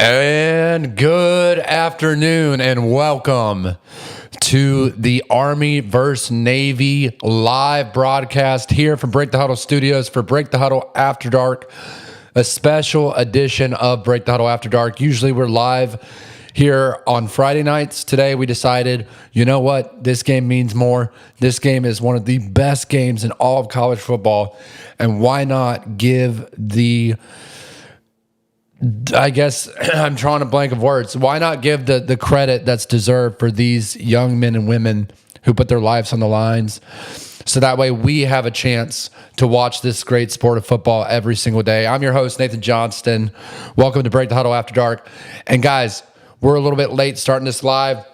And good afternoon and welcome to the Army vs. Navy live broadcast here from Break the Huddle Studios for Break the Huddle After Dark, a special edition of Break the Huddle After Dark. Usually we're live here on Friday nights. Today we decided, you know what? This game means more. This game is one of the best games in all of college football. And why not give I guess I'm drawing a blank of words. Why not give the credit that's deserved for these young men and women who put their lives on the lines, so that way we have a chance to watch this great sport of football every single day. I'm your host, Nathan Johnston. Welcome to Break the Huddle After Dark. And guys, we're a little bit late starting this live.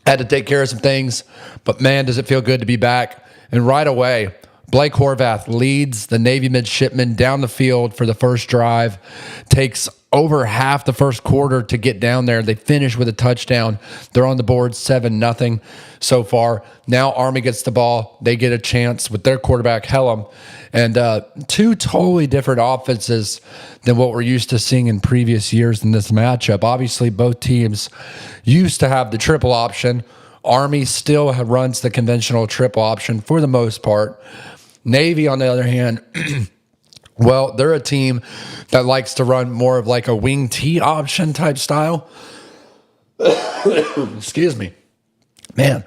Had to take care of some things, but man, does it feel good to be back. And right away, Blake Horvath leads the Navy midshipmen down the field for the first drive. Takes over half the first quarter to get down there. They finish with a touchdown. They're on the board 7-0 so far. Now Army gets the ball. They get a chance with their quarterback, Helm. And two totally different offenses than what we're used to seeing in previous years in this matchup. Obviously, both teams used to have the triple option. Army still runs the conventional triple option for the most part. Navy, on the other hand, well, they're a team that likes to run more of like a wing T option type style. Excuse me, man.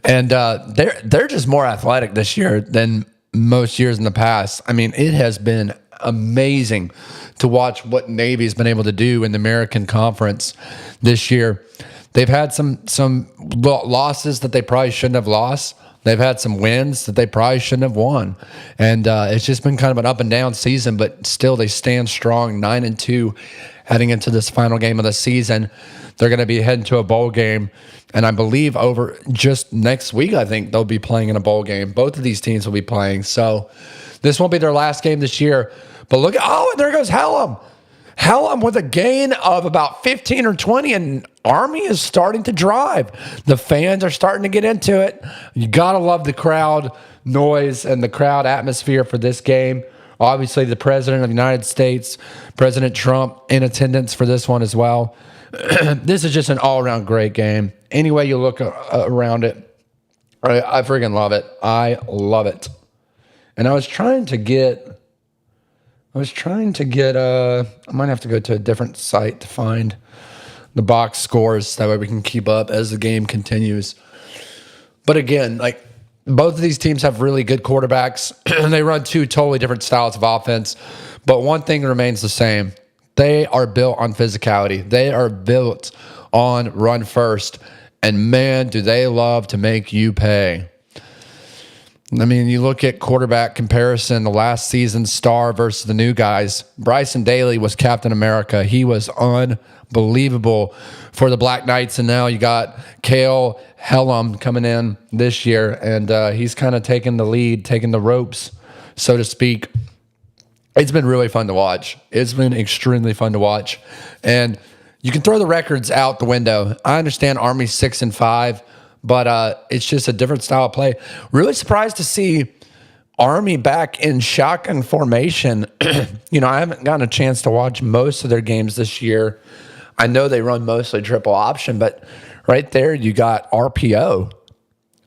And they're just more athletic this year than most years in the past. I mean, it has been amazing to watch what Navy's been able to do in the American Conference this year. They've had some losses that they probably shouldn't have lost. They've had some wins that they probably shouldn't have won. And it's just been kind of an up and down season, but still they stand strong, 9-2 heading into this final game of the season. They're going to be heading to a bowl game. And I believe over just next week, I think they'll be playing in a bowl game. Both of these teams will be playing. So this won't be their last game this year. But look, and there goes Helm. Helm with a gain of about 15 or 20, and Army is starting to drive. The fans are starting to get into it. You got to love the crowd noise and the crowd atmosphere for this game. Obviously, the President of the United States, President Trump, in attendance for this one as well. This is just an all-around great game. Any way you look around it, I freaking love it. I love it. And I was trying to get, I might have to go to a different site to find the box scores. That way we can keep up as the game continues. But again, like, both of these teams have really good quarterbacks. They run two totally different styles of offense. But one thing remains the same. They are built on physicality. They are built on run first. And man, do they love to make you pay. I mean, you look at quarterback comparison, the last season's star versus the new guys. Bryson Daly was Captain America. He was unbelievable for the Black Knights. And now you got Cale Helm coming in this year, and he's kind of taking the lead, taking the ropes, so to speak. It's been really fun to watch. It's been extremely fun to watch. And you can throw the records out the window. I understand Army's 6-5. But it's just a different style of play. Really surprised to see Army back in shotgun formation. I haven't gotten a chance to watch most of their games this year. I know they run mostly triple option, but right there you got RPO.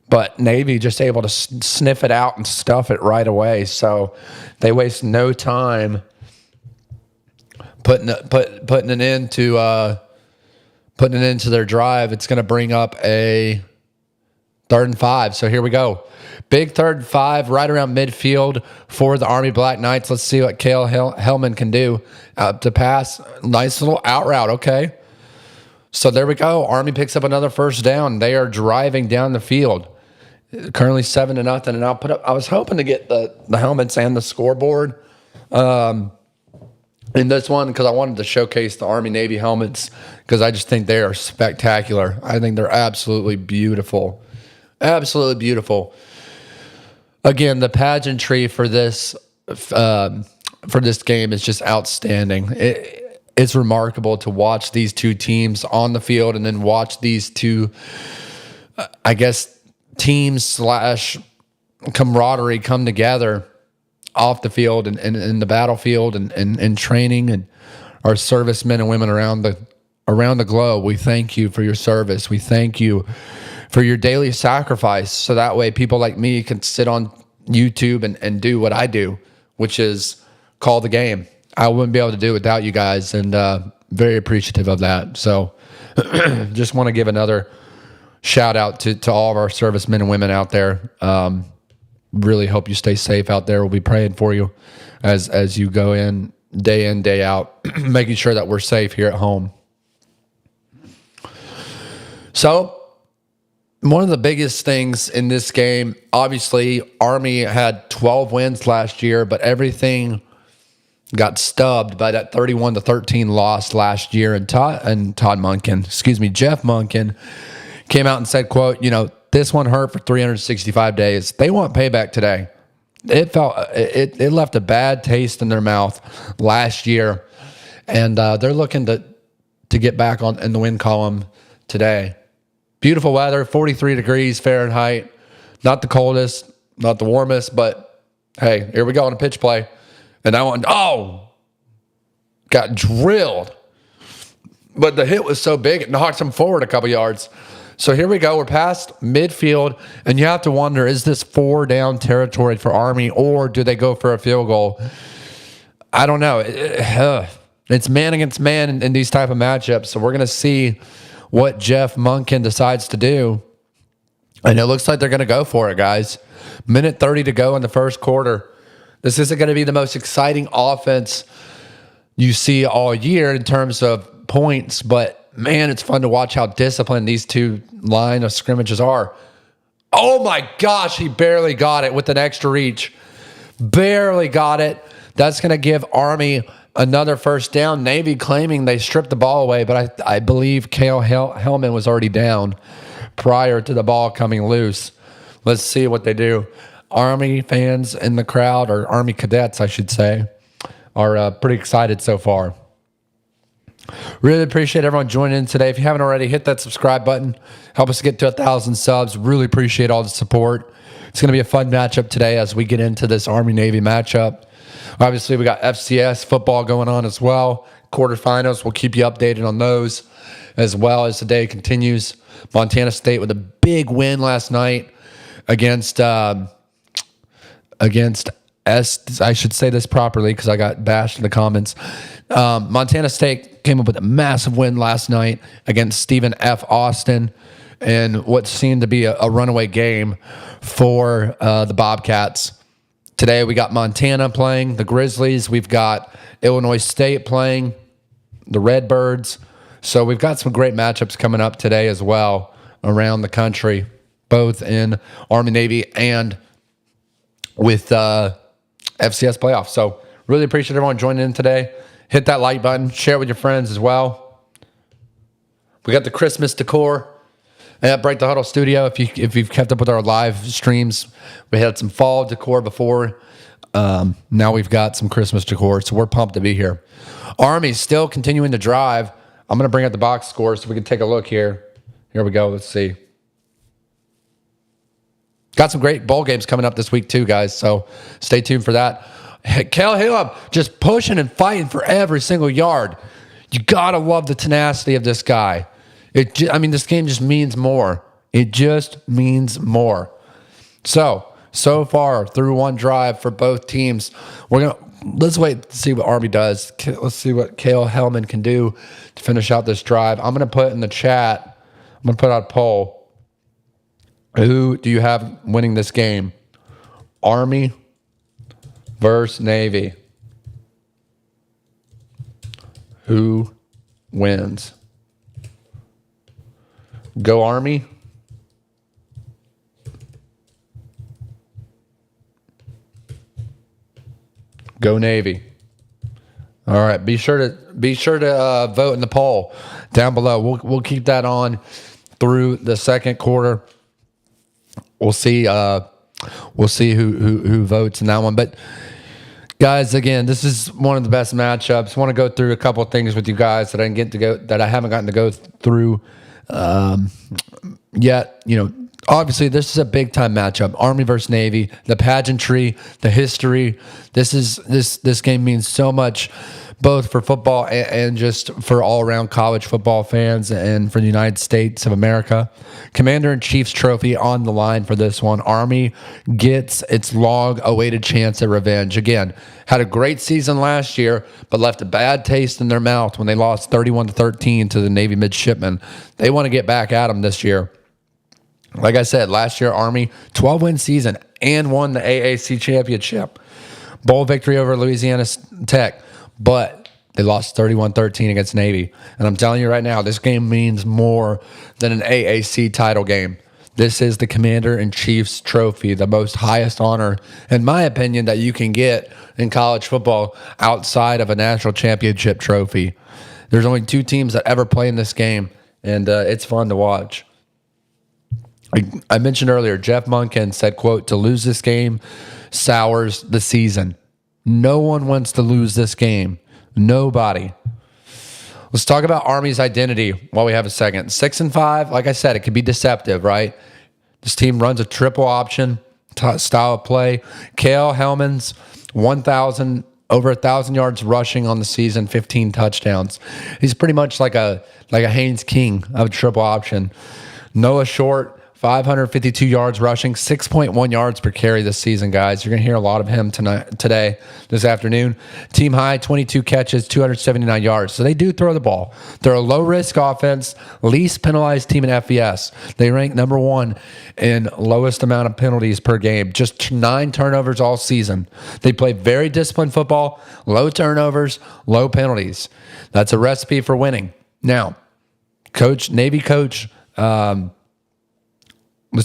But Navy just able to sniff it out and stuff it right away. So they waste no time putting it into their drive. It's going to bring up a 3rd and 5. So here we go. Big 3rd and 5 right around midfield for the Army Black Knights. Let's see what Cale Hellman can do to pass. Nice little out route. Okay. So there we go. Army picks up another first down. They are driving down the field. Currently 7-0. And I was hoping to get the helmets and the scoreboard in this one because I wanted to showcase the Army Navy helmets because I just think they are spectacular. I think they're absolutely beautiful. Absolutely beautiful. Again, the pageantry for this game is just outstanding. It's remarkable to watch these two teams on the field and then watch these two, I guess, teams / camaraderie come together off the field and in the battlefield and training. And our servicemen and women around the globe. We thank you for your service. We thank you for your daily sacrifice, so that way people like me can sit on YouTube and do what I do, which is call the game. I wouldn't be able to do it without you guys, and very appreciative of that. So just want to give another shout out to all of our servicemen and women out there. Really hope you stay safe out there. We'll be praying for you as you go in, day out, making sure that we're safe here at home. So one of the biggest things in this game, obviously, Army had 12 wins last year, but everything got stubbed by that 31-13 loss last year. And Jeff Monken came out and said, quote, this one hurt for 365 days. They want payback today. It left a bad taste in their mouth last year, and they're looking to get back in the win column today. Beautiful weather, 43 degrees Fahrenheit. Not the coldest, not the warmest, but hey, here we go on a pitch play. And that one, got drilled. But the hit was so big, it knocked him forward a couple yards. So here we go. We're past midfield, and you have to wonder, is this 4-down territory for Army, or do they go for a field goal? I don't know. It's man against man in these type of matchups, so we're going to see what Jeff Monken decides to do. And it looks like they're going to go for it, guys. Minute 30 to go in the first quarter. This isn't going to be the most exciting offense you see all year in terms of points, but man, it's fun to watch how disciplined these two line of scrimmages are. Oh my gosh, he barely got it with an extra reach. Barely got it. That's going to give Army another first down. Navy claiming they stripped the ball away, but I believe Cale Hellman was already down prior to the ball coming loose. Let's see what they do. Army fans in the crowd, or Army cadets, I should say, are pretty excited so far. Really appreciate everyone joining in today. If you haven't already, hit that subscribe button. Help us get to 1,000 subs. Really appreciate all the support. It's going to be a fun matchup today as we get into this Army-Navy matchup. Obviously, we got FCS football going on as well. Quarterfinals, we'll keep you updated on those as well as the day continues. Montana State with a big win last night against I should say this properly because I got bashed in the comments. Montana State came up with a massive win last night against Stephen F. Austin in what seemed to be a runaway game for the Bobcats. Today we got Montana playing the Grizzlies. We've got Illinois State playing the Redbirds. So we've got some great matchups coming up today as well around the country, both in Army-Navy and with FCS playoffs. So really appreciate everyone joining in today. Hit that like button. Share it with your friends as well. We got the Christmas decor at Break the Huddle Studio. If you've kept up with our live streams, we had some fall decor before. Now we've got some Christmas decor, so we're pumped to be here. Army's still continuing to drive. I'm going to bring up the box score so we can take a look here. Here we go. Let's see. Got some great bowl games coming up this week too, guys, so stay tuned for that. Cale Hillum just pushing and fighting for every single yard. You got to love the tenacity of this guy. This game just means more. It just means more. So far through one drive for both teams, let's wait to see what Army does. Let's see what Cale Hellman can do to finish out this drive. I'm going to put in the chat, I'm going to put out a poll. Who do you have winning this game? Army versus Navy. Who wins? Go Army. Go Navy. All right, be sure to vote in the poll down below. We'll keep that on through the second quarter. We'll see who votes in that one. But guys, again, this is one of the best matchups. I want to go through a couple of things with you guys that I haven't gotten to go through yet. Obviously, this is a big time matchup. Army versus Navy, the pageantry, the history. This game means so much both for football and just for all-around college football fans and for the United States of America. Commander-in-Chief's trophy on the line for this one. Army gets its long-awaited chance at revenge. Again, had a great season last year, but left a bad taste in their mouth when they lost 31-13 to the Navy midshipmen. They want to get back at them this year. Like I said, last year, Army, 12-win season and won the AAC championship. Bowl victory over Louisiana Tech, but they lost 31-13 against Navy. And I'm telling you right now, this game means more than an AAC title game. This is the Commander-in-Chief's trophy, the most highest honor, in my opinion, that you can get in college football outside of a national championship trophy. There's only 2 teams that ever play in this game, and it's fun to watch. I mentioned earlier, Jeff Monken said, quote, "To lose this game sours the season." No one wants to lose this game. Nobody. Let's talk about Army's identity while we have a second. 6-5, like I said, it can be deceptive, right? This team runs a triple option style of play. Cale Hellman's over 1,000 yards rushing on the season, 15 touchdowns. He's pretty much like a Haynes King of a triple option. Noah Short, 552 yards rushing, 6.1 yards per carry this season, guys. You're going to hear a lot of him this afternoon. Team high, 22 catches, 279 yards. So they do throw the ball. They're a low-risk offense, least penalized team in FBS. They rank number 1 in lowest amount of penalties per game, just 9 turnovers all season. They play very disciplined football, low turnovers, low penalties. That's a recipe for winning. Now, Navy coach, let's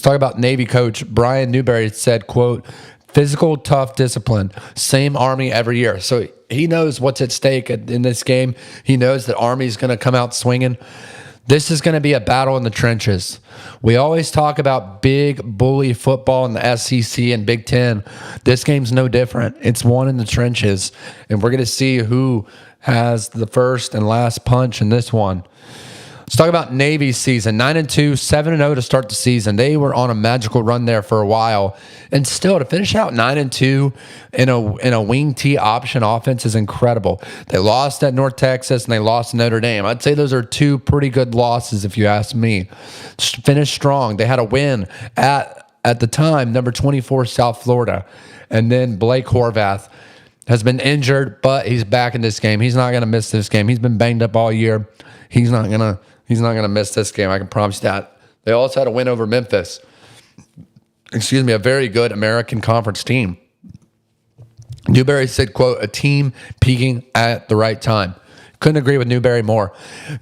talk about Navy coach Brian Newberry said, quote, "Physical, tough discipline. Same Army every year." So he knows what's at stake in this game. He knows that Army's going to come out swinging. This is going to be a battle in the trenches. We always talk about big bully football in the SEC and Big Ten. This game's no different. It's one in the trenches, and we're going to see who has the first and last punch in this one. Let's talk about Navy's season. 9-2, 7-0 to start the season. They were on a magical run there for a while. And still, to finish out 9-2 in a wing T option offense is incredible. They lost at North Texas and they lost to Notre Dame. I'd say those are 2 pretty good losses if you ask me. Finished strong. They had a win at the time, number 24, South Florida. And then Blake Horvath has been injured, but he's back in this game. He's not going to miss this game. He's been banged up all year. He's not going to miss this game. I can promise you that. They also had a win over Memphis. A very good American Conference team. Newberry said, quote, "A team peaking at the right time." Couldn't agree with Newberry more.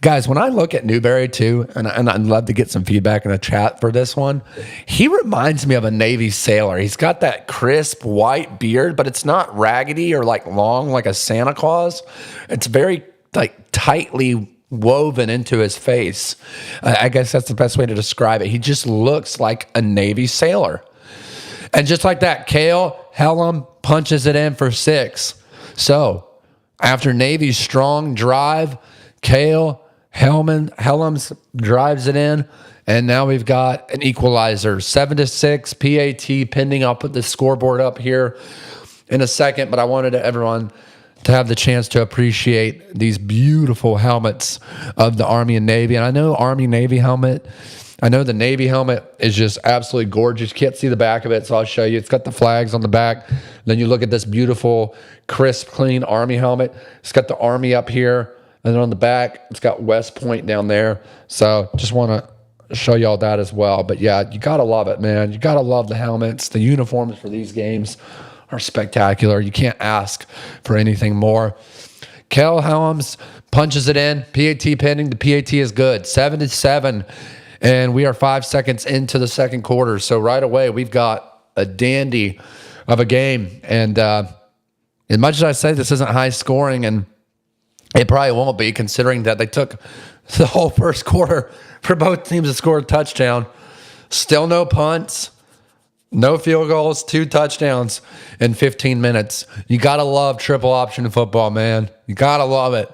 Guys, when I look at Newberry too, and I'd love to get some feedback in the chat for this one, he reminds me of a Navy sailor. He's got that crisp white beard, but it's not raggedy or like long like a Santa Claus. It's very like tightly woven into his face. I guess that's the best way to describe it. He just looks like a Navy sailor. And just like that, Cale Hellum punches it in for 6. So after Navy's strong drive, Cale Hellum drives it in, and now we've got an equalizer. 7-6 PAT pending. I'll put the scoreboard up here in a second, but I wanted everyone to have the chance to appreciate these beautiful helmets of the Army and Navy. And I know Army-Navy helmet, I know the Navy helmet is just absolutely gorgeous. You can't see the back of it, so I'll show you. It's got the flags on the back. Then you look at this beautiful, crisp, clean Army helmet. It's got the Army up here, and then on the back, it's got West Point down there. So just want to show you all that as well. But yeah, you got to love it, man. You got to love the helmets. The uniforms for these games are spectacular. You can't ask for anything more. Cale Hellums punches it in. PAT pending. The PAT is good. 7-7. And we are 5 seconds into the second quarter. So right away, we've got a dandy of a game. And as much as I say this isn't high scoring, and it probably won't be, considering that they took the whole first quarter for both teams to score a touchdown. Still no punts. No field goals, 2 touchdowns in 15 minutes. You got to love triple option football, man. You got to love it.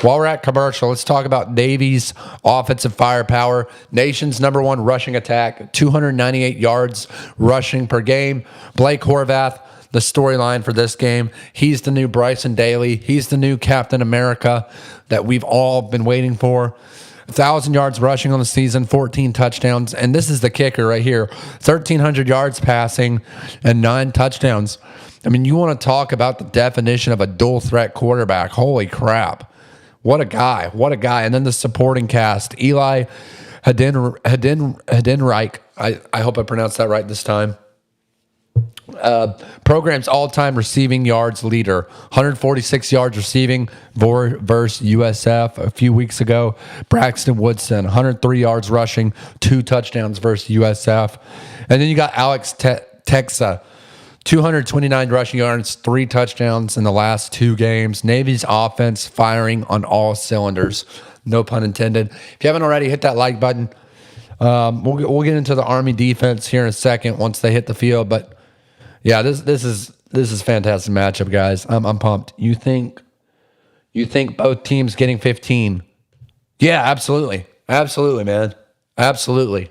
While we're at commercial, let's talk about Navy's offensive firepower. Nation's number 1 rushing attack, 298 yards rushing per game. Blake Horvath, the storyline for this game. He's the new Bryson Daly. He's the new Captain America that we've all been waiting for. 1,000 yards rushing on the season, 14 touchdowns. And this is the kicker right here. 1,300 yards passing and 9 touchdowns. I mean, you want to talk about the definition of a dual threat quarterback. Holy crap. What a guy. What a guy. And then the supporting cast. Eli Heidenreich. I hope I pronounced that right this time. Program's all-time receiving yards leader. 146 yards receiving versus USF a few weeks ago. Braxton Woodson, 103 yards rushing, 2 touchdowns versus USF. And then you got Alex Texa, 229 rushing yards, 3 touchdowns in the last 2 games. Navy's offense firing on all cylinders. No pun intended. If you haven't already, hit that like button. We'll get into the Army defense here in a second once they hit the field. But yeah, this is fantastic matchup, guys. I'm pumped. You think both teams getting 15? Yeah, absolutely, man, absolutely.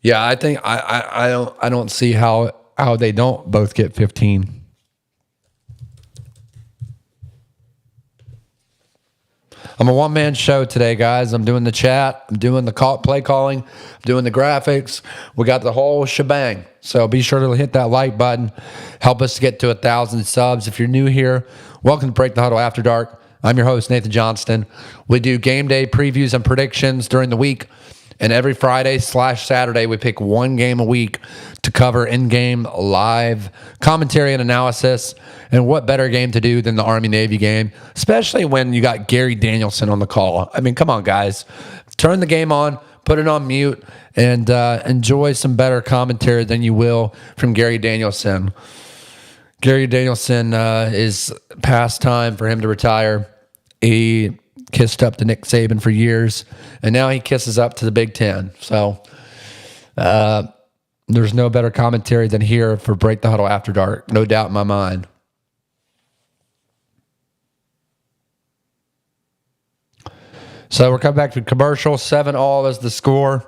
Yeah, I think I don't see how they don't both get 15. I'm a one-man show today, guys. I'm doing the chat. I'm doing the play calling. I'm doing the graphics. We got the whole shebang. So be sure to hit that like button. Help us get to 1,000 subs. If you're new here, welcome to Break the Huddle After Dark. I'm your host, Nathan Johnston. We do game day previews and predictions during the week. And every Friday/Saturday, we pick one game a week to cover in-game live commentary and analysis. And what better game to do than the Army-Navy game, especially when you got Gary Danielson on the call. I mean, come on, guys. Turn the game on, put it on mute, and enjoy some better commentary than you will from Gary Danielson. Gary Danielson is past time for him to retire. He kissed up to Nick Saban for years, and now he kisses up to the Big Ten. So there's no better commentary than here for Break the Huddle After Dark. No doubt in my mind. So we're coming back to commercial. 7-all is the score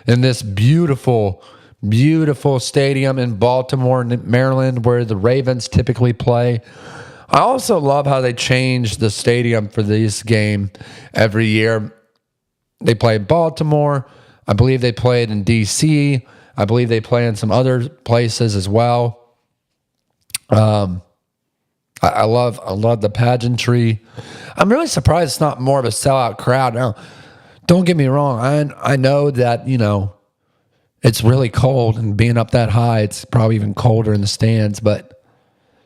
in this beautiful, beautiful stadium in Baltimore, Maryland, where the Ravens typically play. I also love how they change the stadium for this game every year. They play in Baltimore. I believe they played in D.C. I believe they play in some other places as well. I love the pageantry. I'm really surprised it's not more of a sellout crowd. Now, don't get me wrong. I know that, it's really cold, and being up that high, it's probably even colder in the stands, but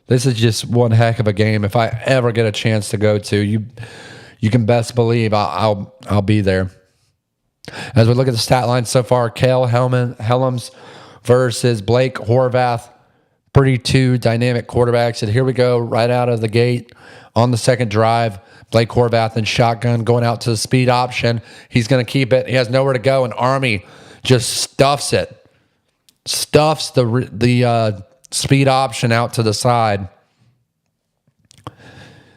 this is just one heck of a game. If I ever get a chance to go to, you can best believe I'll be there. As we look at the stat line so far, Kale Helms versus Blake Horvath. Pretty two dynamic quarterbacks. And here we go, right out of the gate on the second drive. Blake Horvath in shotgun going out to the speed option. He's going to keep it. He has nowhere to go, and Army just stuffs it. Stuffs the speed option out to the side.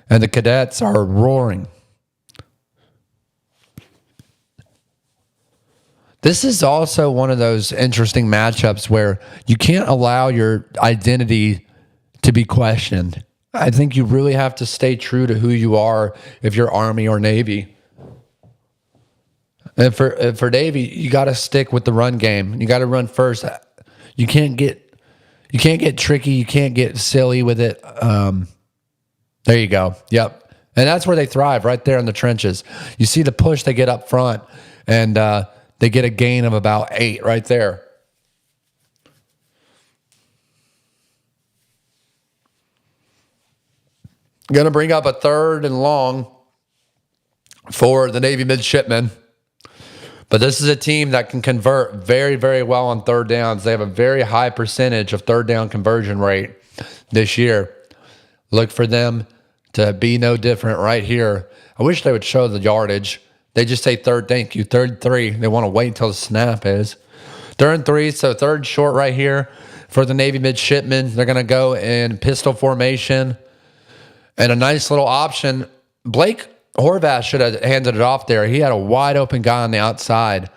And the Cadets are roaring. This is also one of those interesting matchups where you can't allow your identity to be questioned. I think you really have to stay true to who you are if you're Army or Navy. And for Navy, you got to stick with the run game. You got to run first. You can't get tricky. You can't get silly with it. There you go. Yep. And that's where they thrive, right there in the trenches. You see the push they get up front, and they get a gain of about 8 right there. Going to bring up a 3rd and long for the Navy midshipmen. But this is a team that can convert very, very well on 3rd downs. They have a very high percentage of 3rd down conversion rate this year. Look for them to be no different right here. I wish they would show the yardage. They just say 3rd, thank you, 3rd 3. They want to wait until the snap is. 3rd and 3, so 3rd short right here for the Navy midshipmen. They're going to go in pistol formation. And a nice little option. Blake Horvath should have handed it off there. He had a wide open guy on the outside.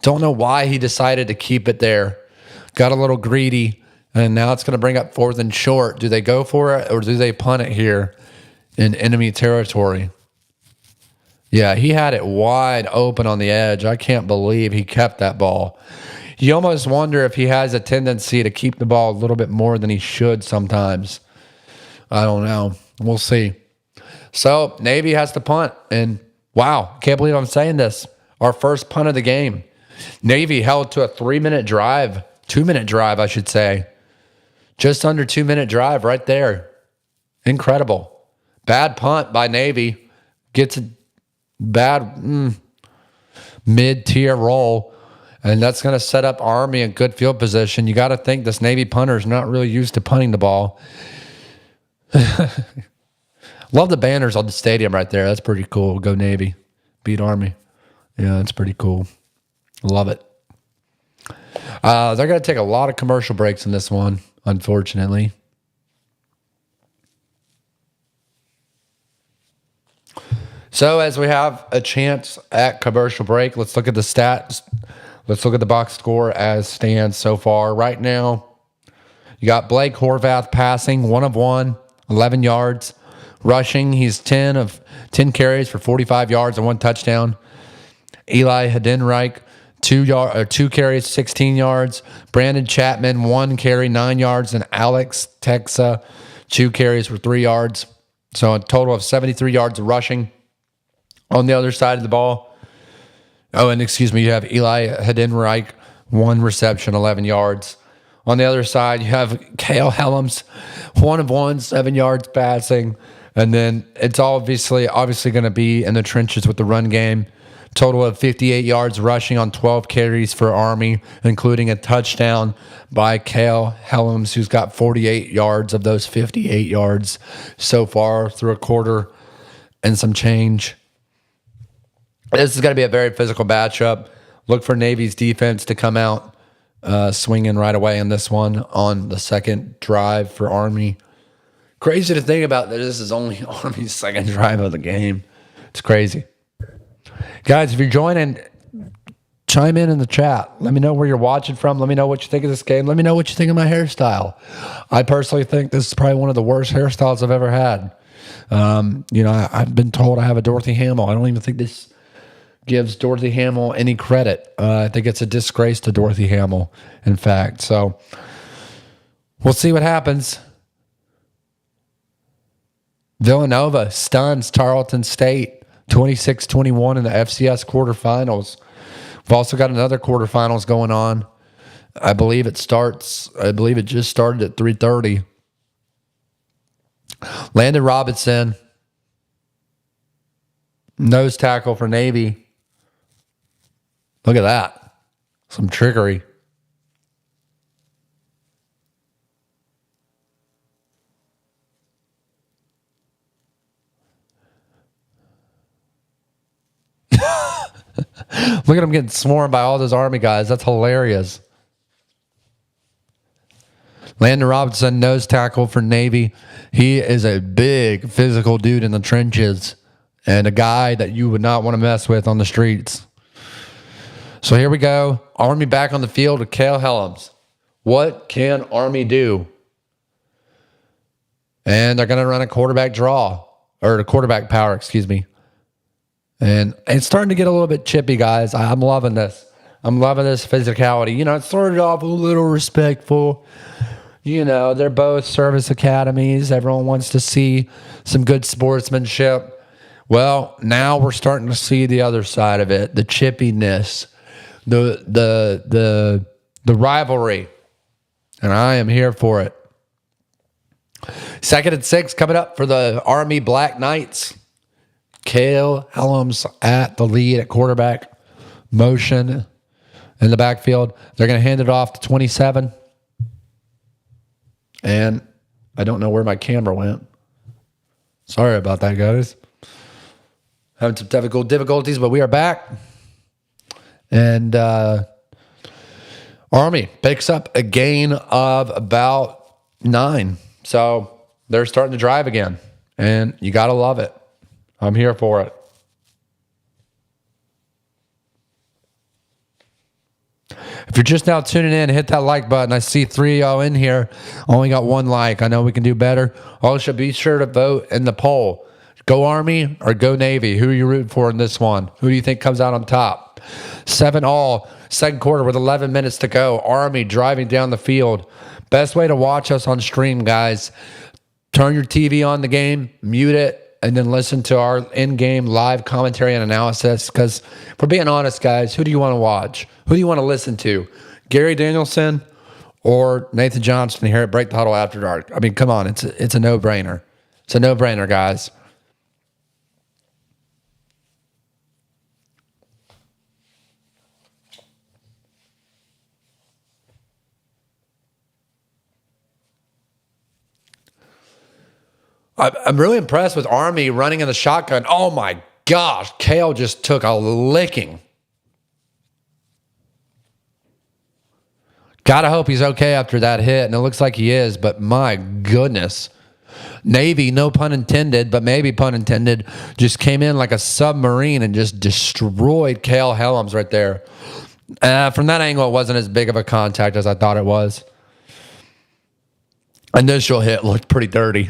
Don't know why he decided to keep it there. got a little greedy, and now it's going to bring up 4th and short. Do they go for it or do they punt it here in enemy territory? Yeah, he had it wide open on the edge. I can't believe he kept that ball. You almost wonder if he has a tendency to keep the ball a little bit more than he should sometimes. I don't know. We'll see. So Navy has to punt, and wow, can't believe I'm saying this. Our first punt of the game. Navy held to a 2-minute drive, I should say. Just under 2-minute drive right there. Incredible. Bad punt by Navy. Gets a bad mid-tier roll, and that's going to set up Army in good field position. You got to think this Navy punter is not really used to punting the ball. Love the banners on the stadium right there. That's pretty cool. Go Navy. Beat Army. Yeah, that's pretty cool. Love it. They're going to take a lot of commercial breaks in this one, unfortunately. So as we have a chance at commercial break, let's look at the stats. Let's look at the box score as stands so far. Right now, you got Blake Horvath passing, 1 of 1, 11 yards. Rushing, he's 10 carries for 45 yards and 1 touchdown. Eli Heidenreich, 2 carries, 16 yards. Brandon Chapman, 1 carry, 9 yards. And Alex Texa, 2 carries for 3 yards. So a total of 73 yards of rushing. On the other side of the ball, you have Eli Heidenreich, 1 reception, 11 yards. On the other side, you have Cale Helms, 1 of 1, 7 yards passing. And then it's obviously going to be in the trenches with the run game. Total of 58 yards rushing on 12 carries for Army, including a touchdown by Cale Helms, who's got 48 yards of those 58 yards so far through a quarter and some change. This is going to be a very physical matchup. Look for Navy's defense to come out swinging right away in this one on the second drive for Army. Crazy to think about that this is only Army's second drive of the game. It's crazy. Guys, if you're joining, chime in the chat. Let me know where you're watching from. Let me know what you think of this game. Let me know what you think of my hairstyle. I personally think this is probably one of the worst hairstyles I've ever had. I've been told I have a Dorothy Hamill. I don't even think this gives Dorothy Hamill any credit. I think it's a disgrace to Dorothy Hamill, in fact. So we'll see what happens. Villanova stuns Tarleton State 26-21 in the FCS quarterfinals. We've also got another quarterfinals going on. I believe it just started at 3:30. Landon Robinson, nose tackle for Navy. Look at that. Some trickery. Look at him getting swarmed by all those Army guys. That's hilarious. Landon Robinson, nose tackle for Navy. He is a big physical dude in the trenches and a guy that you would not want to mess with on the streets. So here we go. Army back on the field with Cale Helms. What can Army do? And they're going to run a quarterback draw, or a quarterback power, excuse me. And it's starting to get a little bit chippy, guys. I'm loving this. I'm loving this physicality. It started off a little respectful. They're both service academies. Everyone wants to see some good sportsmanship. Well, now we're starting to see the other side of it, the chippiness, the rivalry. And I am here for it. 2nd and 6 coming up for the Army Black Knights. Cale Helms at the lead at quarterback. Motion in the backfield. They're going to hand it off to 27. And I don't know where my camera went. Sorry about that, guys. Having some technical difficulties, but we are back. And Army picks up a gain of about 9. So they're starting to drive again. And you got to love it. I'm here for it. If you're just now tuning in, hit that like button. I see 3 of y'all in here. Only got 1 like. I know we can do better. Also, be sure to vote in the poll. Go Army or go Navy? Who are you rooting for in this one? Who do you think comes out on top? 7-all, second quarter with 11 minutes to go. Army driving down the field. Best way to watch us on stream, guys. Turn your TV on the game, mute it, and then listen to our in-game live commentary and analysis. Because if we're being honest, guys, who do you want to watch? Who do you want to listen to? Gary Danielson or Nathan Johnson here at Break the Huddle After Dark? I mean, come on. It's a no-brainer. It's a no-brainer, guys. I'm really impressed with Army running in the shotgun. Oh, my gosh. Kale just took a licking. Gotta hope he's okay after that hit, and it looks like he is, but my goodness. Navy, no pun intended, but maybe pun intended, just came in like a submarine and just destroyed Kale Helms right there. From that angle, it wasn't as big of a contact as I thought it was. Initial hit looked pretty dirty.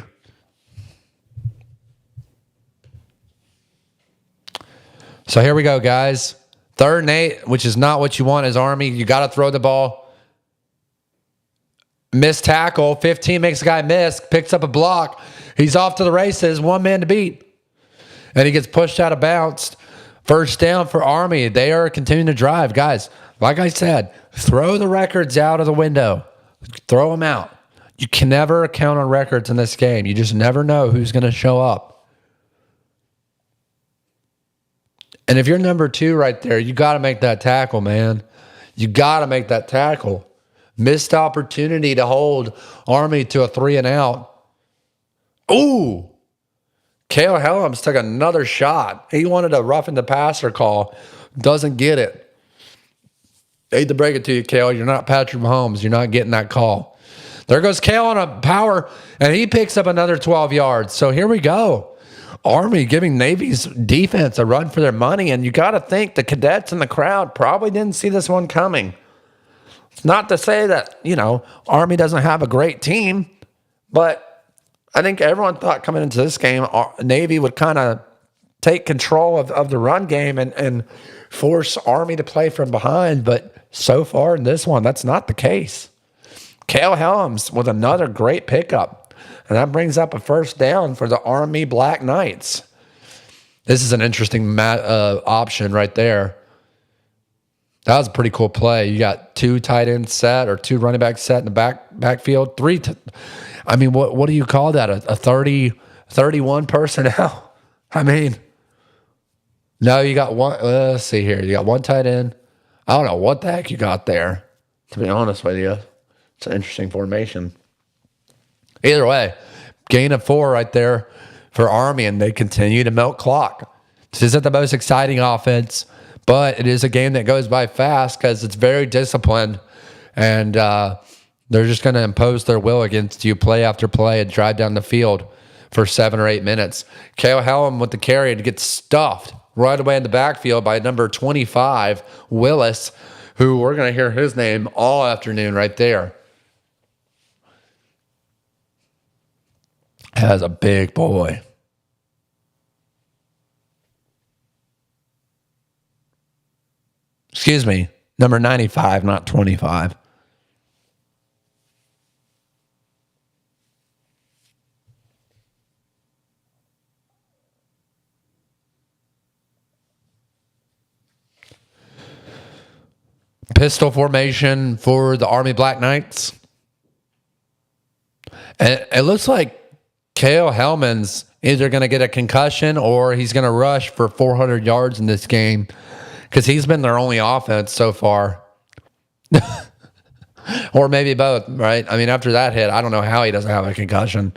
So here we go, guys. 3rd and 8, which is not what you want as Army. You got to throw the ball. Missed tackle. 15 makes a guy miss. Picks up a block. He's off to the races. 1 man to beat. And he gets pushed out of bounds. First down for Army. They are continuing to drive. Guys, like I said, throw the records out of the window. Throw them out. You can never count on records in this game. You just never know who's going to show up. And if you're number 2 right there, you got to make that tackle, man. You got to make that tackle. Missed opportunity to hold Army to a 3 and out. Ooh. Kale Helms took another shot. He wanted a roughing the passer call. Doesn't get it. Hate to break it to you, Kale. You're not Patrick Mahomes. You're not getting that call. There goes Kale on a power, and he picks up another 12 yards. So here we go. Army giving Navy's defense a run for their money, and you got to think the cadets in the crowd probably didn't see this one coming. It's not to say that, Army doesn't have a great team, but I think everyone thought coming into this game, Navy would kind of take control of the run game and force Army to play from behind, but so far in this one, that's not the case. Kale Helms with another great pickup. And that brings up a first down for the Army Black Knights. This is an interesting option right there. That was a pretty cool play. You got 2 tight ends set or 2 running backs set in the backfield. What do you call that? A 31 personnel? No, you got one. Let's see here. You got 1 tight end. I don't know what the heck you got there, to be honest with you. It's an interesting formation. Either way, gain of 4 right there for Army, and they continue to milk clock. This isn't the most exciting offense, but it is a game that goes by fast because it's very disciplined, and they're just going to impose their will against you play after play and drive down the field for 7 or 8 minutes. Kale Helm with the carry and gets stuffed right away in the backfield by number 25, Willis, who we're going to hear his name all afternoon right there. As a big boy. Excuse me, number 95, not 25. Pistol formation for the Army Black Knights. And it looks like Kale Helman's either going to get a concussion or he's going to rush for 400 yards in this game because he's been their only offense so far. Or maybe both, right? After that hit, I don't know how he doesn't have a concussion.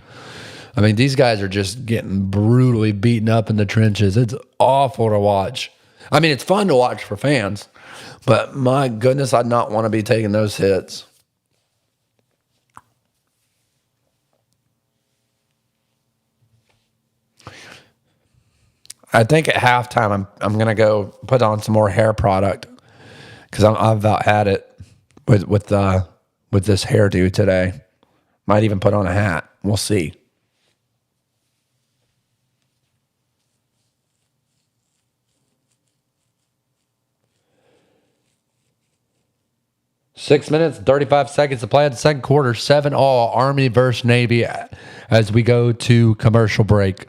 These guys are just getting brutally beaten up in the trenches. It's awful to watch. It's fun to watch for fans, but my goodness, I'd not want to be taking those hits. I think at halftime, I'm going to go put on some more hair product because I've about had it with this hairdo today. Might even put on a hat. We'll see. Six minutes, 35 seconds to play in the second quarter. 7-all, Army versus Navy as we go to commercial break.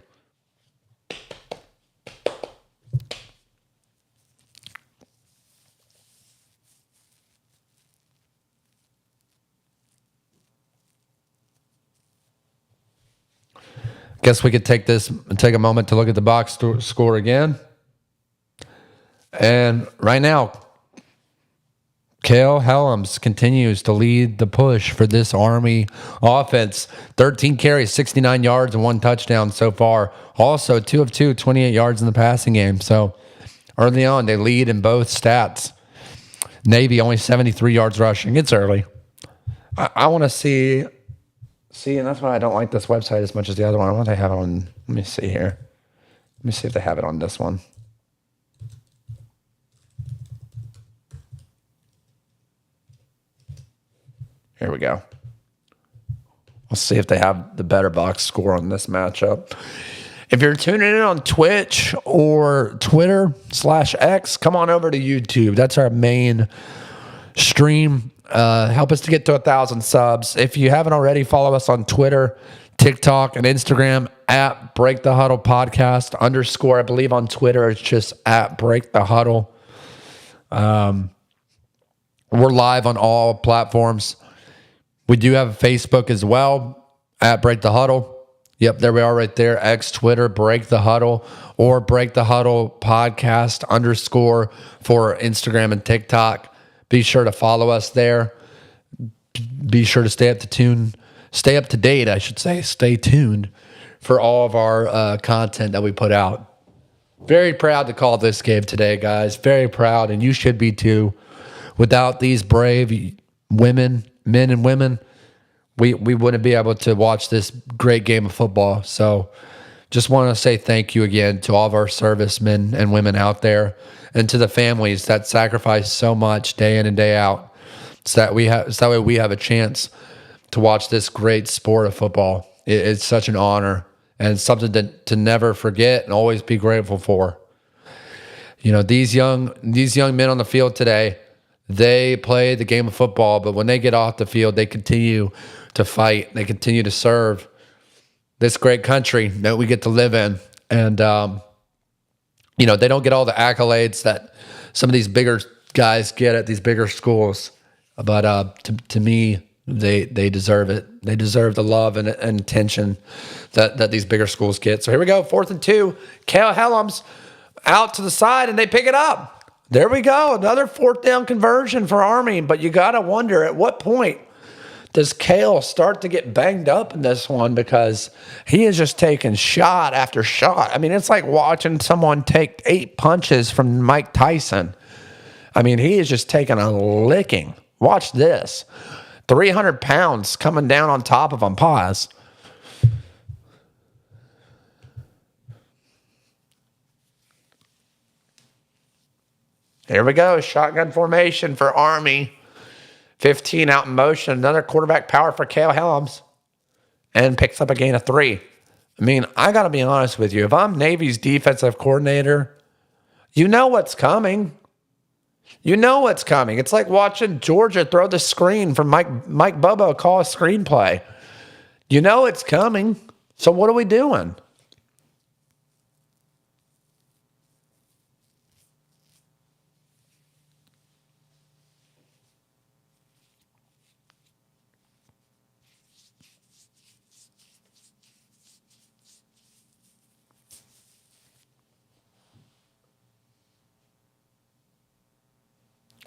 Guess we could take a moment to look at the box score again. And right now, Cale Helms continues to lead the push for this Army offense. 13 carries, 69 yards, and 1 touchdown so far. Also, 2 of 2, 28 yards in the passing game. So early on, they lead in both stats. Navy only 73 yards rushing. It's early. I want to see, and that's why I don't like this website as much as the other one. I want to have it on, let me see here. Let me see if they have it on this one. Here we go. Let's see if they have the better box score on this matchup. If you're tuning in on Twitch or Twitter/X, come on over to YouTube. That's our main stream. Help us to get to 1,000 subs. If you haven't already, follow us on Twitter, TikTok, and Instagram at Break the Huddle Podcast _ I believe on Twitter it's just at Break the Huddle. We're live on all platforms. We do have a Facebook as well, at Break the Huddle. Yep, there we are right there. X, Twitter, Break the Huddle, or Break the Huddle Podcast _ for Instagram and TikTok. Be sure to follow us there. Be sure to stay up to date, I should say. Stay tuned for all of our content that we put out. Very proud to call this game today, guys. Very proud, and you should be too. Without these brave women, men and women, we wouldn't be able to watch this great game of football. So just want to say thank you again to all of our servicemen and women out there, and to the families that sacrifice so much day in and day out, so that way we have a chance to watch this great sport of football. It's such an honor and something to never forget and always be grateful for. You know, these young men on the field today, they play the game of football, but when they get off the field, they continue to fight. They continue to serve this great country that we get to live in. And, they don't get all the accolades that some of these bigger guys get at these bigger schools. But to me, they deserve it. They deserve the love and attention that these bigger schools get. So here we go, 4th and 2. Cale Helms out to the side, and they pick it up. There we go, another 4th down conversion for Army. But you got to wonder, at what point does Cale start to get banged up in this one? Because he is just taking shot after shot. I mean, it's like watching someone take 8 punches from Mike Tyson. I mean, he is just taking a licking. Watch this. 300 pounds coming down on top of him. Pause. Here we go. Shotgun formation for Army. 15 out in motion. Another quarterback power for Cale Helms. And picks up a gain of 3. I mean, I got to be honest with you. If I'm Navy's defensive coordinator, you know what's coming. You know what's coming. It's like watching Georgia throw the screen from Mike Bobo call a screenplay. You know it's coming. So what are we doing?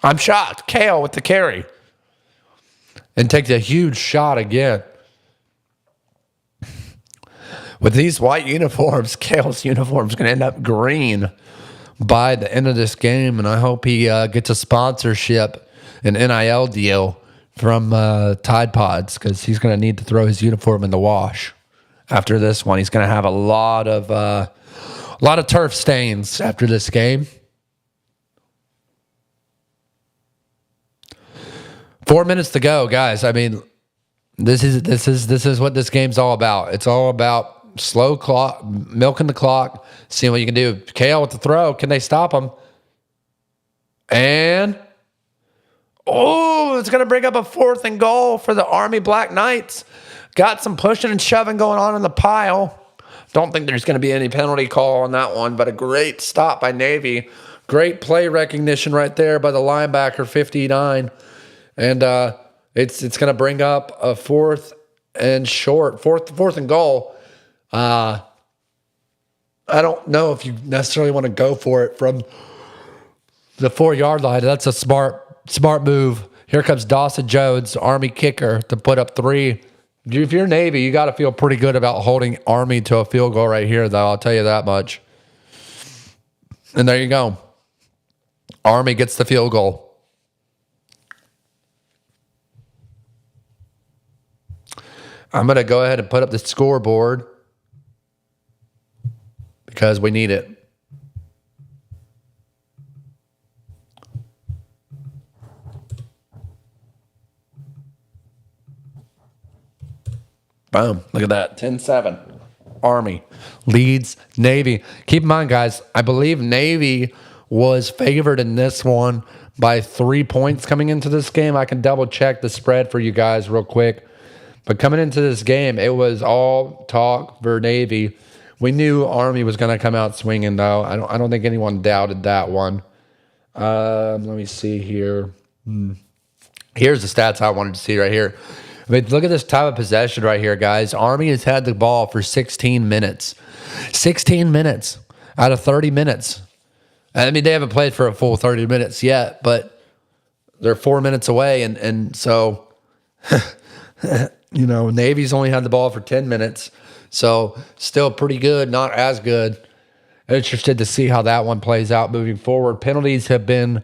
I'm shocked. Cale with the carry. And takes a huge shot again. With these white uniforms, Cale's uniform is going to end up green by the end of this game. And I hope he gets a sponsorship, an NIL deal from Tide Pods, because he's going to need to throw his uniform in the wash after this one. He's going to have a lot of turf stains after this game. 4 minutes to go, guys. I mean, this is what this game's all about. It's all about slow clock, milking the clock, seeing what you can do. KL with the throw. Can they stop him? And it's going to bring up a 4th and goal for the Army Black Knights. Got some pushing and shoving going on in the pile. Don't think there's going to be any penalty call on that one, but a great stop by Navy. Great play recognition right there by the linebacker, 59. And it's going to bring up a 4th and short, fourth and goal. I don't know if you necessarily want to go for it from the 4-yard line. That's a smart move. Here comes Dawson Jones, Army kicker, to put up 3. If you're Navy, you got to feel pretty good about holding Army to a field goal right here, though. I'll tell you that much. And there you go. Army gets the field goal. I'm going to go ahead and put up the scoreboard because we need it. Boom. Look at that. 10-7. Army leads Navy. Keep in mind, guys, I believe Navy was favored in this one by 3 points coming into this game. I can double check the spread for you guys real quick. But coming into this game, it was all talk for Navy. We knew Army was going to come out swinging, though. I don't think anyone doubted that one. Let me see here. Here's the stats I wanted to see right here. I mean, look at this time of possession right here, guys. Army has had the ball for 16 minutes. 16 minutes out of 30 minutes. I mean, they haven't played for a full 30 minutes yet, but they're 4 minutes away. And so, Navy's only had the ball for 10 minutes. So still pretty good, not as good. Interested to see how that one plays out moving forward. Penalties have been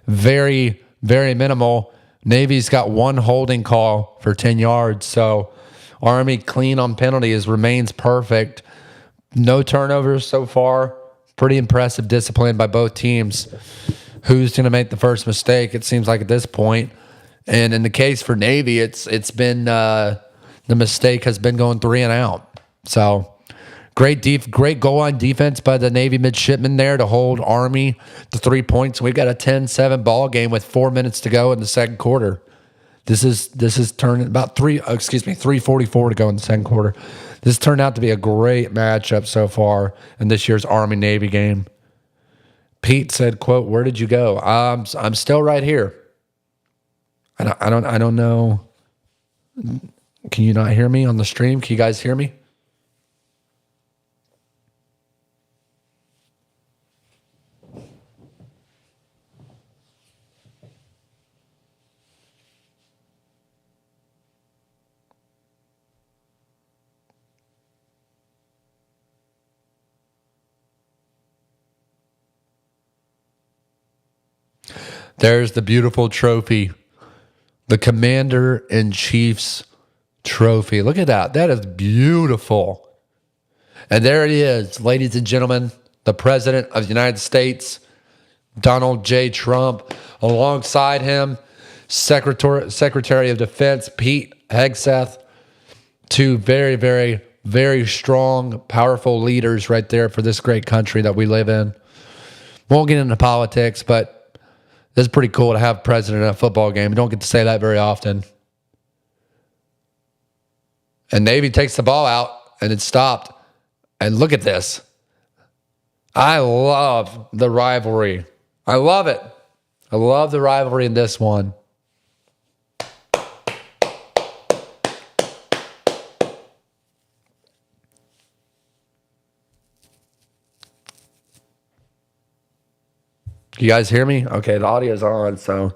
very, very minimal. Navy's got 1 holding call for 10 yards. So Army clean on penalties, remains perfect. No turnovers so far. Pretty impressive discipline by both teams. Who's going to make the first mistake? It seems like at this point. And in the case for Navy, it's been the mistake has been going 3 and out. So great goal line defense by the Navy midshipmen there to hold Army to 3 points. We've got a 10-7 ball game with 4 minutes to go in the second quarter. This is turning about 3:44 to go in the second quarter. This turned out to be a great matchup so far in this year's Army Navy game. Pete said, "quote Where did you go?" I'm still right here. I don't know. Can you not hear me on the stream? Can you guys hear me? There's the beautiful trophy. The Commander-in-Chief's trophy. Look at that. That is beautiful. And there it is, ladies and gentlemen, the President of the United States, Donald J. Trump, alongside him, Secretary of Defense, Pete Hegseth. 2 very, very, very strong, powerful leaders right there for this great country that we live in. Won't get into politics, but it's pretty cool to have president at a football game. You don't get to say that very often. And Navy takes the ball out, and it's stopped. And look at this. I love the rivalry. I love it. I love the rivalry in this one. You guys hear me? Okay, the audio's on, so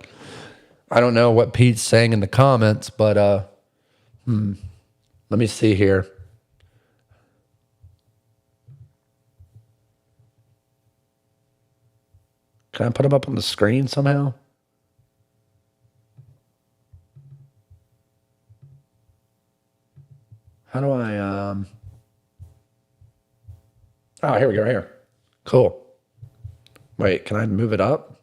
I don't know what Pete's saying in the comments, but let me see here. Can I put him up on the screen somehow? How do I Oh, here we go, right here. Cool. Wait, can I move it up?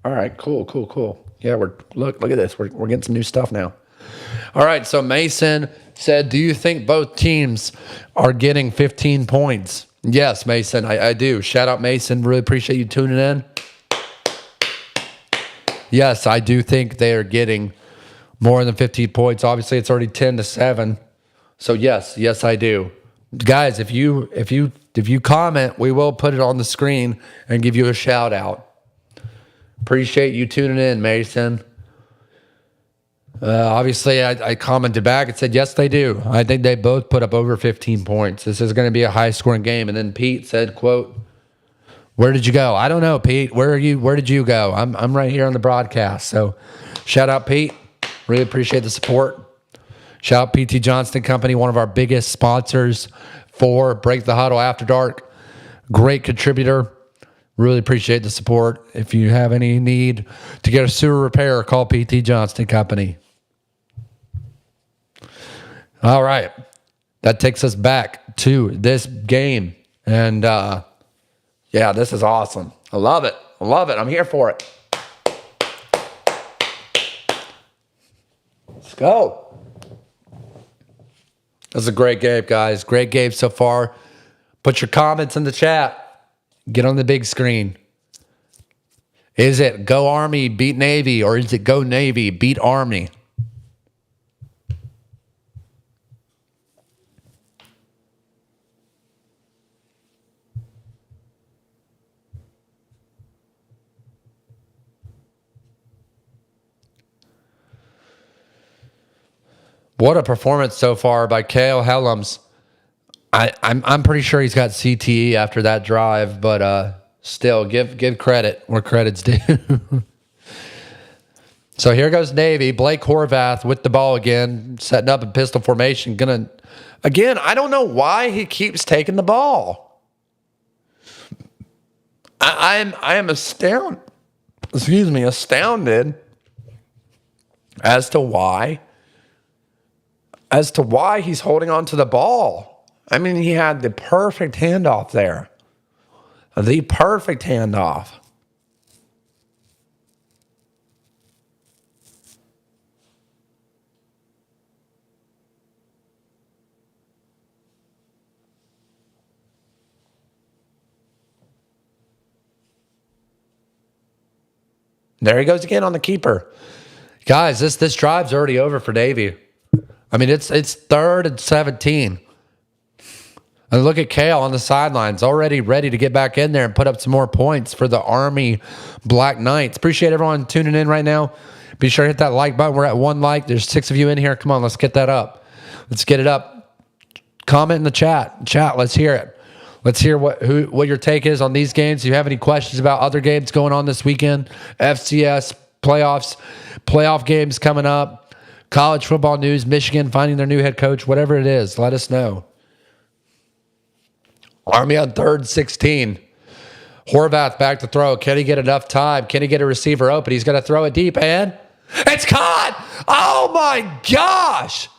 All right, cool. Yeah, look at this. We're getting some new stuff now. All right, so Mason said, do you think both teams are getting 15 points? Yes, Mason, I do. Shout out, Mason. Really appreciate you tuning in. Yes, I do think they are getting more than 15 points. Obviously, it's already 10-7. So yes, I do. Guys, if you comment, we will put it on the screen and give you a shout out. Appreciate you tuning in, Mason. Obviously, I commented back and said, yes, they do. I think they both put up over 15 points. This is going to be a high-scoring game. And then Pete said, quote, where did you go? I don't know, Pete. Where did you go? I'm right here on the broadcast. So shout out, Pete. Really appreciate the support. Shout out PT Johnston Company, one of our biggest sponsors for Break the Huddle After Dark. Great contributor. Really appreciate the support. If you have any need to get a sewer repair, call PT Johnston Company. All right. That takes us back to this game. And, yeah, this is awesome. I love it. I'm here for it. Let's go. This is a great game, guys. Great game so far. Put your comments in the chat. Get on the big screen. Is it go Army, beat Navy, or is it go Navy, beat Army? What a performance so far by Cale Helms. I'm pretty sure he's got CTE after that drive, but still, give credit where credit's due. So here goes Navy. Blake Horvath with the ball again, setting up in pistol formation. Again, I don't know why he keeps taking the ball. I am astounded as to why he's holding on to the ball. I mean, he had the perfect handoff there. The perfect handoff. There he goes again on the keeper. Guys, this drive's already over for Navy. I mean, it's 3rd and 17. And look at Cale on the sidelines, already ready to get back in there and put up some more points for the Army Black Knights. Appreciate everyone tuning in right now. Be sure to hit that like button. We're at 1 like. There's 6 of you in here. Come on, let's get that up. Let's get it up. Comment in the chat. Chat, let's hear it. Let's hear what your take is on these games. If you have any questions about other games going on this weekend, FCS, playoffs, playoff games coming up, college football news, Michigan finding their new head coach, whatever it is, let us know. Army on 3rd, 16. Horvath back to throw. Can he get enough time? Can he get a receiver open? He's going to throw it deep, and it's caught. Oh, my gosh.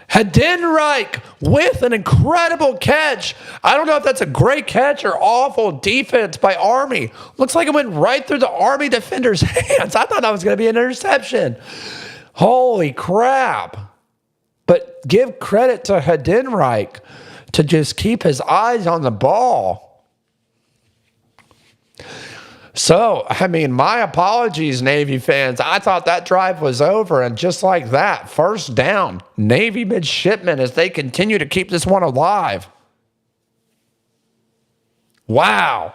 Heidenreich with an incredible catch. I don't know if that's a great catch or awful defense by Army. Looks like it went right through the Army defender's hands. I thought that was going to be an interception. Holy crap. But give credit to Heidenreich to just keep his eyes on the ball. So, I mean, my apologies, Navy fans. I thought that drive was over, and just like that, 1st down, Navy midshipmen as they continue to keep this one alive. Wow.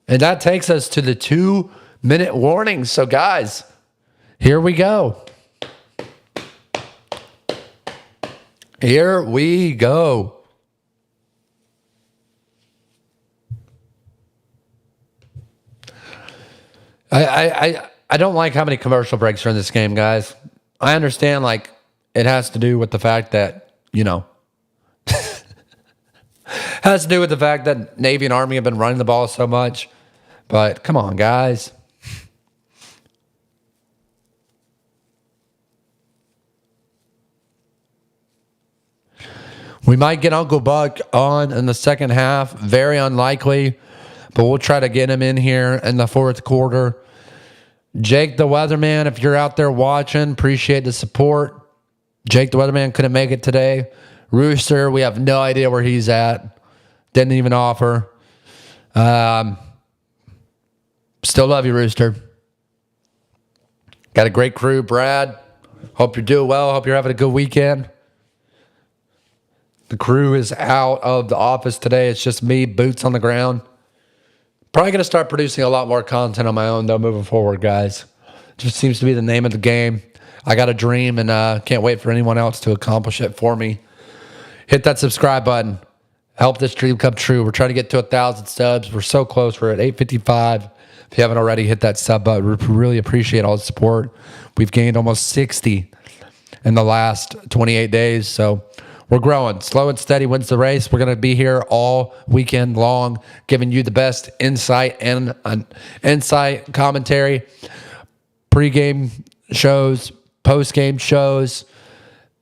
And that takes us to the 2-minute warning. So, guys, here we go. Here we go. I don't like how many commercial breaks are in this game, guys. I understand, like, it has to do with the fact that, has to do with the fact that Navy and Army have been running the ball so much. But come on, guys. We might get Uncle Buck on in the second half. Very unlikely. But we'll try to get him in here in the 4th quarter. Jake the Weatherman, if you're out there watching, appreciate the support. Jake the Weatherman couldn't make it today. Rooster, we have no idea where he's at. Didn't even offer. Still love you, Rooster. Got a great crew, Brad. Hope you're doing well. Hope you're having a good weekend. The crew is out of the office today. It's just me, boots on the ground. Probably going to start producing a lot more content on my own, though, moving forward, guys. Just seems to be the name of the game. I got a dream, and can't wait for anyone else to accomplish it for me. Hit that subscribe button. Help this dream come true. We're trying to get to 1,000 subs. We're so close. We're at 855. If you haven't already, hit that sub button. We really appreciate all the support. We've gained almost 60 in the last 28 days, so we're growing. Slow and steady wins the race. We're going to be here all weekend long, giving you the best insight and insight commentary, pregame shows, postgame shows,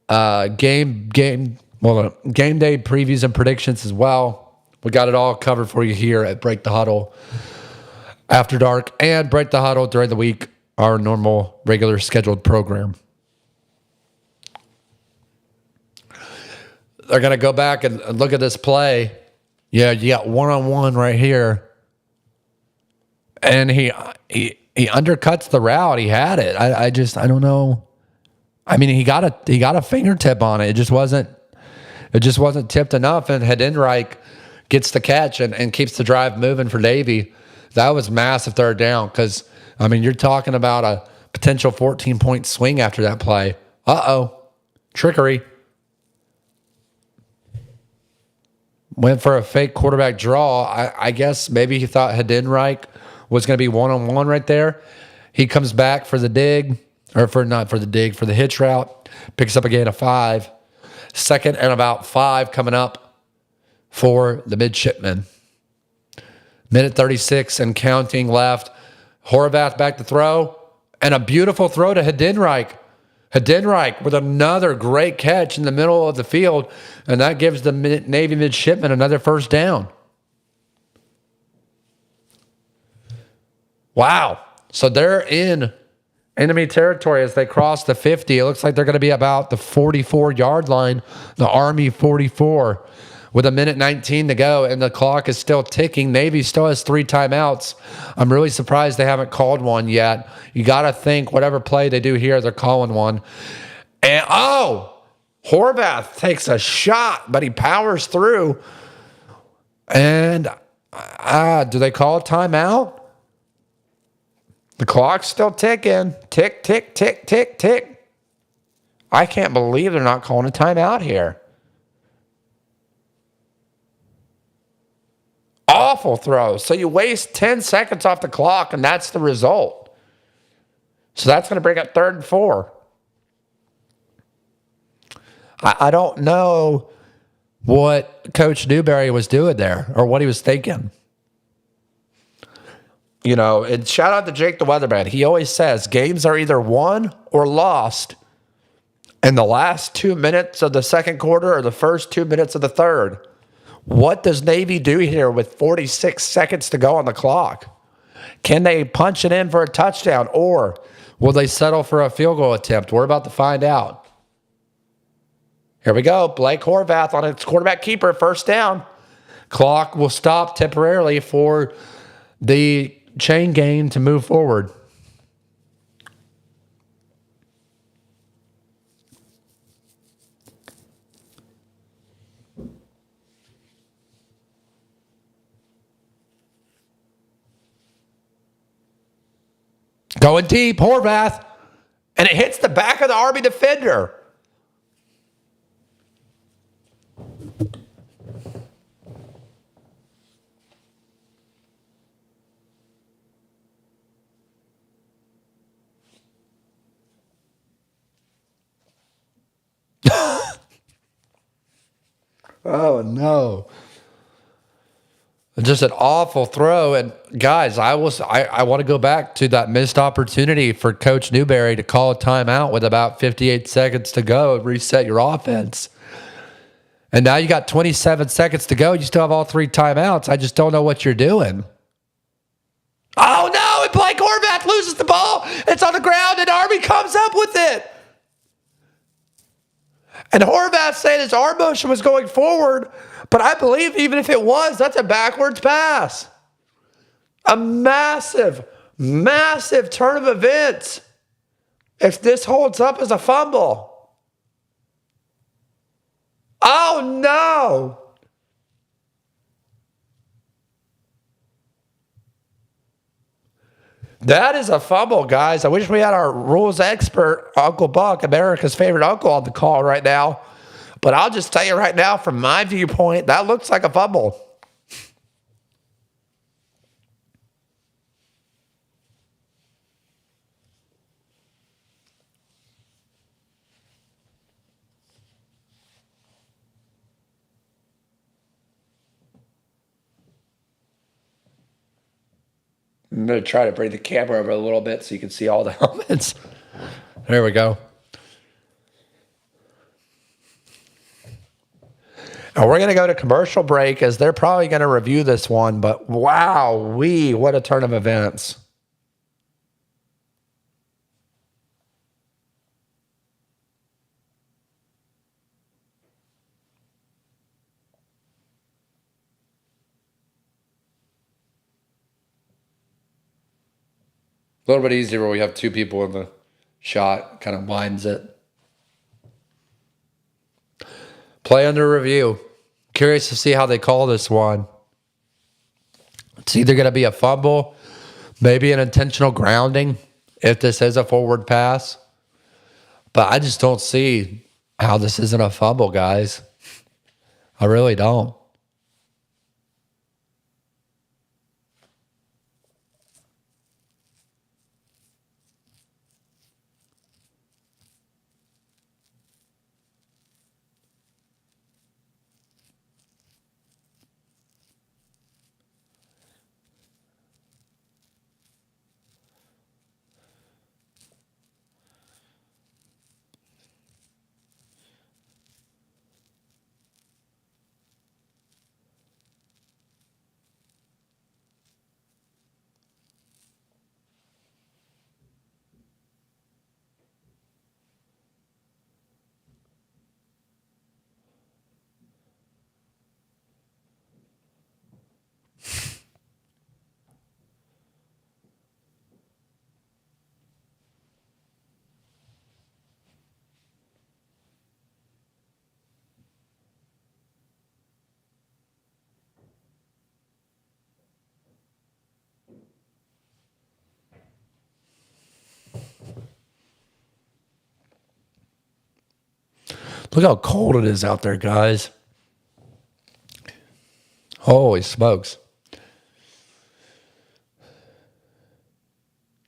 game day previews and predictions as well. We got it all covered for you here at Break the Huddle After Dark and Break the Huddle during the week, our normal, regular scheduled program. They're going to go back and look at this play. Yeah, you got one-on-one right here. And he undercuts the route. He had it. I don't know. I mean, he got a fingertip on it. It just wasn't tipped enough. And Heidenreich gets the catch and keeps the drive moving for Navy. That was massive third down because, I mean, you're talking about a potential 14-point swing after that play. Trickery. Went for a fake quarterback draw. I guess maybe he thought Heidenreich was going to be one-on-one right there. He comes back for the dig, or for the hitch route. Picks up a gain of 5. Second and about 5 coming up for the midshipmen. Minute 36 and counting left. Horvath back to throw. And a beautiful throw to Heidenreich. Heidenreich with another great catch in the middle of the field, and that gives the Navy midshipmen another first down. Wow. So they're in enemy territory as they cross the 50. It looks like they're going to be about the 44-yard line, the Army 44, with a minute 19 to go, and the clock is still ticking. Navy still has 3 timeouts. I'm really surprised they haven't called one yet. You got to think whatever play they do here, they're calling one. And, Horvath takes a shot, but he powers through. And, do they call a timeout? The clock's still ticking. Tick, tick, tick, tick, tick. I can't believe they're not calling a timeout here. Awful throw. So you waste 10 seconds off the clock, and that's the result. So that's going to bring up 3rd and 4. I don't know what Coach Newberry was doing there or what he was thinking. You know, and shout out to Jake the Weatherman. He always says games are either won or lost in the last 2 minutes of the second quarter or the first 2 minutes of the third. What does Navy do here with 46 seconds to go on the clock? Can they punch it in for a touchdown, or will they settle for a field goal attempt? We're about to find out. Here we go. Blake Horvath on its quarterback keeper, first down. Clock will stop temporarily for the chain game to move forward. Going deep, Horvath, and it hits the back of the Army defender. Oh, no. Just an awful throw. And guys, I want to go back to that missed opportunity for Coach Newberry to call a timeout with about 58 seconds to go and reset your offense. And now you got 27 seconds to go. You still have all 3 timeouts. I just don't know what you're doing. Oh, no, and Blake Horvath loses the ball. It's on the ground, and Army comes up with it. And Horvath saying his arm motion was going forward, but I believe even if it was, that's a backwards pass. A massive, massive turn of events if this holds up as a fumble. Oh, no. That is a fumble, guys. I wish we had our rules expert, Uncle Buck, America's favorite uncle, on the call right now. But I'll just tell you right now, from my viewpoint, that looks like a fumble. I'm going to try to bring the camera over a little bit so you can see all the helmets. There we go. Now we're going to go to commercial break as they're probably going to review this one, but wow, what a turn of events. A little bit easier where we have two people in the shot, kind of winds it. Play under review. Curious to see how they call this one. It's either going to be a fumble, maybe an intentional grounding, if this is a forward pass. But I just don't see how this isn't a fumble, guys. I really don't. Look how cold it is out there, guys. Holy smokes.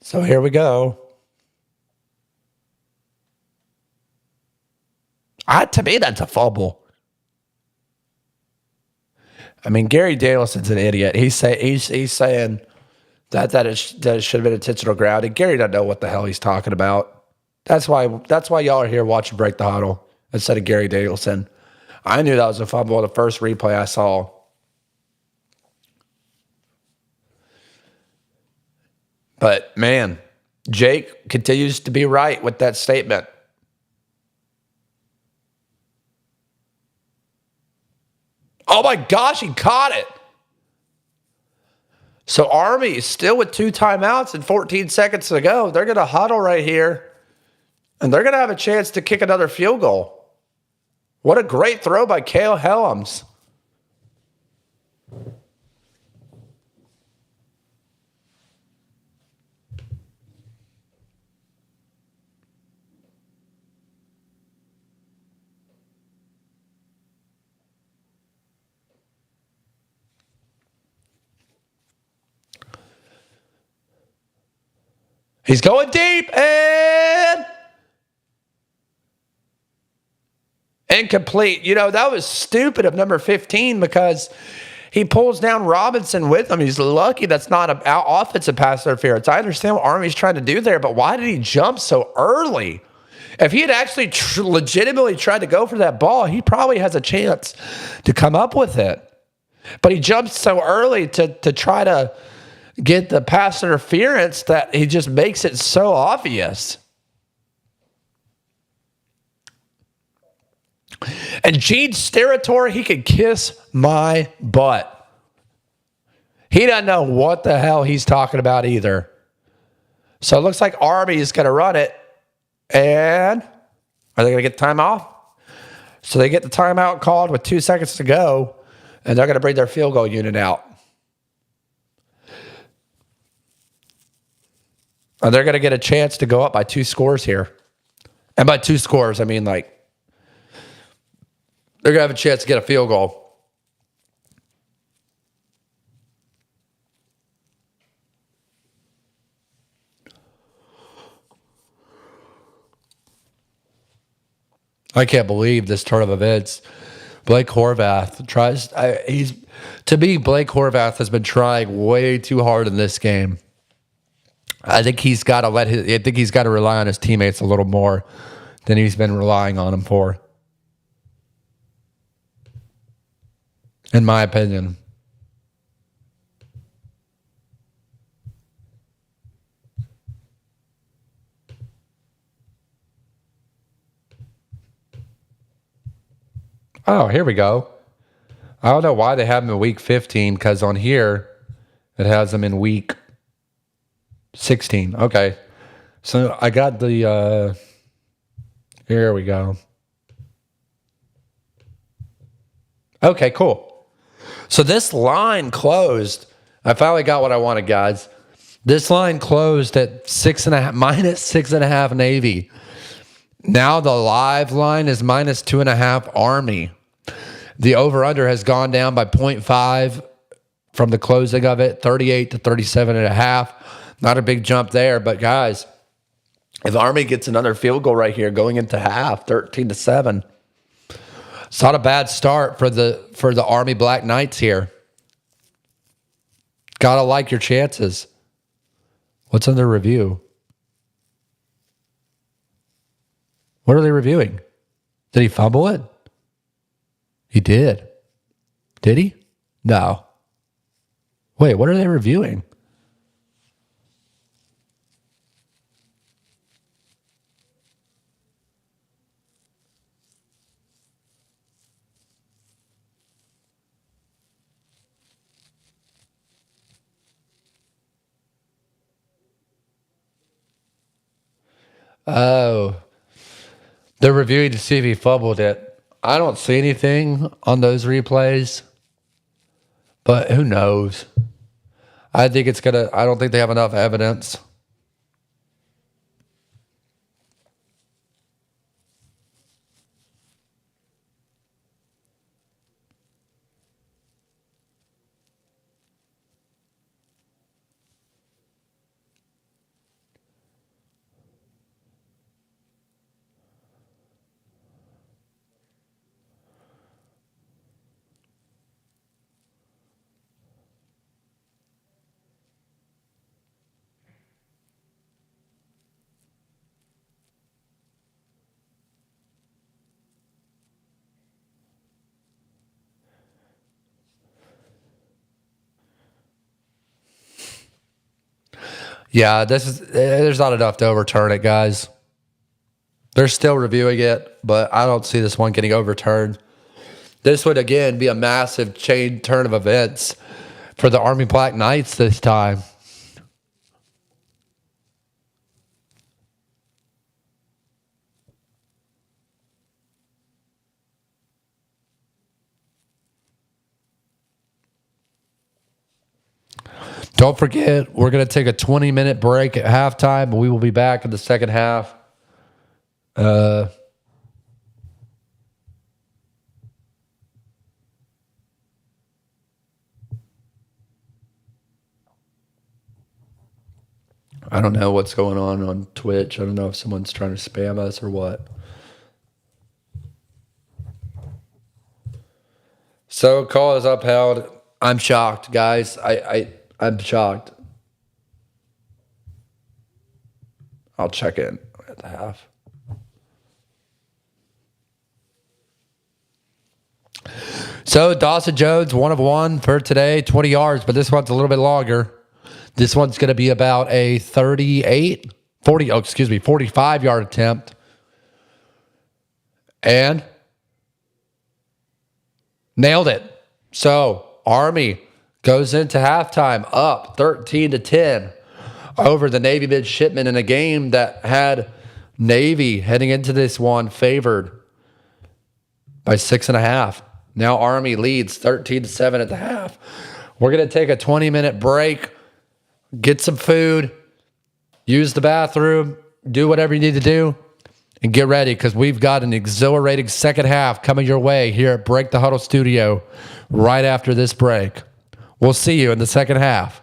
So here we go. To me, that's a fumble. I mean, Gary Danielson's an idiot. He's saying that it should have been intentional grounding. Gary doesn't know what the hell he's talking about. That's why y'all are here watching Break the Huddle instead of Gary Danielson. I knew that was a fumble on the first replay I saw. But, man, Jake continues to be right with that statement. Oh, my gosh, he caught it. So Army is still with 2 timeouts and 14 seconds to go. They're going to huddle right here, and they're going to have a chance to kick another field goal. What a great throw by Cale Helms. He's going deep and incomplete. You know, that was stupid of number 15 because he pulls down Robinson with him. He's lucky that's not an offensive pass interference. I understand what Army's trying to do there, but why did he jump so early? If he had actually legitimately tried to go for that ball, he probably has a chance to come up with it. But he jumped so early to try to get the pass interference that he just makes it so obvious. And Gene Steratore, he could kiss my butt. He doesn't know what the hell he's talking about either. So it looks like Army is going to run it. And are they going to get the timeout? So they get the timeout called with 2 seconds to go, and they're going to bring their field goal unit out. And they're going to get a chance to go up by 2 scores here. And by 2 scores, I mean like they're going to have a chance to get a field goal. I can't believe this turn of events. Blake Horvath tries. Blake Horvath has been trying way too hard in this game. I think he's got to rely on his teammates a little more than he's been relying on them for, in my opinion. Oh, here we go. I don't know why they have him in week 15, because on here it has him in week 16. Okay. So I got the, here we go. Okay, cool. So this line closed. I finally got what I wanted, guys. This line closed at -6.5 Navy. Now the live line is -2.5 Army. The over-under has gone down by 0.5 from the closing of it, 38 to 37.5. Not a big jump there, but guys, if Army gets another field goal right here going into half, 13-7, it's not a bad start for the Army Black Knights here. Gotta like your chances. What's under review? What are they reviewing? Did he fumble it? He did. Did he? No. Wait, what are they reviewing? Oh. They're reviewing to see if he fumbled it. I don't see anything on those replays, but who knows? I don't think they have enough evidence. Yeah, there's not enough to overturn it, guys. They're still reviewing it, but I don't see this one getting overturned. This would, again, be a massive turn of events for the Army Black Knights this time. Don't forget, we're going to take a 20-minute break at halftime, but we will be back in the second half. I don't know what's going on Twitch. I don't know if someone's trying to spam us or what. So call is upheld. I'm shocked, guys. I'm shocked. I'll check in at the half. So Dawson Jones, 1 of 1 for today, 20 yards, but this one's a little bit longer. This one's going to be about a 45-yard attempt. And nailed it. So Army goes into halftime up 13-10 over the Navy midshipmen in a game that had Navy heading into this one favored by 6.5. Now Army leads 13-7 at the half. We're going to take a 20-minute break, get some food, use the bathroom, do whatever you need to do, and get ready because we've got an exhilarating second half coming your way here at Break the Huddle Studio right after this break. We'll see you in the second half.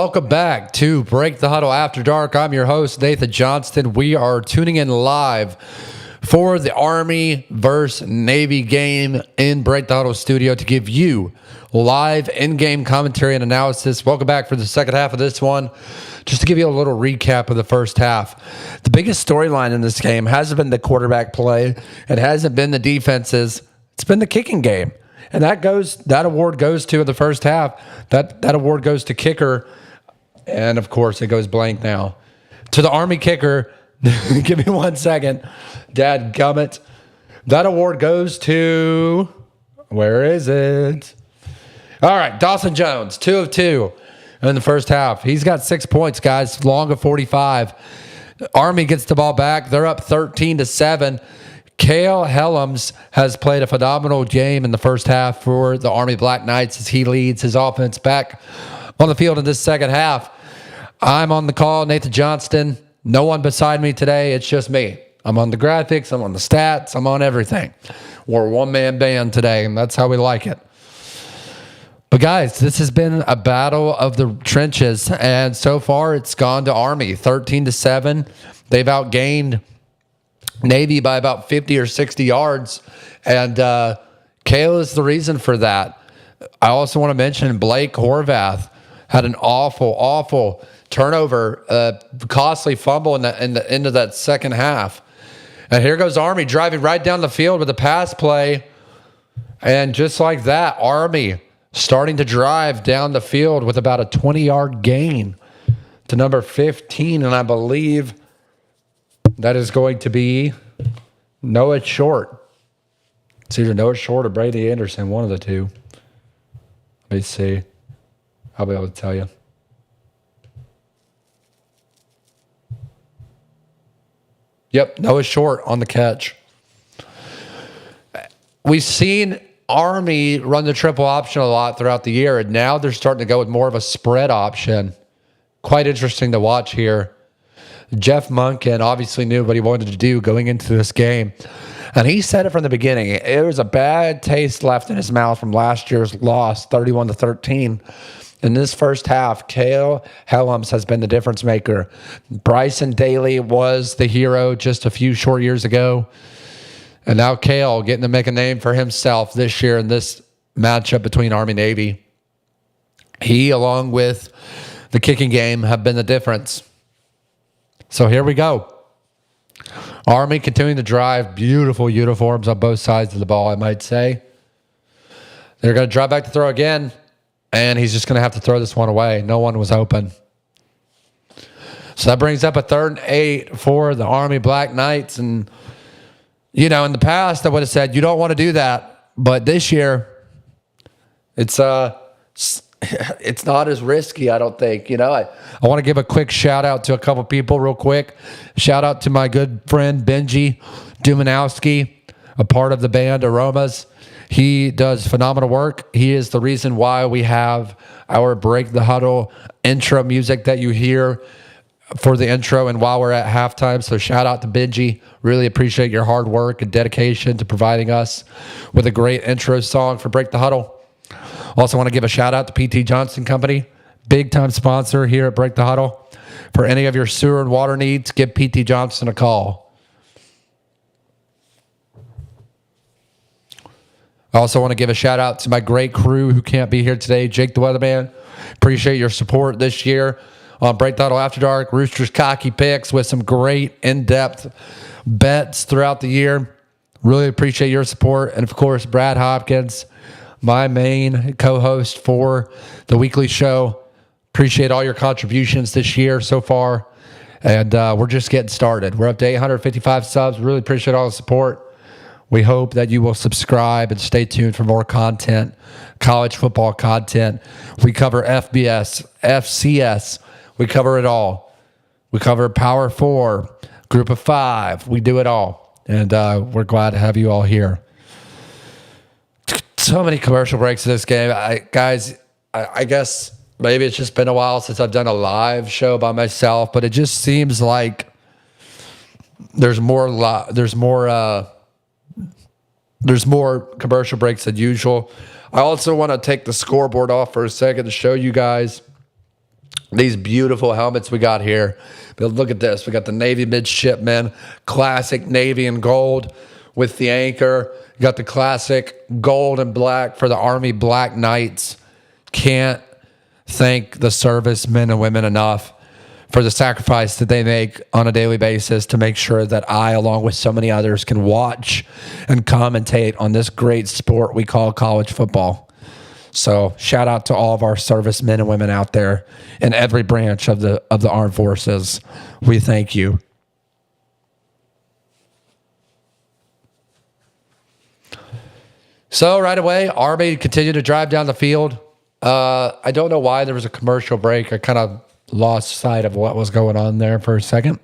Welcome back to Break the Huddle After Dark. I'm your host, Nathan Johnston. We are tuning in live for the Army versus Navy game in Break the Huddle studio to give you live in-game commentary and analysis. Welcome back for the second half of this one. Just to give you a little recap of the first half. The biggest storyline in this game hasn't been the quarterback play. It hasn't been the defenses. It's been the kicking game. And that award goes to in the first half. That award goes to kicker. And of course it goes blank now. To the Army kicker. Give me 1 second. Dadgummit. That award goes to, where is it? All right, Dawson Jones, 2 of 2 in the first half. He's got 6 points, guys, long of 45. Army gets the ball back. They're up 13-7. Cale Helms has played a phenomenal game in the first half for the Army Black Knights as he leads his offense back on the field in this second half. I'm on the call, Nathan Johnston. No one beside me today. It's just me. I'm on the graphics. I'm on the stats. I'm on everything. We're a one-man band today, and that's how we like it. But, guys, this has been a battle of the trenches, and so far it's gone to Army, 13-7. They've outgained Navy by about 50 or 60 yards, and Cale is the reason for that. I also want to mention Blake Horvath had an awful turnover, costly fumble in the end of that second half. And here goes Army driving right down the field with a pass play, and just like that, Army starting to drive down the field with about a 20-yard gain to number 15, and I believe that is going to be Noah Short. It's either Noah Short or Brady Anderson, one of the two. Let me see. I'll be able to tell you. Yep, Noah Short on the catch. We've seen Army run the triple option a lot throughout the year, and now they're starting to go with more of a spread option. Quite interesting to watch here. Jeff Monken obviously knew what he wanted to do going into this game. And he said it from the beginning. It was a bad taste left in his mouth from last year's loss, 31-13. In this first half, Cale Helms has been the difference maker. Bryson Daly was the hero just a few short years ago. And now Cale getting to make a name for himself this year in this matchup between Army and Navy. He, along with the kicking game, have been the difference. So here we go. Army continuing to drive. Beautiful uniforms on both sides of the ball, I might say. They're going to drive back to throw again, and he's just going to have to throw this one away. No one was open. So that brings up a 3rd and 8 for the Army Black Knights. And, you know, in the past, I would have said, you don't want to do that. But this year, it's not as risky, I don't think. You know, I want to give a quick shout out to a couple people real quick. Shout out to my good friend Benji Dumanowski, a part of the band Aromas. He does phenomenal work. He is the reason why we have our Break the Huddle intro music that you hear for the intro and while we're at halftime. So shout out to Benji. Really appreciate your hard work and dedication to providing us with a great intro song for Break the Huddle. Also want to give a shout out to PT Johnson Company, big time sponsor here at Break the Huddle. For any of your sewer and water needs, give PT Johnson a call. I also want to give a shout out to my great crew who can't be here today. Jake the Weatherman, appreciate your support this year on Break the Huddle After Dark. Roosters Cocky Picks with some great in-depth bets throughout the year. Really appreciate your support. And of course, Brad Hopkins, my main co-host for the weekly show. Appreciate all your contributions this year so far. And we're just getting started. We're up to 855 subs. Really appreciate all the support. We hope that you will subscribe and stay tuned for more content, college football content. We cover FBS, FCS. We cover it all. We cover Power 4, Group of 5. We do it all. And we're glad to have you all here. So many commercial breaks in this game. I guess maybe it's just been a while since I've done a live show by myself, but it just seems like there's more commercial breaks than usual. I also want to take the scoreboard off for a second to show you guys These beautiful helmets we got here. But look at this. We got the Navy midshipman, classic Navy and gold with the anchor. You got the classic gold and black for the Army Black Knights. Can't thank the servicemen and women enough for the sacrifice that they make on a daily basis to make sure that I, along with so many others, can watch and commentate on this great sport we call college football. So shout out to all of our servicemen and women out there in every branch of the armed forces. We thank you. So right away, Army continued to drive down the field. I don't know why there was a commercial break. I kind of lost sight of what was going on there for a second.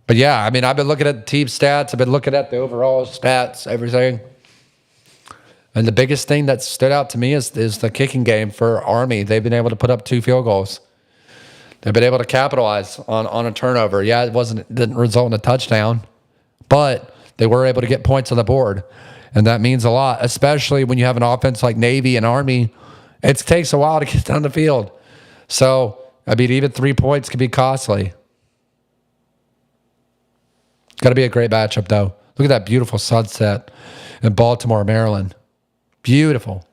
But yeah, I mean, I've been looking at the team stats. I've been looking at the overall stats, everything. And the biggest thing that stood out to me is the kicking game for Army. They've been able to put up 2 field goals. They've been able to capitalize on a turnover. Yeah, it didn't result in a touchdown, but they were able to get points on the board. And that means a lot, especially when you have an offense like Navy and Army. It takes a while to get down the field. So, I mean, even 3 points can be costly. Got to be a great matchup, though. Look at that beautiful sunset in Baltimore, Maryland. Beautiful.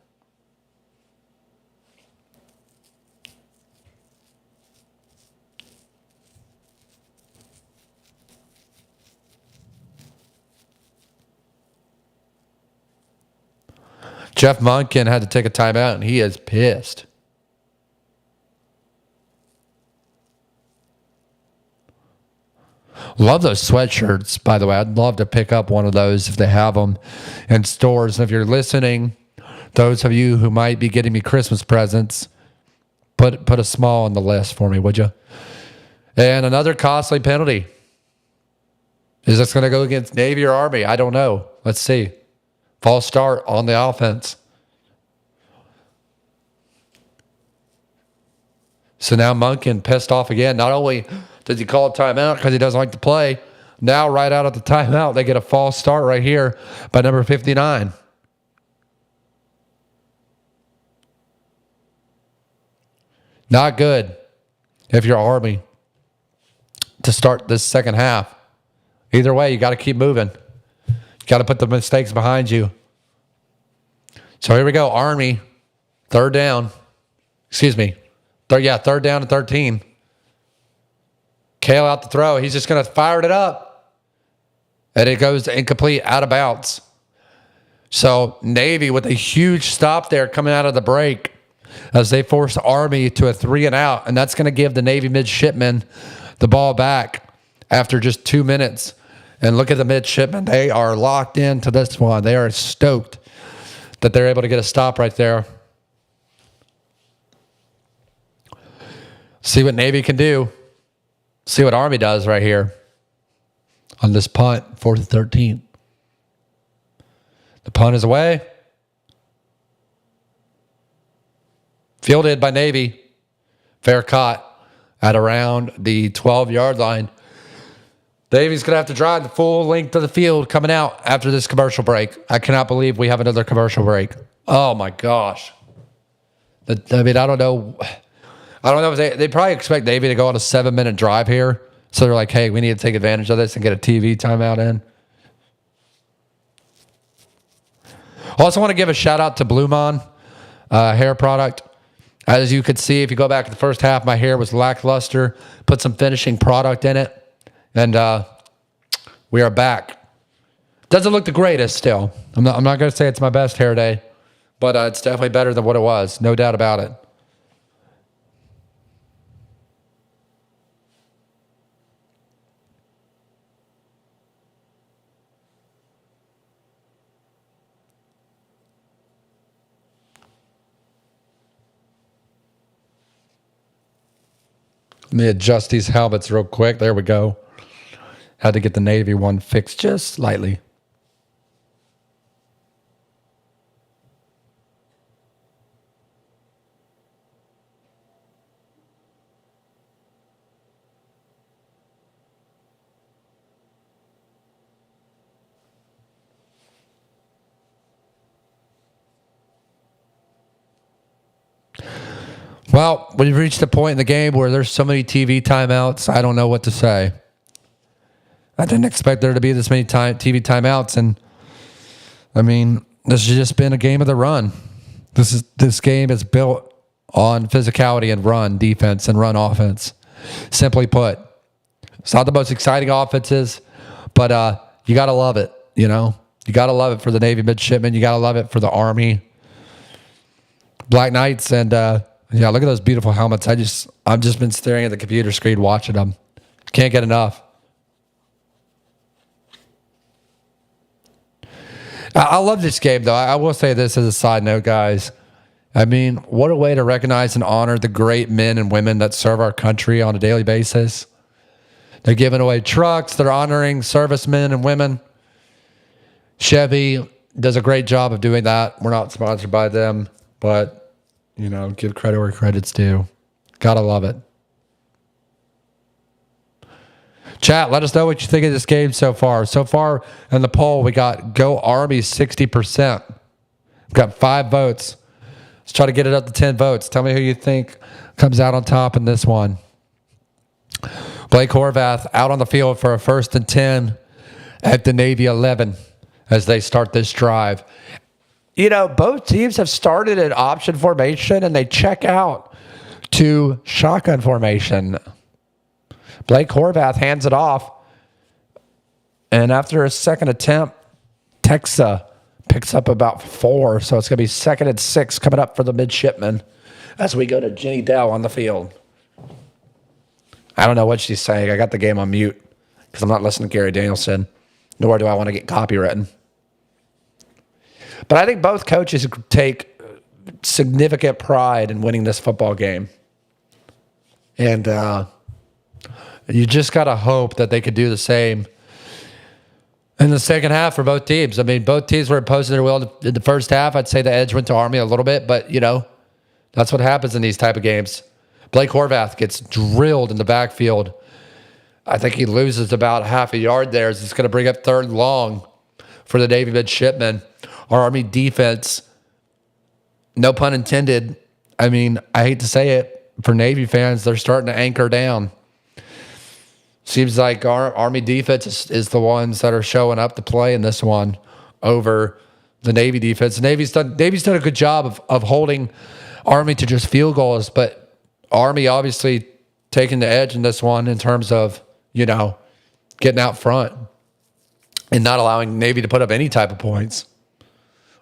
Jeff Monken had to take a timeout, and he is pissed. Love those sweatshirts, by the way. I'd love to pick up one of those if they have them in stores. And if you're listening, those of you who might be getting me Christmas presents, put a small on the list for me, would you? And another costly penalty. Is this going to go against Navy or Army? I don't know. Let's see. False start on the offense. So now Monken pissed off again. Not only does he call a timeout because he doesn't like to play, now right out of the timeout, they get a false start right here by number 59. Not good if you're Army to start this second half. Either way, you got to keep moving. You got to put the mistakes behind you. So here we go. Army, third down. Excuse me. Third down and 13. Kale out the throw. He's just going to fire it up. And it goes incomplete, out of bounds. So Navy with a huge stop there coming out of the break as they force Army to a 3 and out. And that's going to give the Navy midshipmen the ball back after just 2 minutes. And look at the midshipmen. They are locked into this one. They are stoked that they're able to get a stop right there. See what Navy can do. See what Army does right here on this punt, 4th and 13. The punt is away. Fielded by Navy. Fair caught at around the 12-yard line. Navy's going to have to drive the full length of the field coming out after this commercial break. I cannot believe we have another commercial break. Oh, my gosh. I mean, I don't know. I don't know if they probably expect Navy to go on a 7-minute drive here. So they're like, hey, we need to take advantage of this and get a TV timeout in. I also want to give a shout out to Blue Mon hair product. As you could see, if you go back to the first half, my hair was lackluster. Put some finishing product in it. And we are back. Doesn't look the greatest still. I'm not going to say it's my best hair day. But it's definitely better than what it was. No doubt about it. Let me adjust these helmets real quick. There we go. Had to get the Navy one fixed just slightly. Well, we've reached the point in the game where there's so many TV timeouts, I don't know what to say. I didn't expect there to be this many TV timeouts, and I mean, this has just been a game of the run. This game is built on physicality and run defense and run offense. Simply put, it's not the most exciting offenses, but you got to love it, you know? You got to love it for the Navy midshipmen. You got to love it for the Army Black Knights. And, yeah, look at those beautiful helmets. I've just been staring at the computer screen watching them. Can't get enough. I love this game, though. I will say this as a side note, guys. I mean, what a way to recognize and honor the great men and women that serve our country on a daily basis. They're giving away trucks. They're honoring servicemen and women. Chevy does a great job of doing that. We're not sponsored by them, but, you know, give credit where credit's due. Gotta love it. Chat, let us know what you think of this game so far. So far in the poll, we got Go Army 60%. We've got 5 votes. Let's try to get it up to 10 votes. Tell me who you think comes out on top in this one. Blake Horvath out on the field for a 1st and 10 at the Navy 11 as they start this drive. You know, both teams have started at option formation and they check out to shotgun formation. Blake Horvath hands it off. And after a second attempt, Texa picks up about 4. So it's going to be 2nd and 6 coming up for the midshipmen as we go to Jenny Dell on the field. I don't know what she's saying. I got the game on mute because I'm not listening to Gary Danielson, nor do I want to get copywritten. But I think both coaches take significant pride in winning this football game. And you just got to hope that they could do the same in the second half for both teams. I mean, both teams were imposing their will in the first half. I'd say the edge went to Army a little bit, but, you know, that's what happens in these type of games. Blake Horvath gets drilled in the backfield. I think he loses about half a yard there. It's going to bring up 3rd and long for the Navy midshipmen. Our Army defense, no pun intended. I mean, I hate to say it, for Navy fans, they're starting to anchor down. Seems like our Army defense is the ones that are showing up to play in this one over the Navy defense. Navy's done a good job of holding Army to just field goals, but Army obviously taking the edge in this one in terms of, you know, getting out front and not allowing Navy to put up any type of points.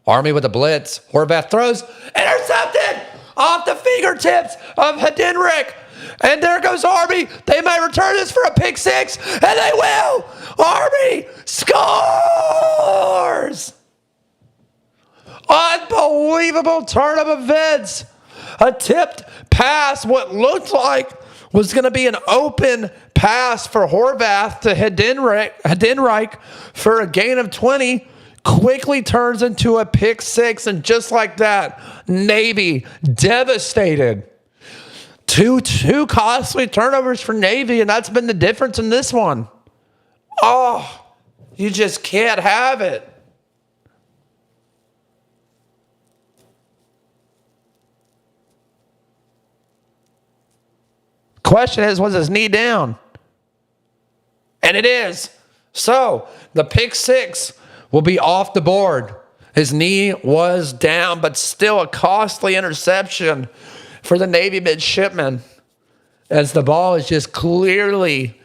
Army with a blitz. Horvath throws. Intercepted off the fingertips of Hedinrich. And there goes Army. They may return this for a pick 6, and they will. Army scores. Unbelievable turn of events. A tipped pass, what looked like was going to be an open pass for Horvath to Hedinrich for a gain of 20, quickly turns into a pick 6, and just like that, Navy devastated. Two costly turnovers for Navy, and that's been the difference in this one. Oh, you just can't have it. Question is, was his knee down? And it is. So the pick 6 will be off the board. His knee was down, but still a costly interception for the Navy midshipmen as the ball is just clearly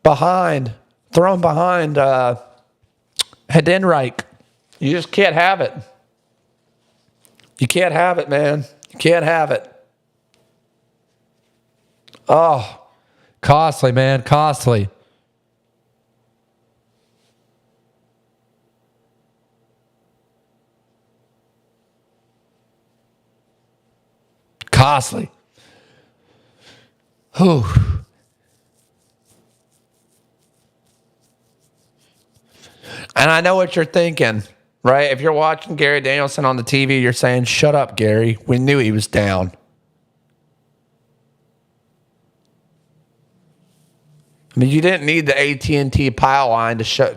thrown behind Hedinrich. You just can't have it. You can't have it, man. You can't have it. Oh, costly, man, costly. Costly. Whew. And I know what you're thinking, right? If you're watching Gary Danielson on the TV, you're saying, shut up, Gary. We knew he was down. I mean, you didn't need the AT&T pile on to show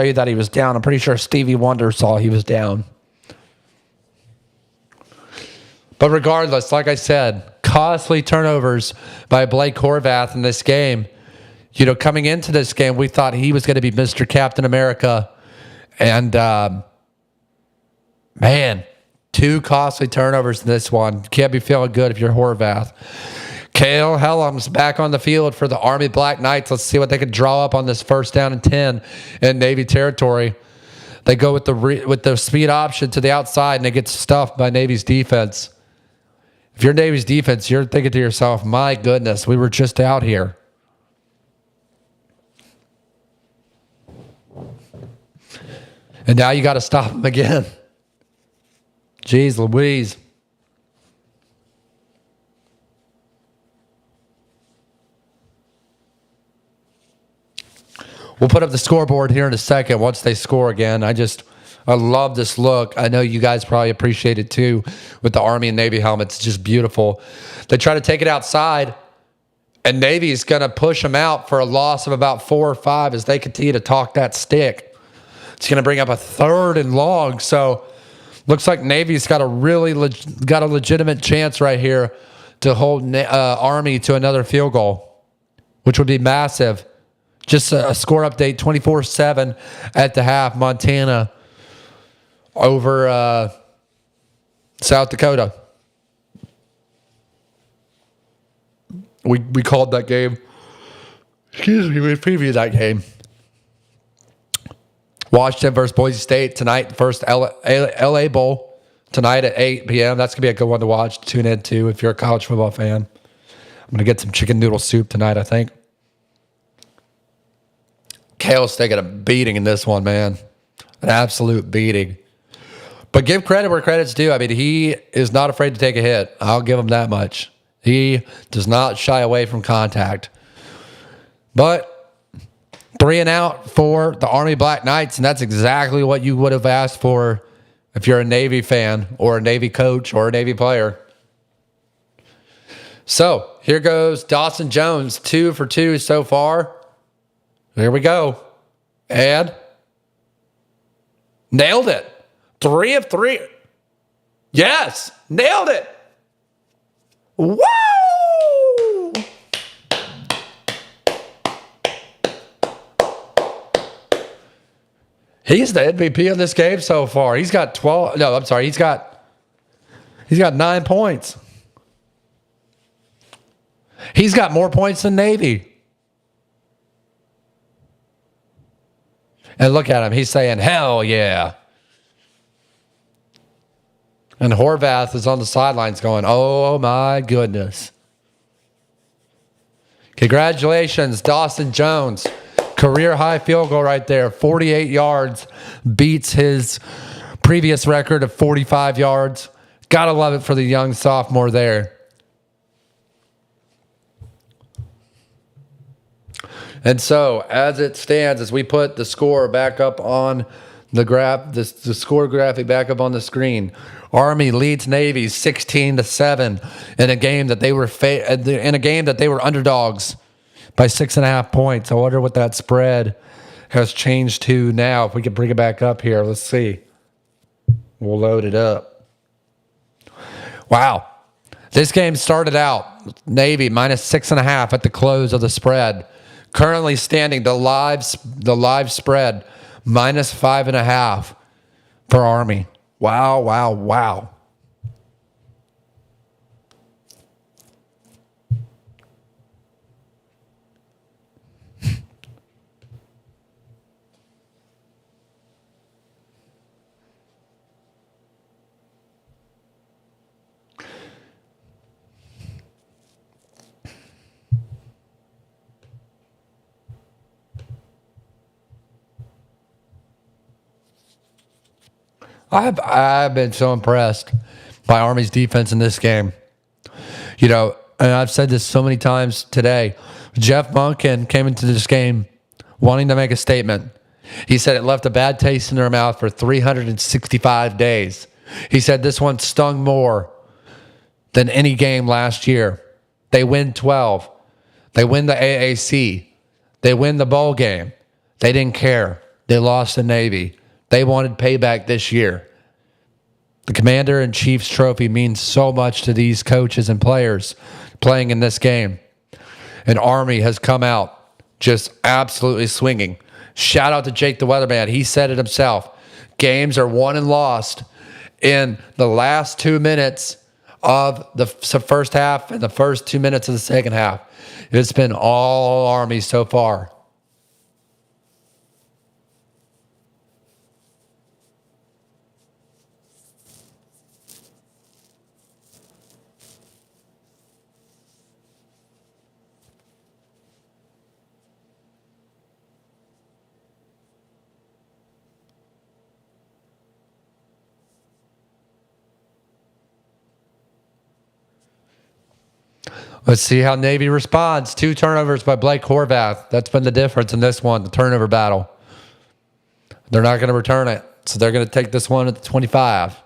you that he was down. I'm pretty sure Stevie Wonder saw he was down. But regardless, like I said, costly turnovers by Blake Horvath in this game. You know, coming into this game, we thought he was going to be Mr. Captain America. And, man, 2 costly turnovers in this one. Can't be feeling good if you're Horvath. Cale Hellam's back on the field for the Army Black Knights. Let's see what they can draw up on this first down and 10 in Navy territory. They go with the speed option to the outside, and they get stuffed by Navy's defense. If you're Navy's defense, you're thinking to yourself, my goodness, we were just out here. And now you got to stop them again. Jeez Louise. We'll put up the scoreboard here in a second once they score again. I love this look. I know you guys probably appreciate it too with the Army and Navy helmets. It's just beautiful. They try to take it outside, and Navy's going to push them out for a loss of about 4 or 5 as they continue to talk that stick. It's going to bring up a 3rd and long. So looks like Navy's got a legitimate chance right here to hold Army to another field goal, which would be massive. Just a score update, 24-7 at the half. Montana over South Dakota. We called that game. Excuse me, we previewed that game. Washington versus Boise State tonight. First LA Bowl tonight at 8 p.m. That's going to be a good one to watch. Tune in to if you're a college football fan. I'm going to get some chicken noodle soup tonight, I think. Cale's taking a beating in this one, man. An absolute beating. But give credit where credit's due. I mean, he is not afraid to take a hit. I'll give him that much. He does not shy away from contact. But 3 and out for the Army Black Knights, and that's exactly what you would have asked for if you're a Navy fan or a Navy coach or a Navy player. So here goes Dawson Jones, 2 for 2 so far. Here we go. And nailed it. 3 of 3. Yes, nailed it. Woo! He's the MVP of this game so far. He's got 12. No, I'm sorry. He's got 9 points. He's got more points than Navy. And look at him. He's saying, hell yeah. And Horvath is on the sidelines going, oh my goodness. Congratulations, Dawson Jones. Career high field goal right there. 48 yards. Beats his previous record of 45 yards. Gotta love it for the young sophomore there. And so, as it stands, as we put the score back up on the graph, the score graphic back up on the screen, Army leads Navy 16-7 in a game that they were underdogs by 6.5 points. I wonder what that spread has changed to now. If we could bring it back up here, let's see. We'll load it up. Wow, this game started out Navy minus 6.5 at the close of the spread. Currently standing the live spread minus 5.5 for Army. Wow, wow, wow. I've been so impressed by Army's defense in this game. You know, and I've said this so many times today. Jeff Monken came into this game wanting to make a statement. He said it left a bad taste in their mouth for 365 days. He said this one stung more than any game last year. They win 12. They win the AAC. They win the bowl game. They didn't care. They lost the Navy. They wanted payback this year. The Commander-in-Chief's trophy means so much to these coaches and players playing in this game. And Army has come out just absolutely swinging. Shout out to Jake the Weatherman. He said it himself. Games are won and lost in the last 2 minutes of the first half and the first 2 minutes of the second half. It's been all Army so far. Let's see how Navy responds. 2 turnovers by Blake Horvath. That's been the difference in this one, the turnover battle. They're not going to return it, so they're going to take this one at the 25.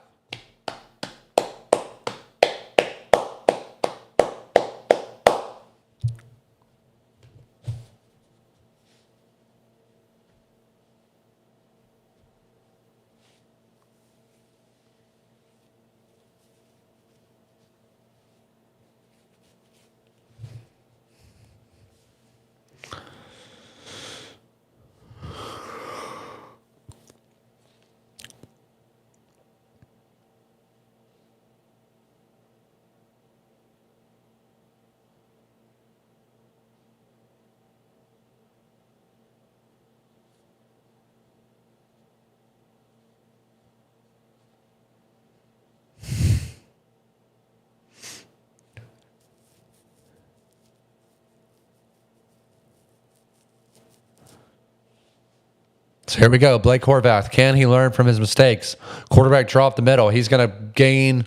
So here we go. Blake Horvath. Can he learn from his mistakes? Quarterback draw up the middle. He's going to gain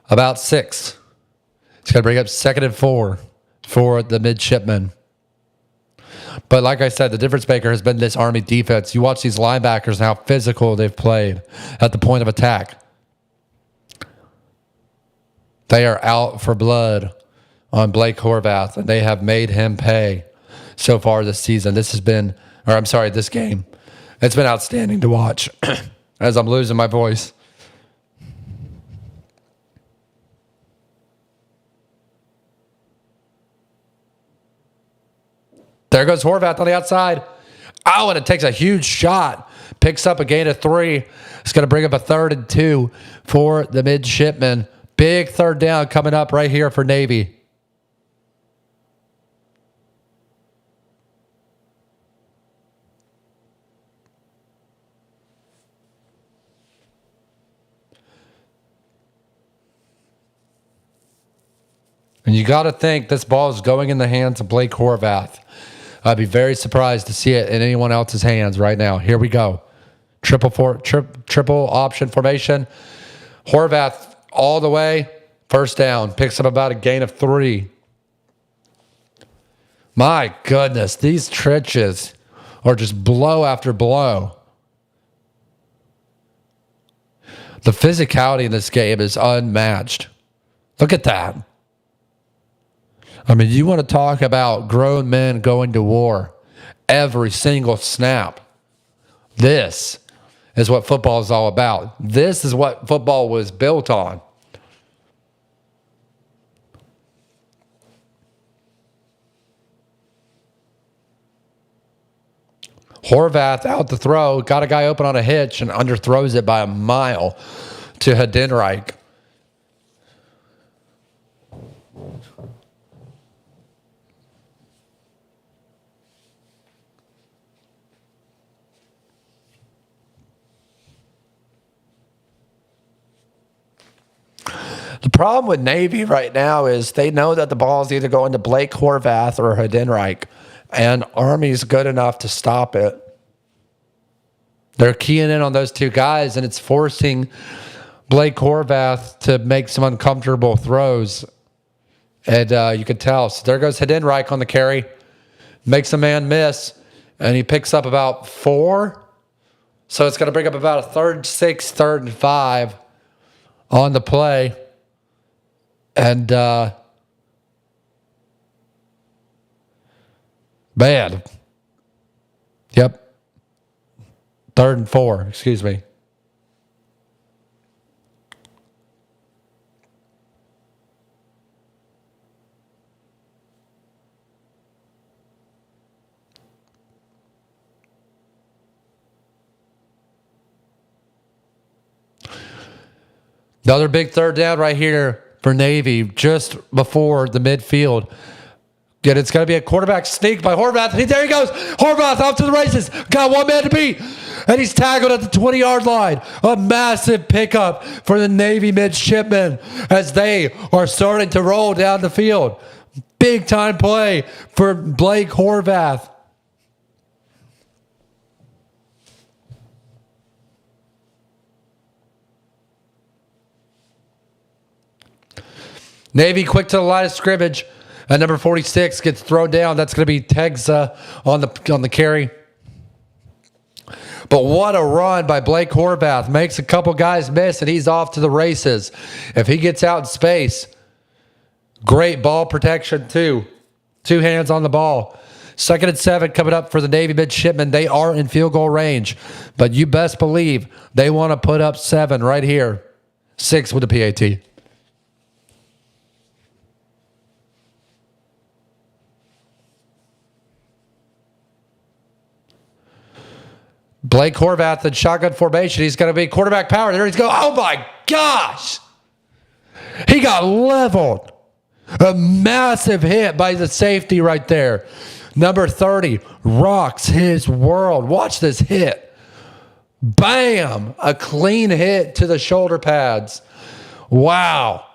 about 6. He's going to bring up 2nd and 4 for the midshipmen. But like I said, the difference maker has been this Army defense. You watch these linebackers and how physical they've played at the point of attack. They are out for blood on Blake Horvath, and they have made him pay so far this season. This game. It's been outstanding to watch as I'm losing my voice. There goes Horvath on the outside. Oh, and it takes a huge shot. Picks up a gain of 3. It's going to bring up a 3rd and 2 for the midshipmen. Big 3rd down coming up right here for Navy. And you got to think this ball is going in the hands of Blake Horvath. I'd be very surprised to see it in anyone else's hands right now. Here we go. Triple option formation. Horvath all the way. First down. Picks up about a gain of 3. My goodness. These trenches are just blow after blow. The physicality in this game is unmatched. Look at that. I mean, you want to talk about grown men going to war every single snap. This is what football is all about. This is what football was built on. Horvath out the throw, got a guy open on a hitch and underthrows it by a mile to Heidenreich. The problem with Navy right now is they know that the ball is either going to Blake Horvath or Heidenreich, and Army's good enough to stop it. They're keying in on those 2 guys, and it's forcing Blake Horvath to make some uncomfortable throws. And you can tell. So there goes Heidenreich on the carry. Makes a man miss, and he picks up about 4. So it's going to bring up about a 3rd and 6, 3rd and 5 on the play. And, man. Yep. 3rd and 4, excuse me. Another big third down right here for Navy just before the midfield. Yet it's going to be a quarterback sneak by Horvath. There he goes. Horvath off to the races. Got one man to beat. And he's tackled at the 20-yard line. A massive pickup for the Navy midshipmen as they are starting to roll down the field. Big time play for Blake Horvath. Navy quick to the line of scrimmage. And number 46 gets thrown down. That's going to be Tegza on the carry. But what a run by Blake Horvath. Makes a couple guys miss, and he's off to the races. If he gets out in space, great ball protection too. 2 hands on the ball. 2nd and 7 coming up for the Navy midshipmen. They are in field goal range. But you best believe they want to put up 7 right here. 6 with the PAT. Blake Horvath in shotgun formation. He's going to be quarterback power. There he's going. Oh, my gosh. He got leveled. A massive hit by the safety right there. Number 30 rocks his world. Watch this hit. Bam. A clean hit to the shoulder pads. Wow.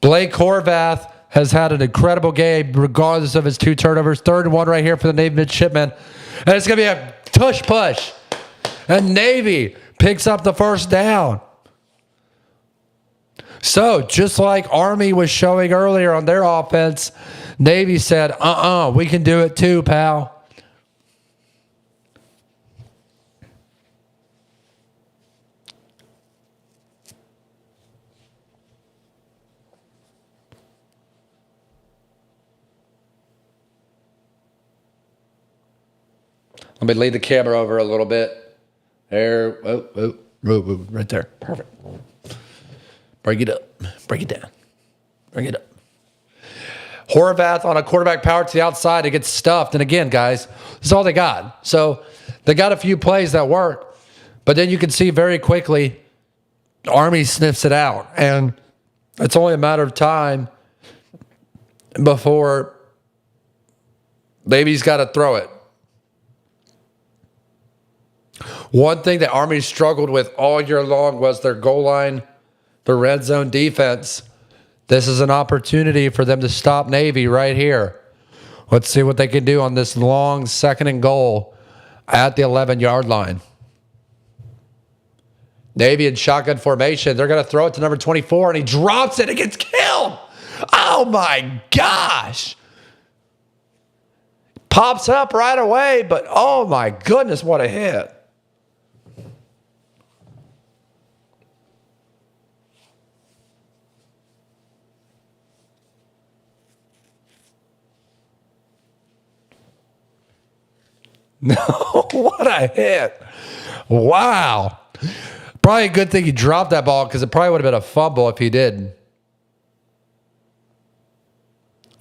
Blake Horvath has had an incredible game regardless of his 2 turnovers. 3rd and 1 right here for the Navy midshipmen. And it's going to be a tush push. And Navy picks up the first down. So just like Army was showing earlier on their offense, Navy said, we can do it too, pal. Let me lead the camera over a little bit. There. Right there. Perfect. Bring it up. Bring it down. Bring it up. Horvath on a quarterback power to the outside. It gets stuffed. And again, guys, this is all they got. So they got a few plays that work. But then you can see very quickly Army sniffs it out. And it's only a matter of time before Navy's got to throw it. One thing that Army struggled with all year long was their goal line, their red zone defense. This is an opportunity for them to stop Navy right here. Let's see what they can do on this long 2nd and goal at the 11-yard line. Navy in shotgun formation. They're going to throw it to number 24, and he drops it. It gets killed. Oh, my gosh. Pops up right away, but oh, my goodness, what a hit. No, what a hit. Wow. Probably a good thing he dropped that ball because it probably would have been a fumble if he did.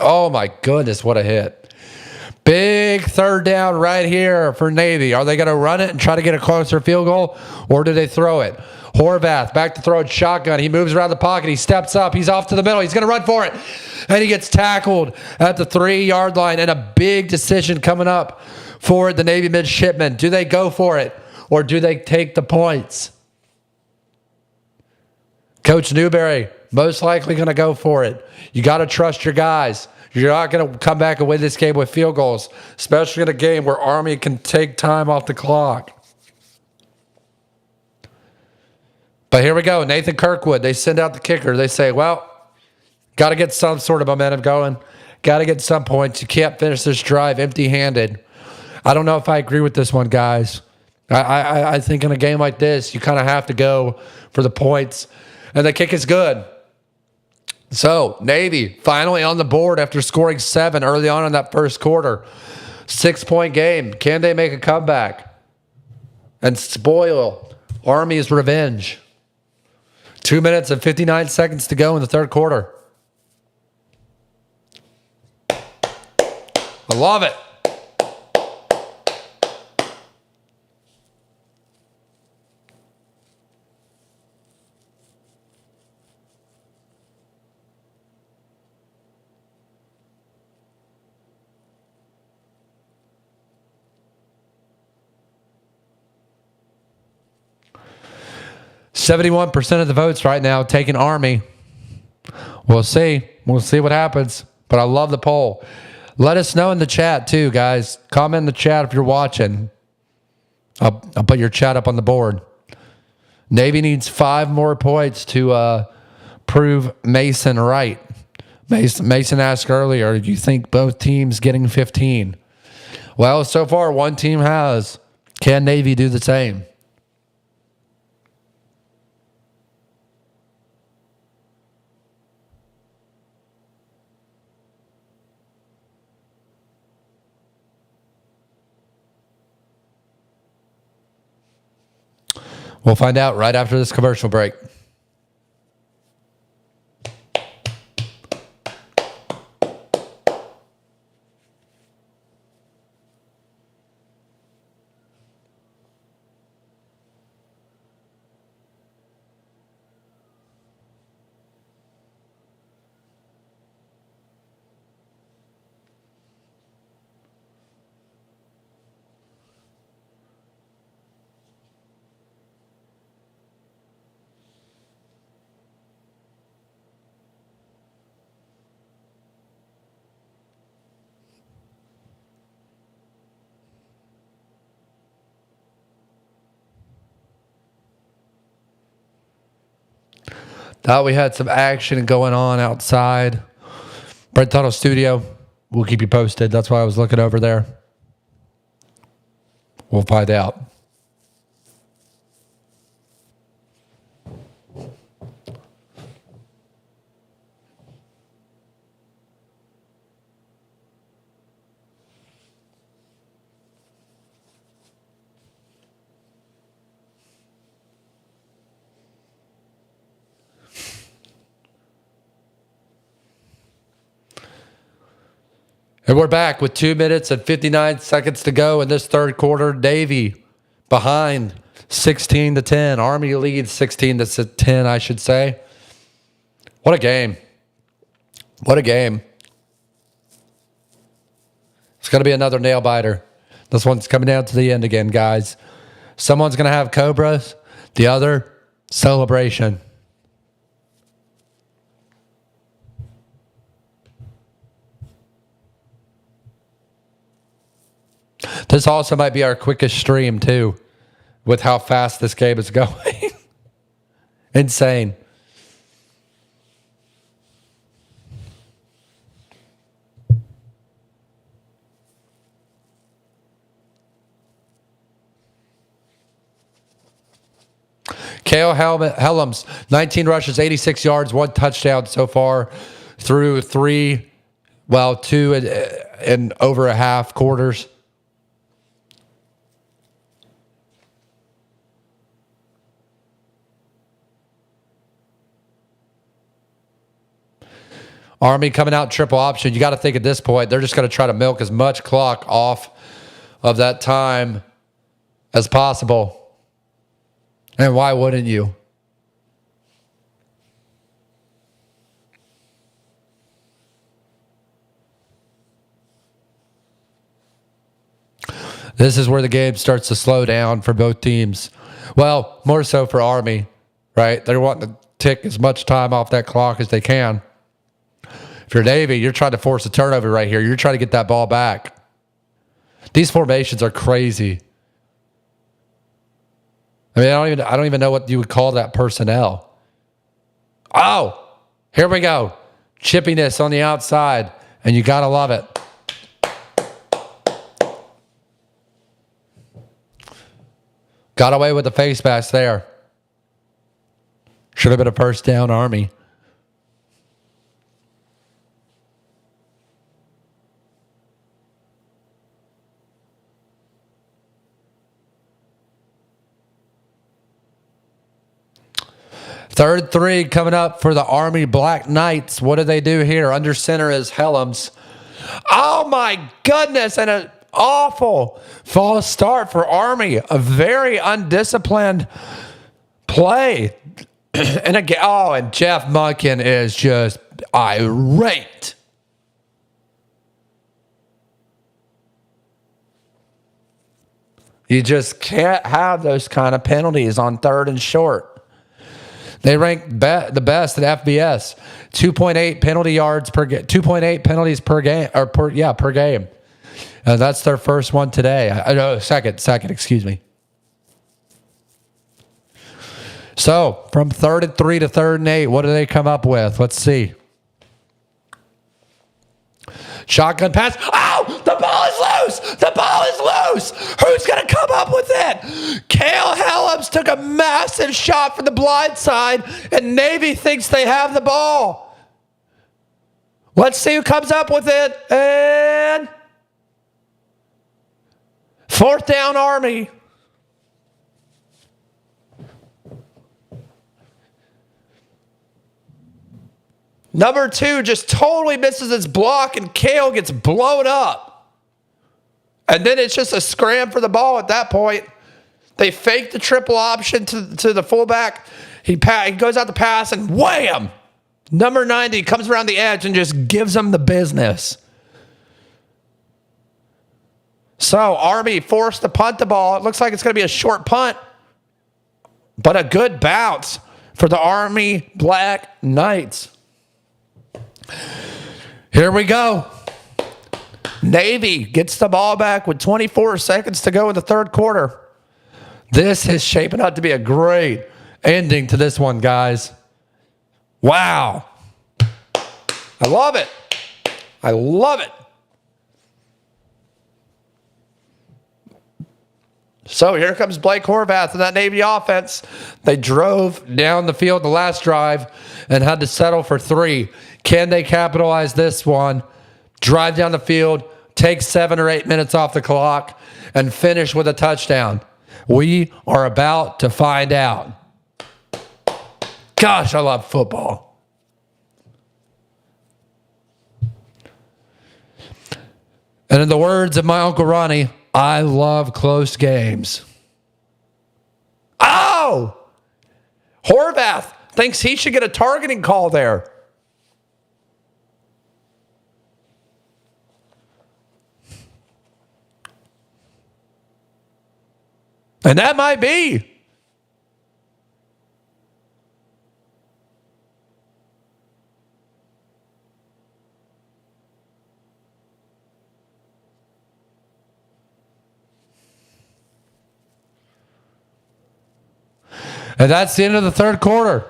Oh, my goodness, what a hit. Big 3rd down right here for Navy. Are they going to run it and try to get a closer field goal, or do they throw it? Horvath back to throw it shotgun. He moves around the pocket. He steps up. He's off to the middle. He's going to run for it. And he gets tackled at the 3-yard line. And a big decision coming up for the Navy midshipmen. Do they go for it, or do they take the points? Coach Newberry most likely going to go for it. You got to trust your guys. You're not going to come back and win this game with field goals, especially in a game where Army can take time off the clock. But here we go. Nathan Kirkwood, they send out the kicker. They say, well, got to get some sort of momentum going. Got to get some points. You can't finish this drive empty-handed. I don't know if I agree with this one, guys. I think in a game like this, you kind of have to go for the points. And the kick is good. So, Navy finally on the board after scoring 7 early on in that first quarter. 6-point game. Can they make a comeback and spoil Army's revenge? 2 minutes and 59 seconds to go in the 3rd quarter. I love it. %71% of the votes right now taking Army. We'll see. We'll see what happens. But I love the poll. Let us know in the chat too, guys. Comment in the chat if you're watching. I'll put your chat up on the board. Navy needs 5 more points to prove Mason right. Mason asked earlier, do you think both teams getting 15? Well, so far one team has. Can Navy do the same? We'll find out right after this commercial break. Thought we had some action going on outside. Brent Tuttle Studio. We'll keep you posted. That's why I was looking over there. We'll find out. And we're back with 2 minutes and 59 seconds to go in this third quarter. Navy behind 16-10. Army leads 16-10, I should say. What a game. What a game. It's going to be another nail biter. This one's coming down to the end again, guys. Someone's going to have Cobras. The other, Celebration. This also might be our quickest stream, too, with how fast this game is going. Insane. Kale Helms, 19 rushes, 86 yards, 1 touchdown so far through 2 and over a half quarters. Army coming out triple option. You got to think at this point, they're just going to try to milk as much clock off of that time as possible. And why wouldn't you? This is where the game starts to slow down for both teams. Well, more so for Army, right? They're wanting to tick as much time off that clock as they can. If you're Navy, you're trying to force a turnover right here. You're trying to get that ball back. These formations are crazy. I mean, I don't even know what you would call that personnel. Oh, here we go. Chippiness on the outside, and you got to love it. Got away with the face mask there. Should have been a first down, Army. Third 3 coming up for the Army Black Knights. What do they do here? Under center is Helms. Oh, my goodness. And an awful false start for Army. A very undisciplined play. And again, and Jeff Munkin is just irate. You just can't have those kind of penalties on 3rd and short. They rank the best at FBS. 2.8 penalty yards per game. 2.8 penalties per game, per game. That's their first one today. Second, excuse me. So from 3rd and 3 to 3rd and 8, what do they come up with? Let's see. Shotgun pass. Oh, the ball is loose. The ball is loose. Who's going to come up with it? Cale Helms took a massive shot from the blind side, and Navy thinks they have the ball. Let's see who comes up with it. And 4th down, Army. Number 2 just totally misses his block, and Cale gets blown up. And then it's just a scram for the ball at that point. They fake the triple option to the fullback. He goes out the pass, and wham! Number 90 comes around the edge and just gives him the business. So Army forced to punt the ball. It looks like it's going to be a short punt, but a good bounce for the Army Black Knights. Here we go. Navy gets the ball back with 24 seconds to go in the 3rd quarter. This is shaping up to be a great ending to this one, guys. Wow. I love it. I love it. So here comes Blake Horvath and that Navy offense. They drove down the field the last drive and had to settle for 3. Can they capitalize this one? Drive down the field, take 7 or 8 minutes off the clock, and finish with a touchdown? We are about to find out. Gosh, I love football. And in the words of my Uncle Ronnie, I love close games. Oh! Horvath thinks he should get a targeting call there. And that might be. And that's the end of the 3rd quarter.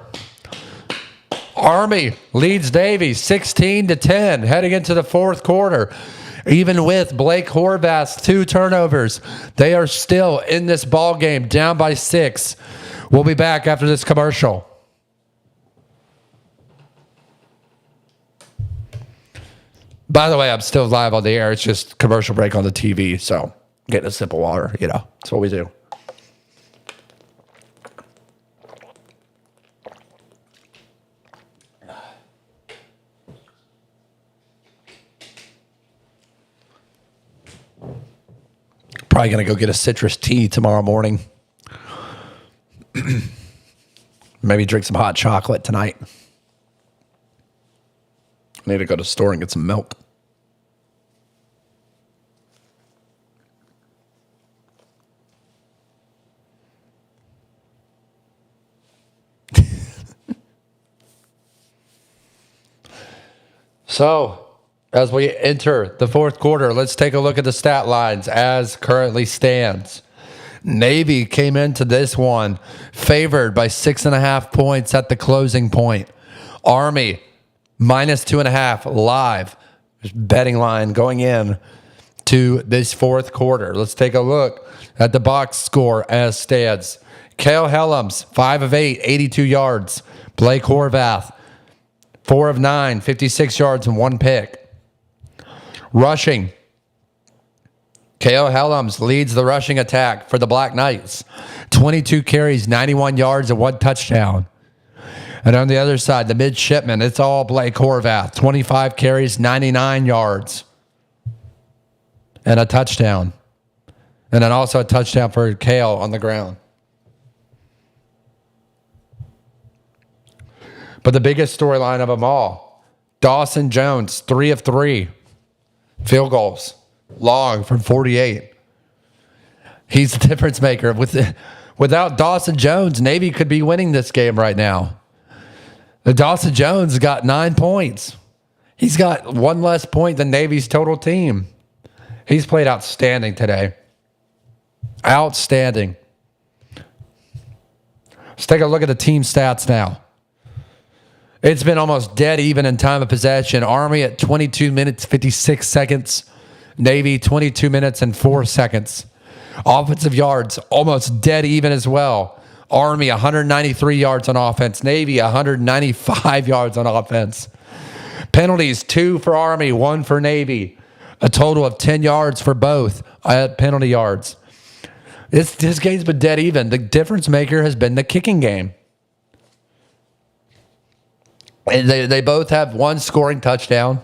Army leads Navy 16-10 heading into the 4th quarter. Even with Blake Horvath's 2 turnovers, they are still in this ball game, down by 6. We'll be back after this commercial. By the way, I'm still live on the air. It's just commercial break on the TV, so getting a sip of water, that's what we do. Probably going to go get a citrus tea tomorrow morning. Maybe drink some hot chocolate tonight. I need to go to the store and get some milk. So, as we enter the 4th quarter, let's take a look at the stat lines as currently stands. Navy came into this one favored by 6.5 points at the closing point. Army minus 2.5 live. There's betting line going in to this 4th quarter. Let's take a look at the box score as stands. Cale Helms, 5 of 8, 82 yards. Blake Horvath, 4 of 9, 56 yards and 1 pick. Rushing. Cale Helms leads the rushing attack for the Black Knights. 22 carries, 91 yards, and 1 touchdown. And on the other side, the midshipman, it's all Blake Horvath. 25 carries, 99 yards. and a touchdown. And then also a touchdown for Kale on the ground. But the biggest storyline of them all, Dawson Jones, 3 of 3. Field goals, long from 48. He's the difference maker. Without Dawson Jones, Navy could be winning this game right now. Dawson Jones got 9 points. He's got 1 less point than Navy's total team. He's played outstanding today. Outstanding. Let's take a look at the team stats now. It's been almost dead even in time of possession. Army at 22 minutes, 56 seconds. Navy, 22 minutes and 4 seconds. Offensive yards, almost dead even as well. Army, 193 yards on offense. Navy, 195 yards on offense. Penalties, 2 for Army, 1 for Navy. A total of 10 yards for both at penalty yards. This game's been dead even. The difference maker has been the kicking game. And they both have 1 scoring touchdown.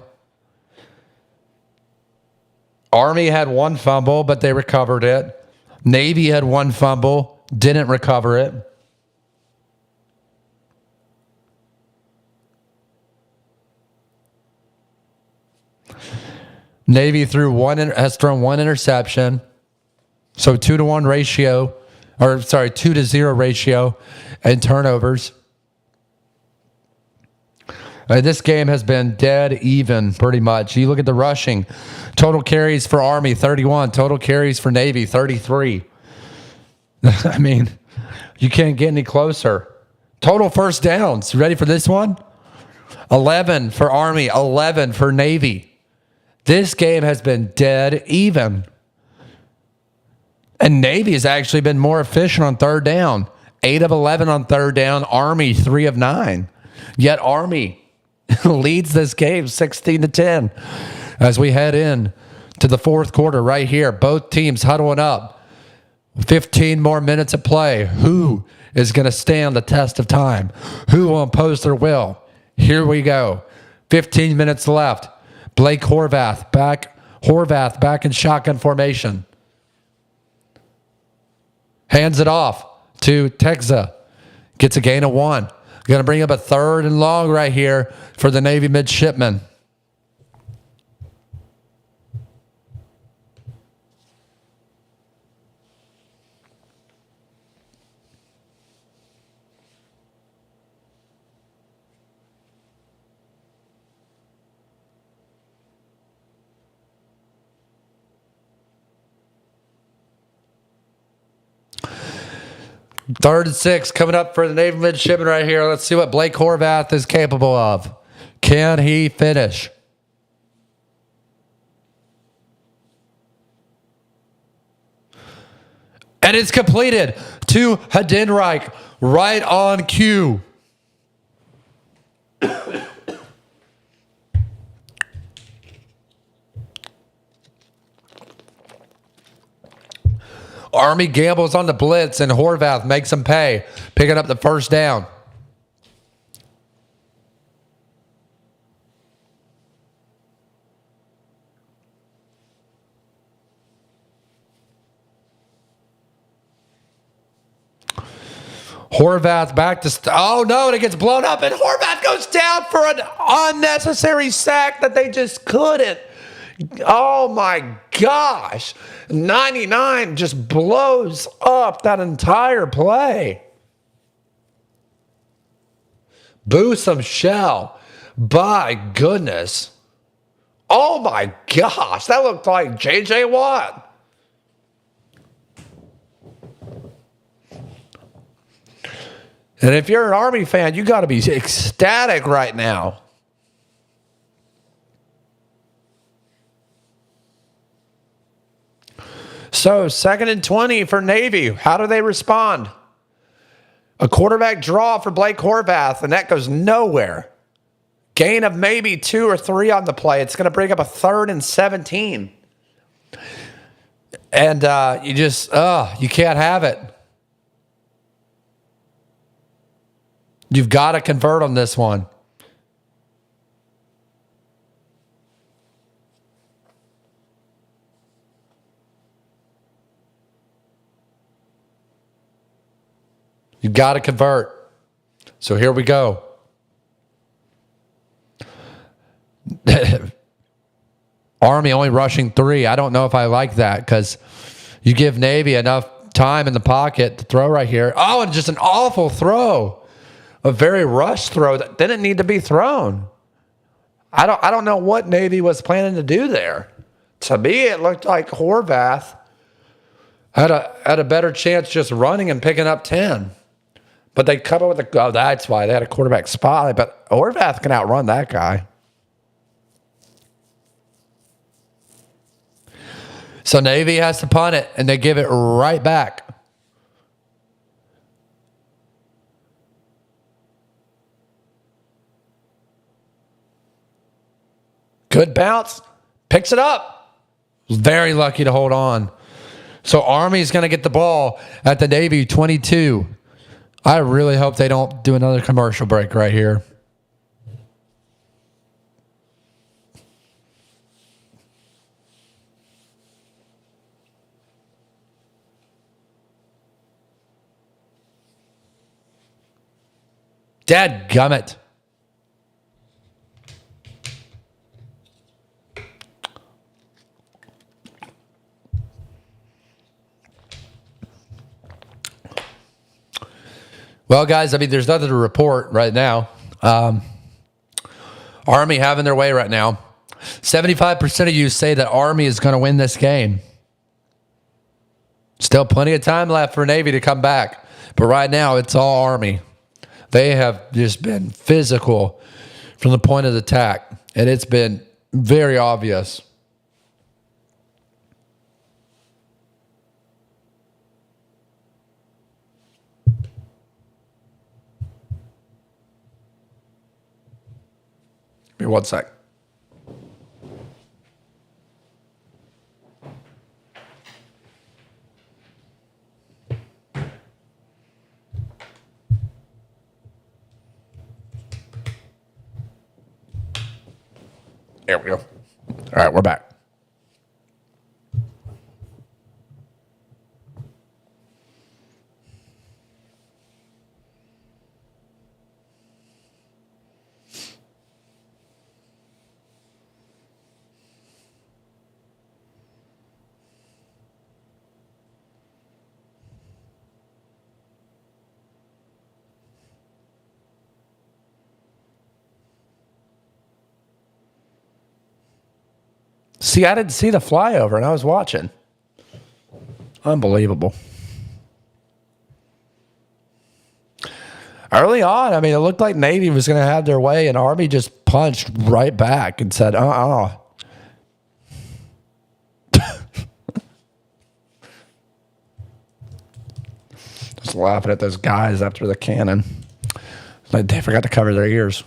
Army had 1 fumble, but they recovered it. Navy had 1 fumble, didn't recover it. Navy has thrown 1 interception. So 2-to-1 ratio, 2-to-0 ratio and turnovers. This game has been dead even pretty much. You look at the rushing. Total carries for Army, 31. Total carries for Navy, 33. I mean, you can't get any closer. Total first downs. You ready for this one? 11 for Army, 11 for Navy. This game has been dead even. And Navy has actually been more efficient on third down. 8 of 11 on third down. Army, 3 of 9. Yet Army leads this game 16-10 as we head in to the fourth quarter right here. Both teams huddling up. 15 more minutes of play. Who is going to stand the test of time? Who will impose their will? Here we go. 15 minutes left. Blake Horvath back in shotgun formation. Hands it off to Texas. Gets a gain of 1. Going to bring up a 3rd and long right here for the Navy midshipmen. Third and 6 coming up for the Navy midshipman right here. Let's see what Blake Horvath is capable of. Can he finish? And it's completed to Hadenreich right on cue. Army gambles on the blitz, and Horvath makes him pay, picking up the first down. Horvath back to... oh, no, and it gets blown up, and Horvath goes down for an unnecessary sack that they just couldn't. Oh, my gosh. 99 just blows up that entire play. Boo some shell. By goodness. Oh, my gosh. That looked like J.J. Watt. And if you're an Army fan, you got to be ecstatic right now. So, 2nd and 20 for Navy. How do they respond? A quarterback draw for Blake Horvath, and that goes nowhere. Gain of maybe 2 or 3 on the play. It's going to bring up a 3rd and 17. And you can't have it. You've got to convert on this one. You got to convert. So here we go. Army only rushing 3. I don't know if I like that because you give Navy enough time in the pocket to throw right here. Oh, and just an awful throw. A very rushed throw that didn't need to be thrown. I don't know what Navy was planning to do there. To me, it looked like Horvath had a better chance just running and picking up 10. But they cover with that's why they had a quarterback spot. But Horvath can outrun that guy. So Navy has to punt it, and they give it right back. Good bounce. Picks it up. Very lucky to hold on. So Army's going to get the ball at the Navy 22. I really hope they don't do another commercial break right here. Dadgummit. Well, guys, I mean, there's nothing to report right now. Army having their way right now. 75% of you say that Army is going to win this game. Still plenty of time left for Navy to come back. But right now, it's all Army. They have just been physical from the point of attack. And it's been very obvious. Give me 1 sec. There we go. All right, we're back. See, I didn't see the flyover, and I was watching. Unbelievable. Early on, I mean, it looked like Navy was going to have their way, and Army just punched right back and said, Just laughing at those guys after the cannon. Like they forgot to cover their ears.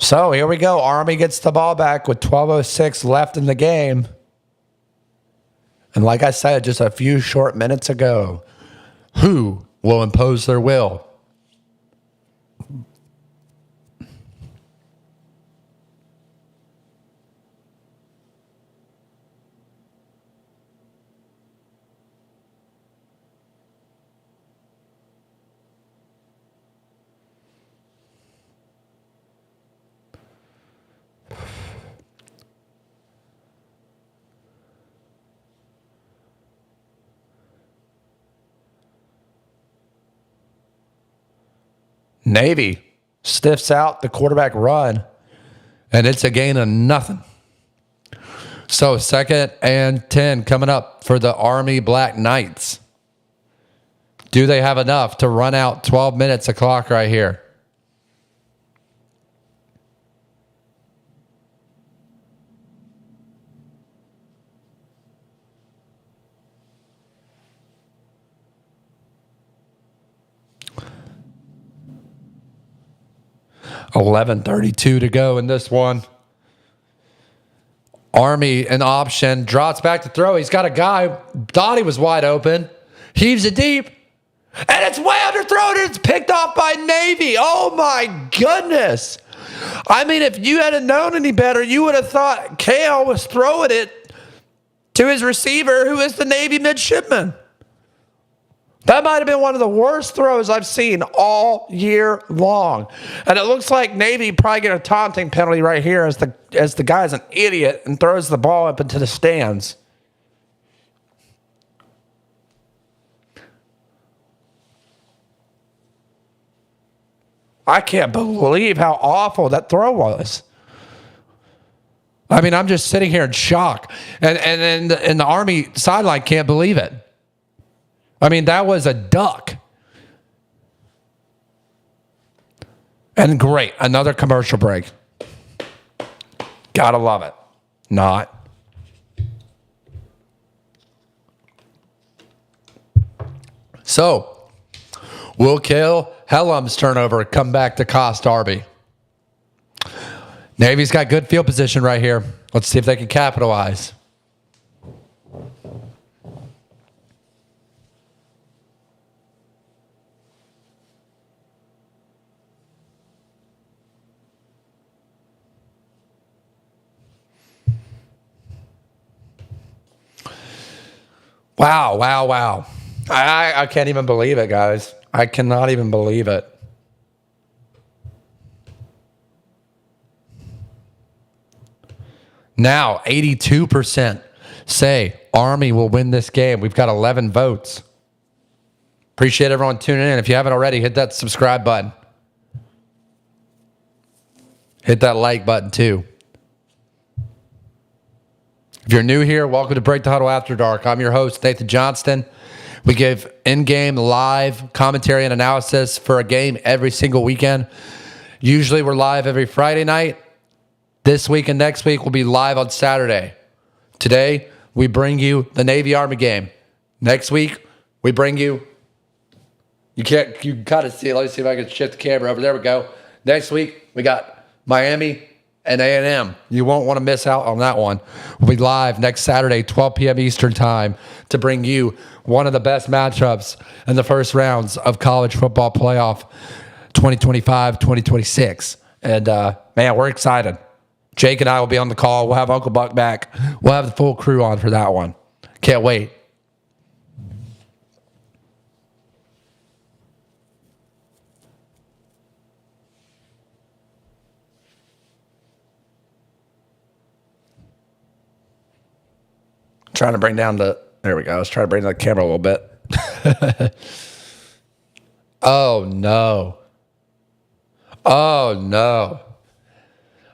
So here we go. Army gets the ball back with 12:06 left in the game. And like I said just a few short minutes ago, who will impose their will? Navy stiffs out the quarterback run, and it's a gain of nothing. So 2nd and 10 coming up for the Army Black Knights. Do they have enough to run out 12 minutes of clock right here? 11:32 to go in this one. Army an option, drops back to throw. He's got a guy, thought he was wide open, heaves it deep, and it's way underthrown, and it's picked off by Navy. Oh my goodness. I mean, if you hadn't known any better, you would have thought Kale was throwing it to his receiver, who is the Navy midshipman. That might have been one of the worst throws I've seen all year long. And it looks like Navy probably get a taunting penalty right here as the guy's an idiot and throws the ball up into the stands. I can't believe how awful that throw was. I mean, I'm just sitting here in shock. And the Army sideline can't believe it. I mean, that was a duck. And great, another commercial break. Gotta love it. Not. So, will Kale Hellum's turnover come back to cost Arby? Navy's got good field position right here. Let's see if they can capitalize. Wow. I can't even believe it, guys. I cannot even believe it. Now, 82% say Army will win this game. We've got 11 votes. Appreciate everyone tuning in. If you haven't already, hit that subscribe button. Hit that like button, too. If you're new here, welcome to Break the Huddle After Dark. I'm your host, Nathan Johnston. We give in-game live commentary and analysis for a game every single weekend. Usually we're live every Friday night. This week and next week we'll be live on Saturday. Today, we bring you the Navy-Army game. Next week, we bring you... You gotta see it. Let me see if I can shift the camera over. There we go. Next week, we got Miami and A&M. You won't want to miss out on that one. We'll be live next Saturday, 12 p.m. Eastern Time, to bring you one of the best matchups in the first rounds of college football playoff 2025-2026. And, man, we're excited. Jake and I will be on the call. We'll have Uncle Buck back. We'll have the full crew on for that one. Can't wait. Trying to bring down there we go. I was trying to bring down the camera a little bit. Oh, no.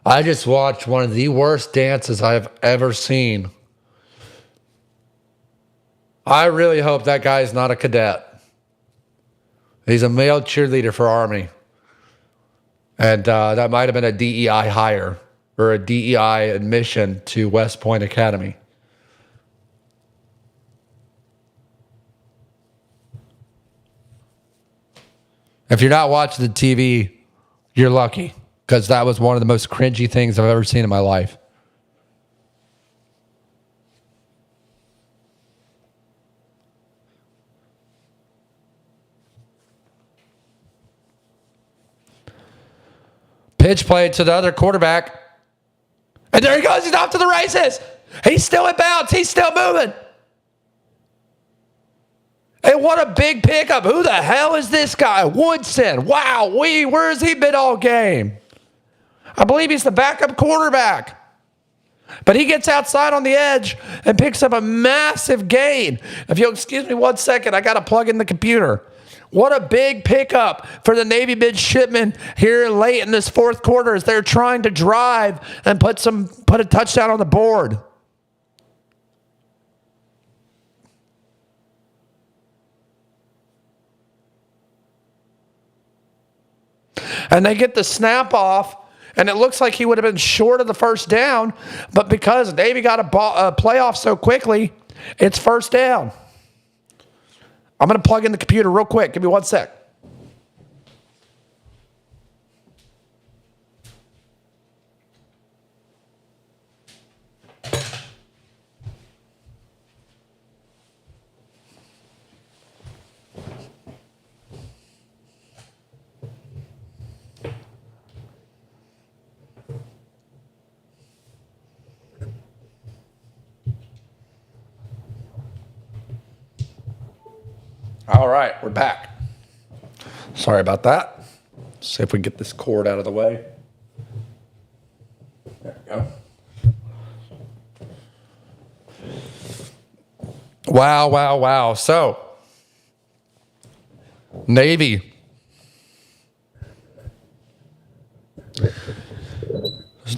I just watched one of the worst dances I've ever seen. I really hope that guy's not a cadet. He's a male cheerleader for Army. And that might have been a DEI hire or a DEI admission to West Point Academy. If you're not watching the TV, you're lucky, because that was one of the most cringy things I've ever seen in my life. Pitch play to the other quarterback. And there he goes. He's off to the races. He's still in bounds. He's still moving. And what a big pickup. Who the hell is this guy? Woodson. Wow. Where has he been all game? I believe he's the backup quarterback. But he gets outside on the edge and picks up a massive gain. If you'll excuse me 1 second, I got to plug in the computer. What a big pickup for the Navy midshipmen here late in this fourth quarter as they're trying to drive and put a touchdown on the board. And they get the snap off, and it looks like he would have been short of the first down, but because Navy got a play off so quickly, it's first down. I'm going to plug in the computer real quick. Give me 1 sec. All right, we're back. Sorry about that. See if we can get this cord out of the way. There we go. Wow. So, Navy.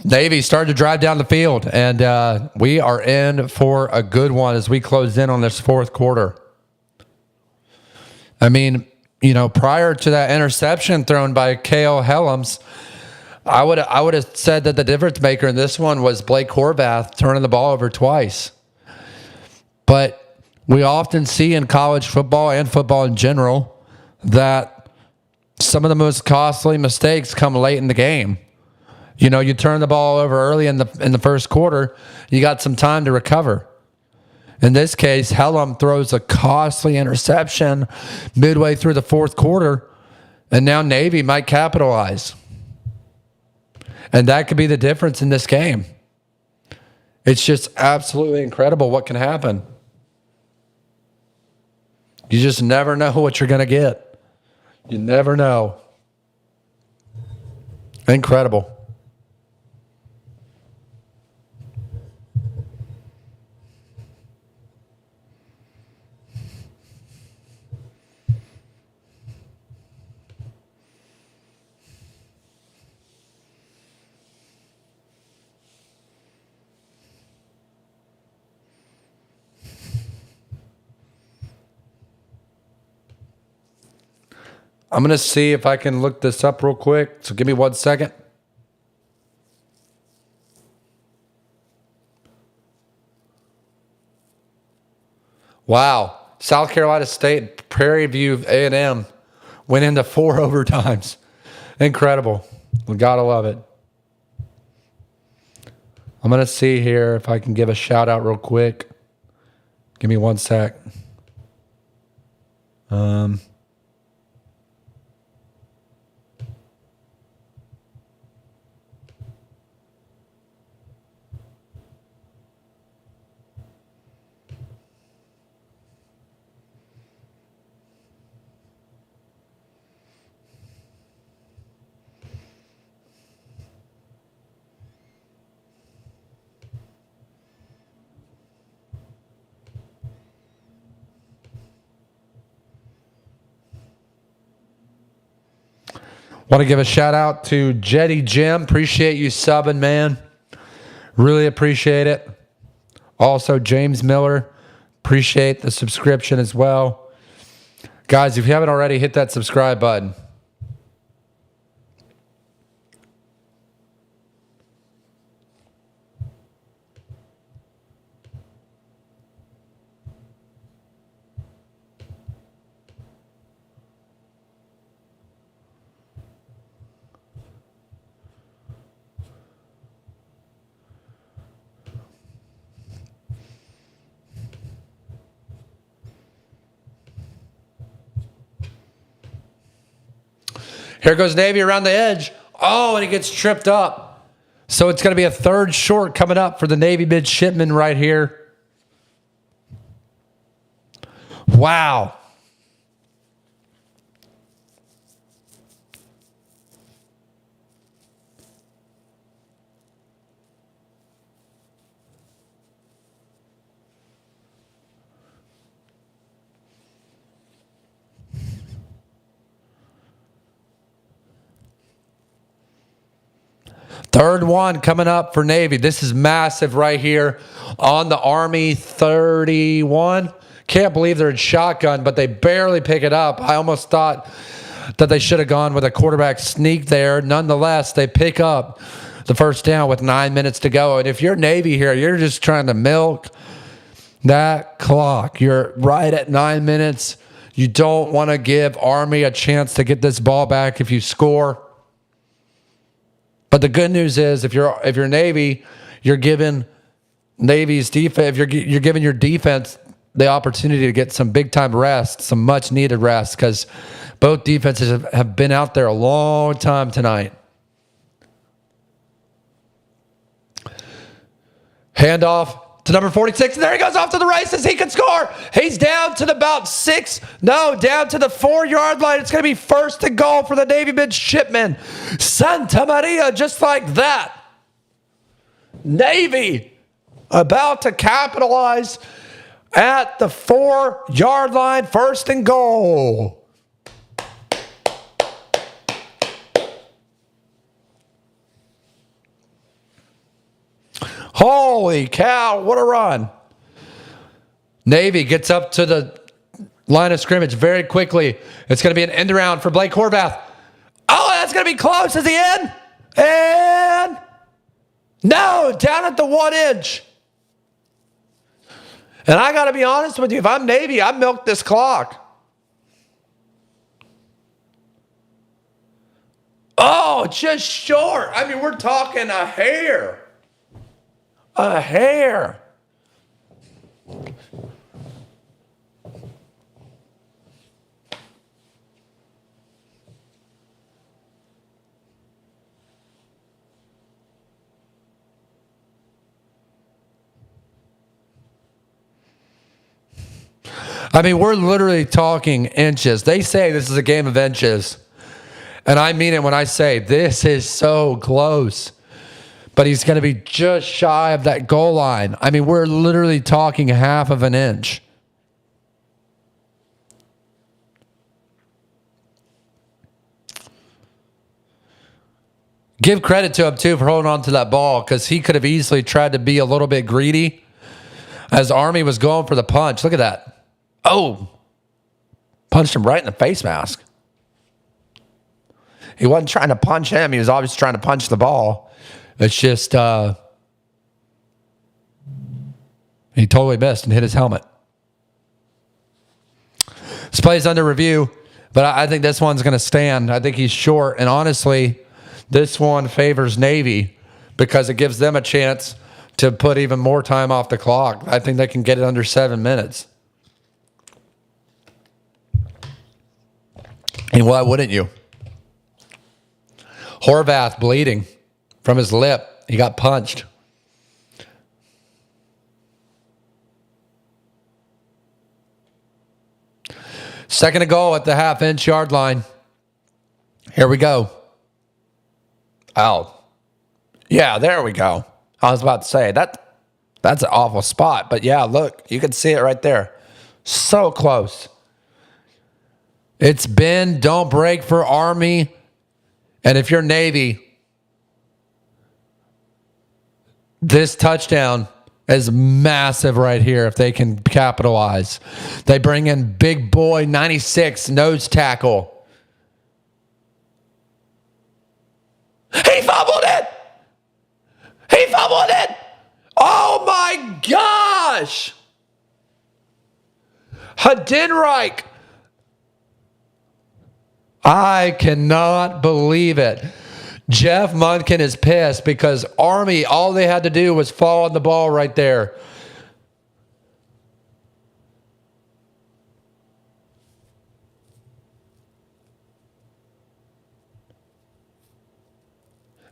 Navy started to drive down the field, and we are in for a good one as we close in on this fourth quarter. I mean, prior to that interception thrown by Cale Helms, I would have said that the difference maker in this one was Blake Horvath turning the ball over twice. But we often see in college football and football in general that some of the most costly mistakes come late in the game. You turn the ball over early in the first quarter, you got some time to recover. In this case, Helm throws a costly interception midway through the fourth quarter, and now Navy might capitalize. And that could be the difference in this game. It's just absolutely incredible what can happen. You just never know what you're going to get. You never know. Incredible. I'm going to see if I can look this up real quick. So give me 1 second. Wow. South Carolina State, Prairie View A&M went into 4 overtimes. Incredible. We got to love it. I'm going to see here if I can give a shout out real quick. Give me 1 sec. Want to give a shout out to Jetty Jim. Appreciate you subbing, man. Really appreciate it. Also, James Miller. Appreciate the subscription as well. Guys, if you haven't already, hit that subscribe button. Here goes Navy around the edge. Oh, and he gets tripped up. So it's going to be a third short coming up for the Navy midshipmen right here. Wow. Third one coming up for Navy. This is massive right here on the Army 31. Can't believe they're in shotgun, but they barely pick it up. I almost thought that they should have gone with a quarterback sneak there. Nonetheless, they pick up the first down with 9 minutes to go. And if you're Navy here, you're just trying to milk that clock. You're right at 9 minutes. You don't want to give Army a chance to get this ball back if you score. But the good news is, if you're Navy, you're giving Navy's defense. You're giving your defense the opportunity to get some big time rest, some much needed rest, because both defenses have been out there a long time tonight. Handoff to number 46. And there he goes off to the races. He can score. He's down to down to the 4-yard line. It's going to be first and goal for the Navy midshipmen. Santa Maria, just like that. Navy about to capitalize at the 4-yard line, first and goal. Holy cow, what a run. Navy gets up to the line of scrimmage very quickly. It's going to be an end around for Blake Horvath. Oh, that's going to be close. Is he in? And no, down at the 1 inch. And I got to be honest with you, if I'm Navy, I milk this clock. Oh, just short. I mean, we're talking a hair. A hair. I mean, we're literally talking inches. They say this is a game of inches. And I mean it when I say this is so close. But he's going to be just shy of that goal line. I mean, we're literally talking half of an inch. Give credit to him, too, for holding on to that ball because he could have easily tried to be a little bit greedy as Army was going for the punch. Look at that. Oh, punched him right in the face mask. He wasn't trying to punch him. He was obviously trying to punch the ball. It's just he totally missed and hit his helmet. This play's under review, but I think this one's going to stand. I think he's short. And honestly, this one favors Navy because it gives them a chance to put even more time off the clock. I think they can get it under 7 minutes. And why wouldn't you? Horvath bleeding from his lip. He got punched. Second and goal at the half-inch yard line. Here we go. Oh. Yeah, there we go. I was about to say, that's an awful spot. But yeah, look, you can see it right there. So close. It's bend, don't break for Army. And if you're Navy, this touchdown is massive right here if they can capitalize. They bring in big boy 96 nose tackle. He fumbled it. He fumbled it. Oh my gosh. Hadinreich. I cannot believe it. Jeff Munkin is pissed because Army, all they had to do was fall on the ball right there.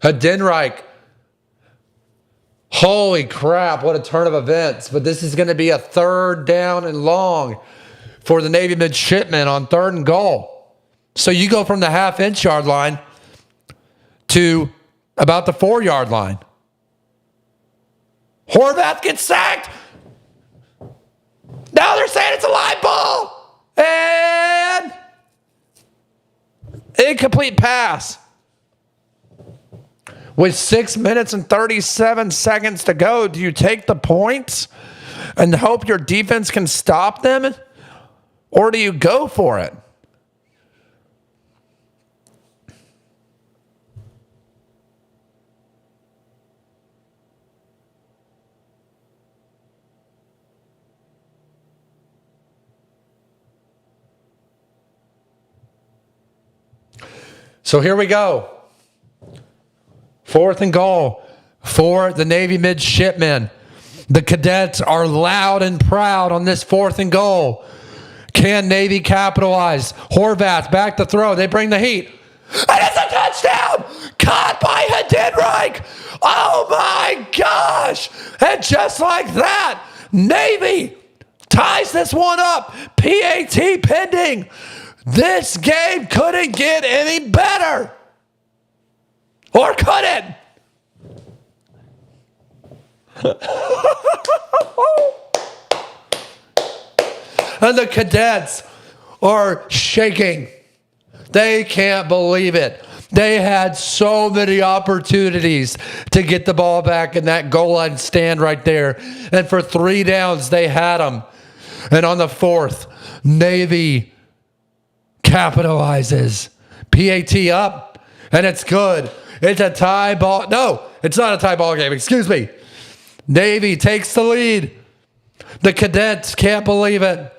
Hadinreich. Holy crap, what a turn of events. But this is going to be a 3rd down and long for the Navy midshipmen on 3rd and goal. So you go from the half-inch yard line to about the 4-yard line. Horvath gets sacked. Now they're saying it's a live ball. And incomplete pass. With 6 minutes and 37 seconds to go, do you take the points and hope your defense can stop them? Or do you go for it? So here we go. 4th and goal for the Navy midshipmen. The cadets are loud and proud on this 4th and goal. Can Navy capitalize? Horvath back to throw. They bring the heat. And it's a touchdown! Caught by Hadinreich! Oh my gosh! And just like that, Navy ties this one up. PAT pending. This game couldn't get any better. Or could it? And the cadets are shaking. They can't believe it. They had so many opportunities to get the ball back in that goal line stand right there. And for 3 downs, they had them. And on the 4th, Navy capitalizes. PAT up, and it's good. It's a tie ball. No, it's not a tie ball game. Excuse me. Navy takes the lead. The cadets can't believe it.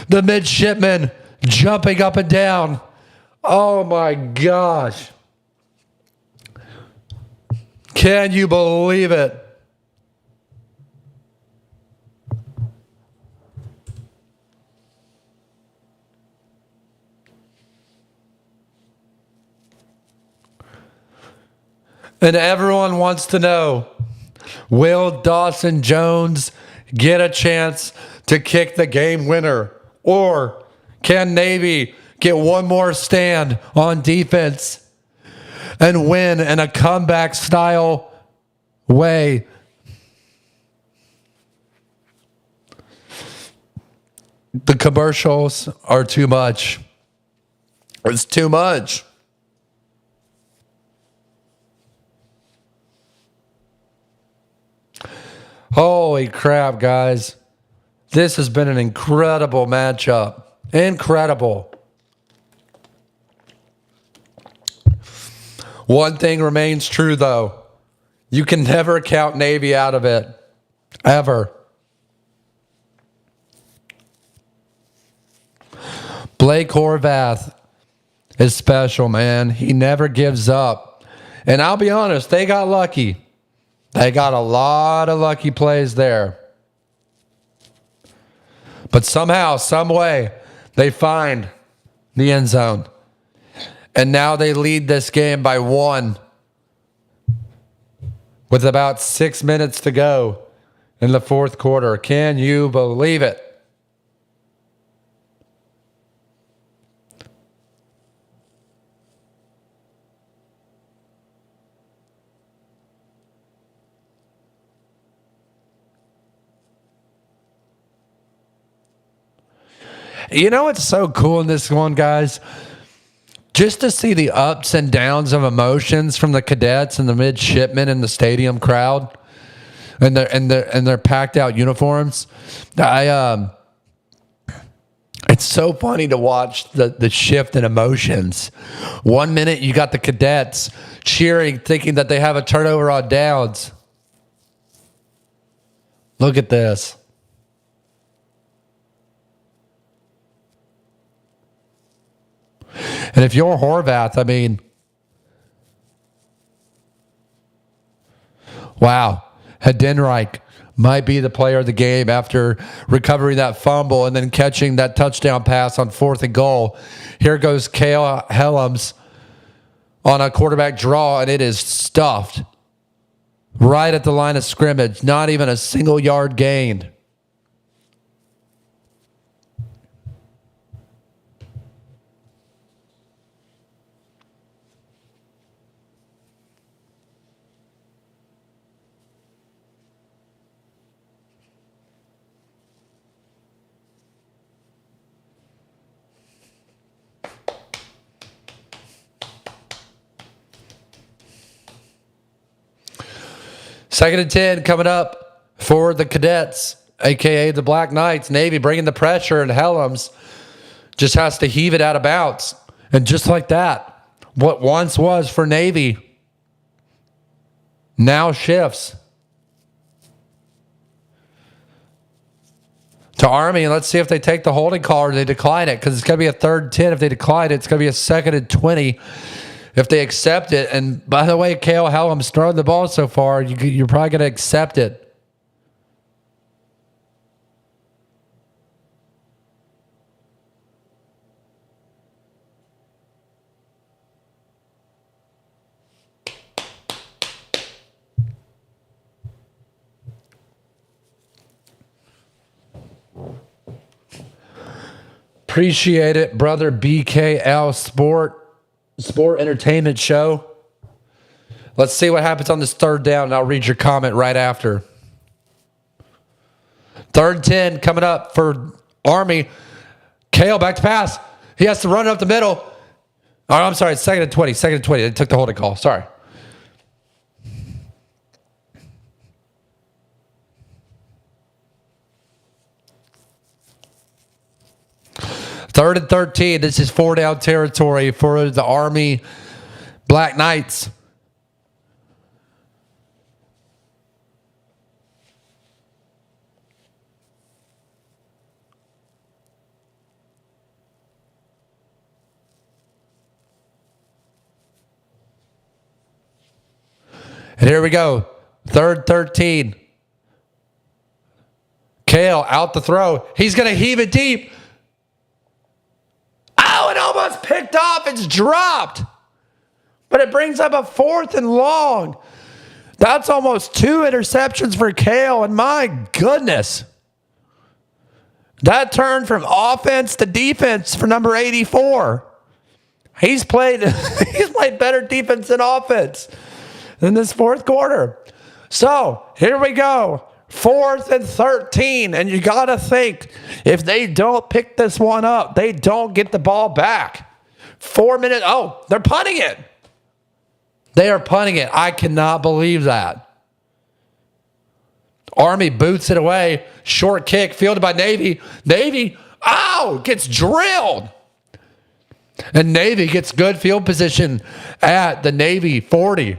The midshipmen jumping up and down. Oh my gosh. Can you believe it? And everyone wants to know, will Dawson Jones get a chance to kick the game winner? Or can Navy get one more stand on defense and win in a comeback style way? The commercials are too much. It's too much. Holy crap, guys. This has been an incredible matchup. Incredible. One thing remains true, though. You can never count Navy out of it. Ever. Blake Horvath is special, man. He never gives up. And I'll be honest, they got lucky. They got a lot of lucky plays there. But somehow, some way, they find the end zone. And now they lead this game by 1 with about 6 minutes to go in the 4th quarter. Can you believe it? You know what's so cool in this one, guys? Just to see the ups and downs of emotions from the cadets and the midshipmen in the stadium crowd and their packed out uniforms. It's so funny to watch the shift in emotions. 1 minute you got the cadets cheering, thinking that they have a turnover on downs. Look at this. And if you're Horvath, I mean, wow, Heidenreich might be the player of the game after recovering that fumble and then catching that touchdown pass on 4th and goal. Here goes Kale Helms on a quarterback draw, and it is stuffed right at the line of scrimmage. Not even a single yard gained. Second and 10 coming up for the cadets, a.k.a. the Black Knights. Navy bringing the pressure, and Helms just has to heave it out of bounds. And just like that, what once was for Navy now shifts to Army. Let's see if they take the holding call or they decline it, because it's going to be a 3rd and 10. If they decline it, it's going to be a 2nd and 20. If they accept it, and by the way, Kale Helms throwing the ball so far, you're probably going to accept it. Appreciate it, brother. BKL Sport Entertainment Show. Let's see what happens on this third down, and I'll read your comment right after. 3rd and 10 coming up for Army. Kale back to pass. He has to run up the middle. Oh, I'm sorry. It's 2nd and 20. 2nd and 20. They took the holding call. Sorry. Third and 13. This is 4-down territory for the Army Black Knights. And here we go. 3rd 13. Kale out the throw. He's going to heave it deep. Oh, it almost picked off. It's dropped. But it brings up a 4th and long. That's almost 2 interceptions for Kale. And my goodness. That turned from offense to defense for number 84. He's played better defense than offense in this fourth quarter. So here we go. 4th and 13. And you got to think, if they don't pick this one up, they don't get the ball back. 4 minutes. Oh, they're punting it. They are punting it. I cannot believe that. Army boots it away. Short kick fielded by Navy. Navy, gets drilled. And Navy gets good field position at the Navy 40.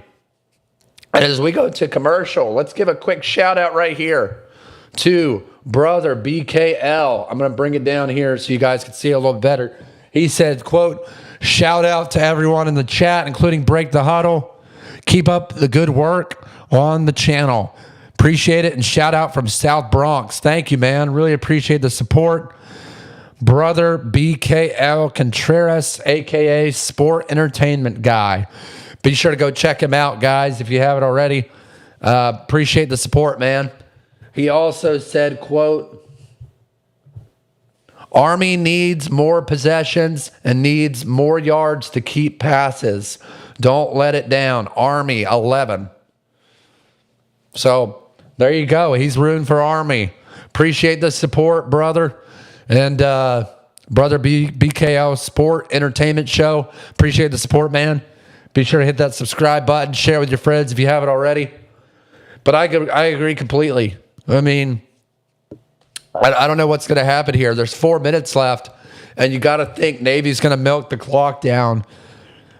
And as we go to commercial, let's give a quick shout out right here to brother BKL. I'm going to bring it down here so you guys can see it a little better. He said, quote, shout out to everyone in the chat, including Break the Huddle. Keep up the good work on the channel. Appreciate it. And shout out from South Bronx. Thank you, man. Really appreciate the support. Brother BKL Contreras, a.k.a. Sport Entertainment Guy. Be sure to go check him out, guys, if you haven't already. Appreciate the support, man. He also said, quote, Army needs more possessions and needs more yards to keep passes. Don't let it down. Army 11. So there you go. He's rooting for Army. Appreciate the support, brother. And brother BKL Sport Entertainment Show. Appreciate the support, man. Be sure to hit that subscribe button. Share with your friends if you haven't already. But I agree completely. I mean, I don't know what's going to happen here. There's 4 minutes left, and you got to think Navy's going to milk the clock down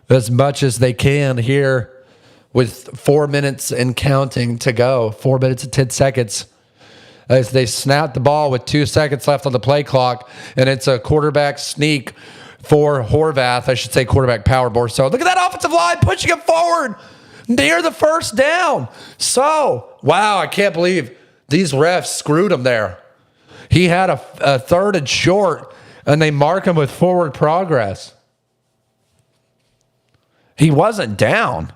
as much as they can here with 4 minutes and counting to go. 4 minutes and 10 seconds. As they snap the ball with 2 seconds left on the play clock, and it's a quarterback sneak for Horvath. I should say quarterback power board. So look at that offensive line pushing it forward near the first down. So, wow, I can't believe these refs screwed him there. He had a 3rd and short, and they mark him with forward progress. He wasn't down.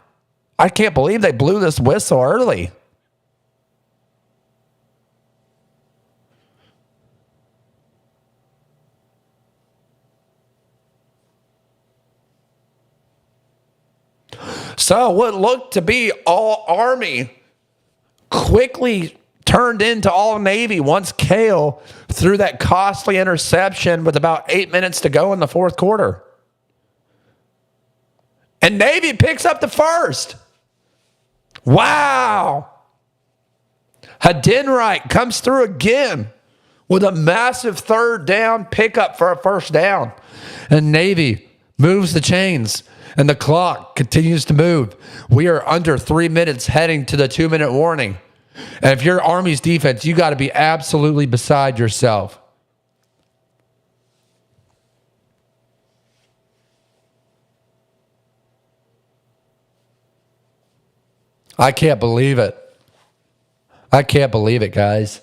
I can't believe they blew this whistle early. So what looked to be all Army quickly turned into all Navy once Kale threw that costly interception with about 8 minutes to go in the fourth quarter. And Navy picks up the first. Wow. Hadinwright comes through again with a massive 3rd down pickup for a 1st down. And Navy moves the chains. And the clock continues to move. We are under 3 minutes heading to the 2-minute warning. And if you're Army's defense, you got to be absolutely beside yourself. I can't believe it. I can't believe it, guys.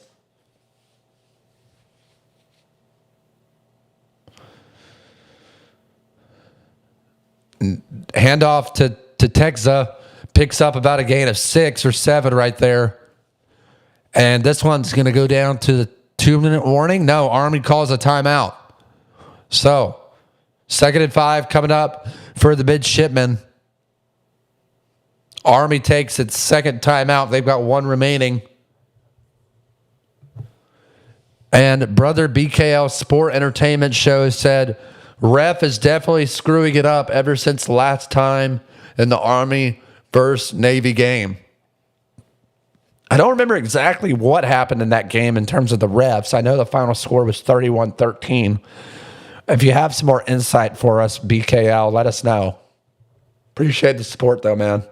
Handoff to Texas, picks up about a gain of 6 or 7 right there. And this one's going to go down to the 2-minute warning. No, Army calls a timeout. So, 2nd and 5 coming up for the midshipmen. Army takes its second timeout. They've got one remaining. And Brother BKL Sport Entertainment Show said, ref is definitely screwing it up ever since last time in the Army versus Navy game. I don't remember exactly what happened in that game in terms of the refs. I know the final score was 31-13. If you have some more insight for us, BKL, let us know. Appreciate the support, though, man.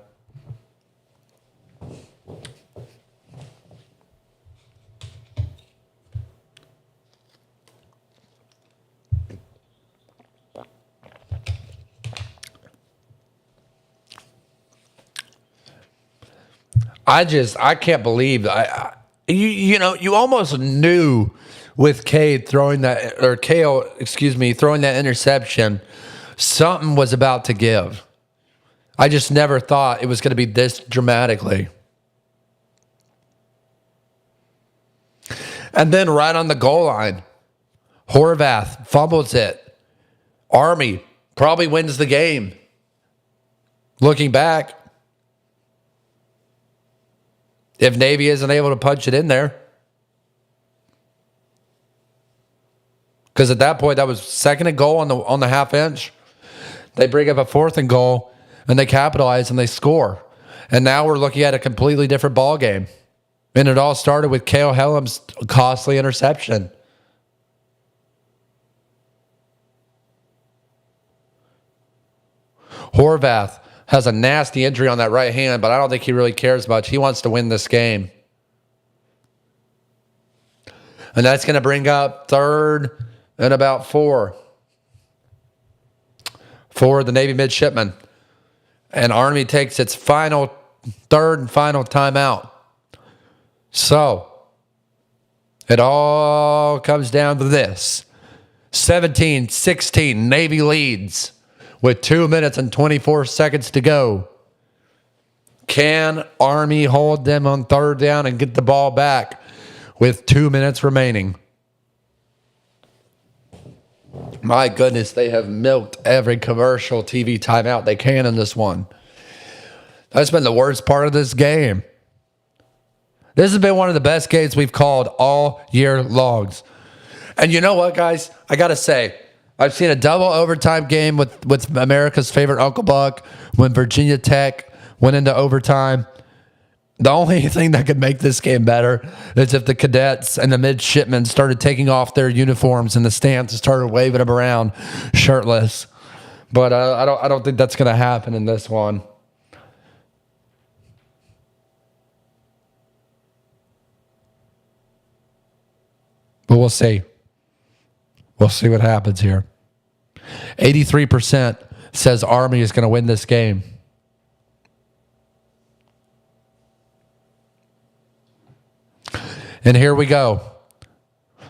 I can't believe you almost knew with Cade throwing that, or Kale, throwing that interception, something was about to give. I just never thought it was going to be this dramatically. And then right on the goal line, Horvath fumbles it. Army probably wins the game. Looking back, if Navy isn't able to punch it in there. Because at that point, that was 2nd and goal on the half inch. They bring up a 4th and goal, and they capitalize and they score. And now we're looking at a completely different ball game. And it all started with Cale Hellam's costly interception. Horvath has a nasty injury on that right hand, but I don't think he really cares much. He wants to win this game. And that's going to bring up 3rd and about 4 for the Navy midshipmen. And Army takes its 3rd and final timeout. So, it all comes down to this. 17-16, Navy leads with 2 minutes and 24 seconds to go. Can Army hold them on 3rd down and get the ball back with 2 minutes remaining? My goodness, they have milked every commercial TV timeout they can in this one. That's been the worst part of this game. This has been one of the best games we've called all year long. And you know what, guys? I got to say, I've seen a double overtime game with America's favorite Uncle Buck when Virginia Tech went into overtime. The only thing that could make this game better is if the cadets and the midshipmen started taking off their uniforms in the stands and started waving them around shirtless. But I don't think that's going to happen in this one. But we'll see. We'll see what happens here. 83% says Army is going to win this game. And here we go.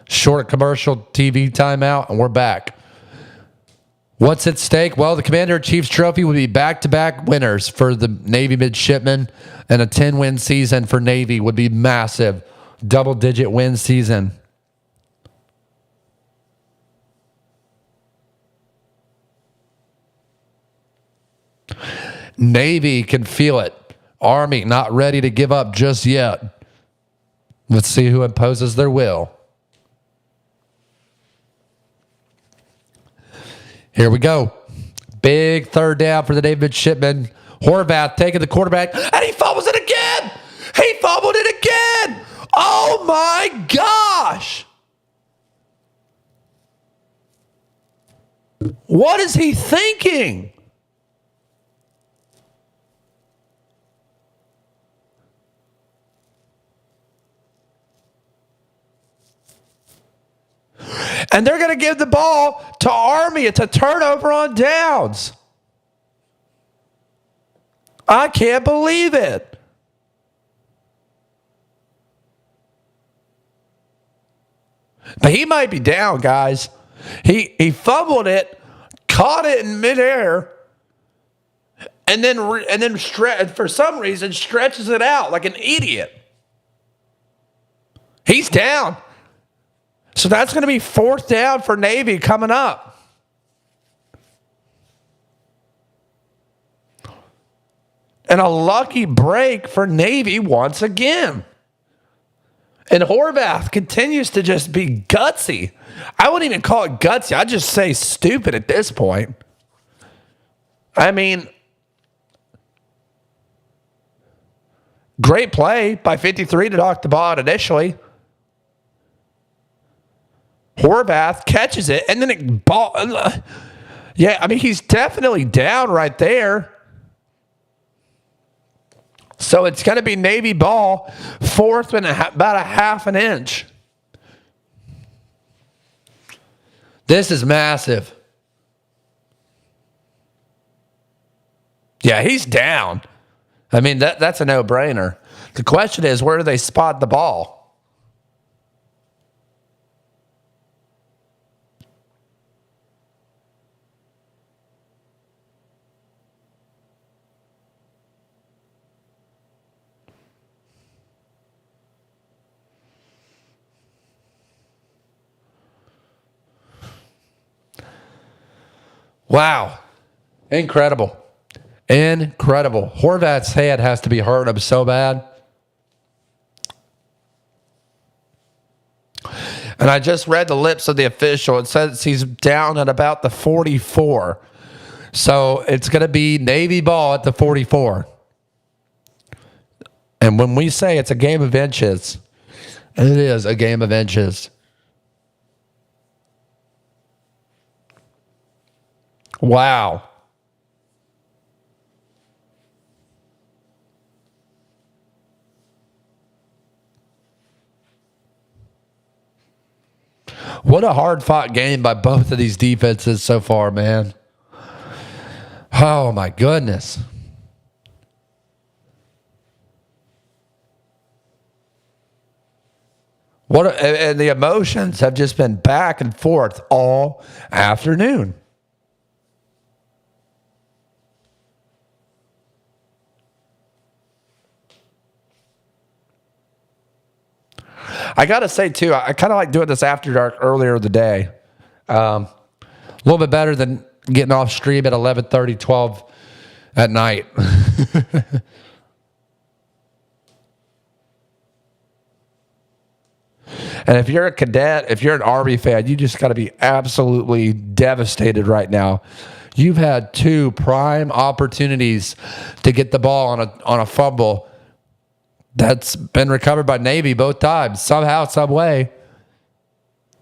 Short commercial TV timeout, and we're back. What's at stake? Well, the Commander-in-Chief's Trophy would be back-to-back winners for the Navy midshipmen, and a 10-win season for Navy would be massive. Double-digit win season. Navy can feel it. Army not ready to give up just yet. Let's see who imposes their will. Here we go. Big 3rd down for the Navy midshipmen. Horvath taking the quarterback, and he fumbles it again. He fumbled it again. Oh my gosh. What is he thinking? And they're going to give the ball to Army. It's a turnover on downs. I can't believe it. But he might be down, guys. He fumbled it, caught it in midair, and then for some reason stretches it out like an idiot. He's down. So that's going to be 4th down for Navy coming up. And a lucky break for Navy once again. And Horvath continues to just be gutsy. I wouldn't even call it gutsy. I'd just say stupid at this point. I mean, great play by 53 to knock the ball out initially. Horvath catches it, and then it ball. Yeah, I mean, he's definitely down right there. So it's going to be Navy ball, fourth and about a half an inch. This is massive. Yeah, he's down. I mean, that's a no-brainer. The question is, where do they spot the ball? Wow. Incredible. Incredible. Horvath's head has to be hurting him so bad. And I just read the lips of the official. It says he's down at about the 44. So it's going to be Navy ball at the 44. And when we say it's a game of inches, it is a game of inches. Wow. What a hard-fought game by both of these defenses so far, man. Oh, my goodness. And the emotions have just been back and forth all afternoon. I got to say, too, I kind of like doing this after dark earlier in the day. A little bit better than getting off stream at 11:30, 12 at night. And if you're a cadet, if you're an Army fan, you just got to be absolutely devastated right now. You've had two prime opportunities to get the ball on a fumble that's been recovered by Navy both times. Somehow, some way,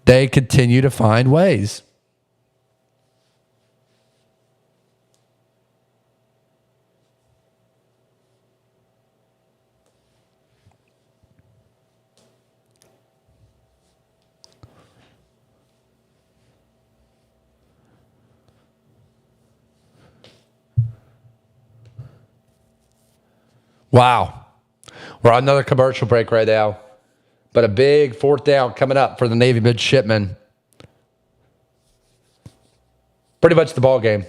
they continue to find ways. Wow. We're on another commercial break right now. But a big fourth down coming up for the Navy midshipmen. Pretty much the ball game.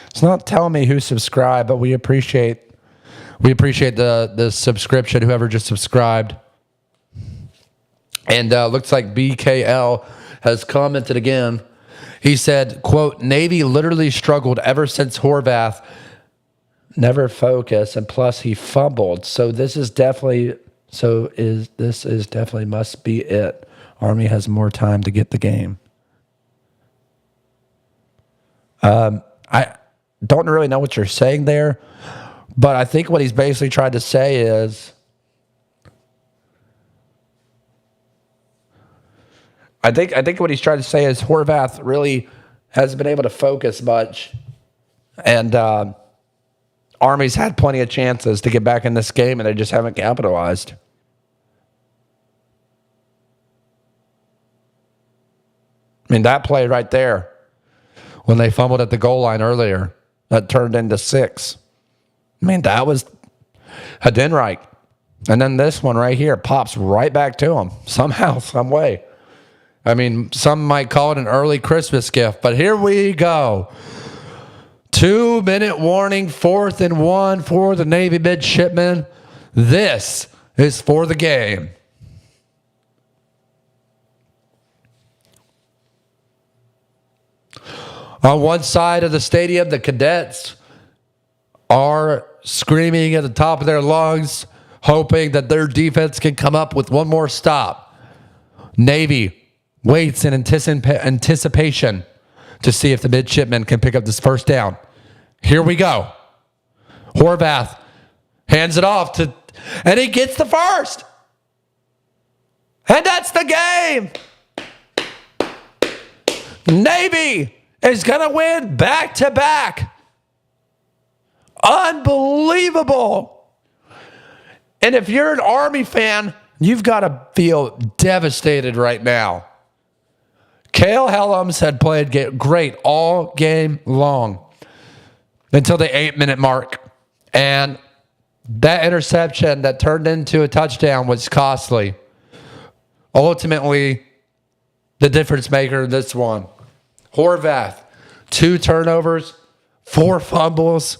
It's not telling me who subscribed, but we appreciate the subscription, whoever just subscribed. And looks like BKL has commented again. He said, quote, Navy literally struggled ever since Horvath never focused, and plus he fumbled. So this is definitely must be it. Army has more time to get the game. I don't really know what you're saying there, but I think what he's basically tried to say is, I think what he's trying to say is Horvath really hasn't been able to focus much, and Army's had plenty of chances to get back in this game, and they just haven't capitalized. I mean, that play right there, when they fumbled at the goal line earlier, that turned into 6. I mean, that was Hadenreich And then this one right here pops right back to him somehow, some way. I mean, some might call it an early Christmas gift, but here we go. 2-minute warning, 4th and 1 for the Navy midshipmen. This is for the game. On one side of the stadium, the cadets are screaming at the top of their lungs, hoping that their defense can come up with one more stop. Navy waits in anticipation to see if the midshipmen can pick up this first down. Here we go. Horvath hands it off and he gets the first. And that's the game. Navy is going to win back-to-back. Unbelievable. And if you're an Army fan, you've got to feel devastated right now. Cale Helms had played great all game long until the 8-minute mark. And that interception that turned into a touchdown was costly. Ultimately, the difference maker in this one. Horvath, 2 turnovers, 4 fumbles,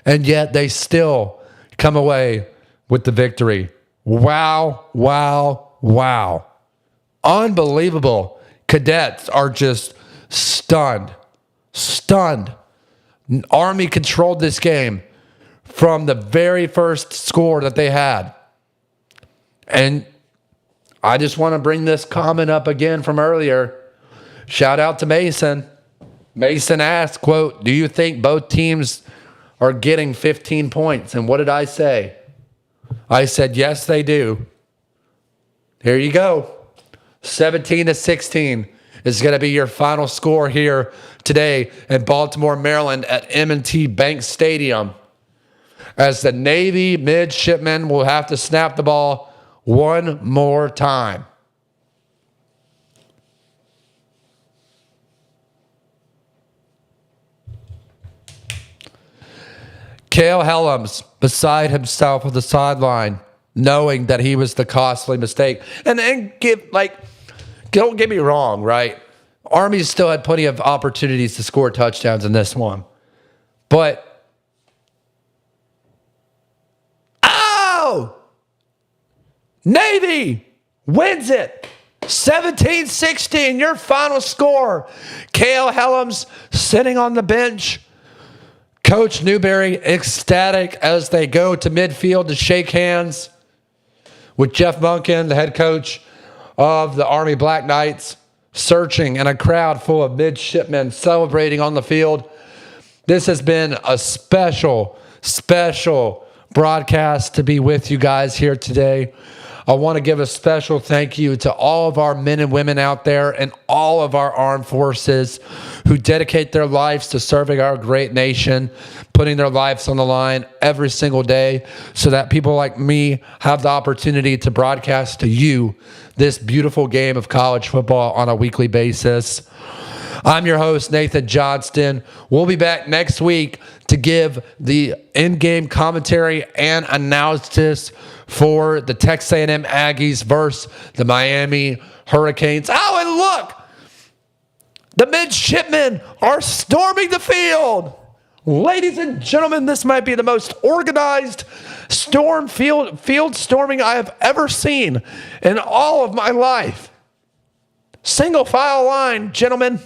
and yet they still come away with the victory. Wow, wow, wow. Unbelievable. Cadets are just stunned. Stunned. Army controlled this game from the very first score that they had. And I just want to bring this comment up again from earlier. Shout out to Mason. Mason asked, quote, "Do you think both teams are getting 15 points?" And what did I say? I said, yes, they do. Here you go. 17-16 is going to be your final score here today in Baltimore, Maryland at M&T Bank Stadium, as the Navy midshipmen will have to snap the ball one more time. Cale Helms beside himself on the sideline, knowing that he was the costly mistake. And then don't get me wrong, right? Army still had plenty of opportunities to score touchdowns in this one. But, Navy wins it. 17-16, your final score. Cale Helms sitting on the bench. Coach Newberry ecstatic as they go to midfield to shake hands with Jeff Munkin, the head coach of the Army Black Knights, searching in a crowd full of midshipmen celebrating on the field. This has been a special, special broadcast to be with you guys here today. I want to give a special thank you to all of our men and women out there and all of our armed forces who dedicate their lives to serving our great nation, putting their lives on the line every single day so that people like me have the opportunity to broadcast to you this beautiful game of college football on a weekly basis. I'm your host, Nathan Johnston. We'll be back next week to give the in-game commentary and analysis for the Texas A&M Aggies versus the Miami Hurricanes. Oh, and look! The midshipmen are storming the field. Ladies and gentlemen, this might be the most organized field storming I have ever seen in all of my life. Single file line, gentlemen.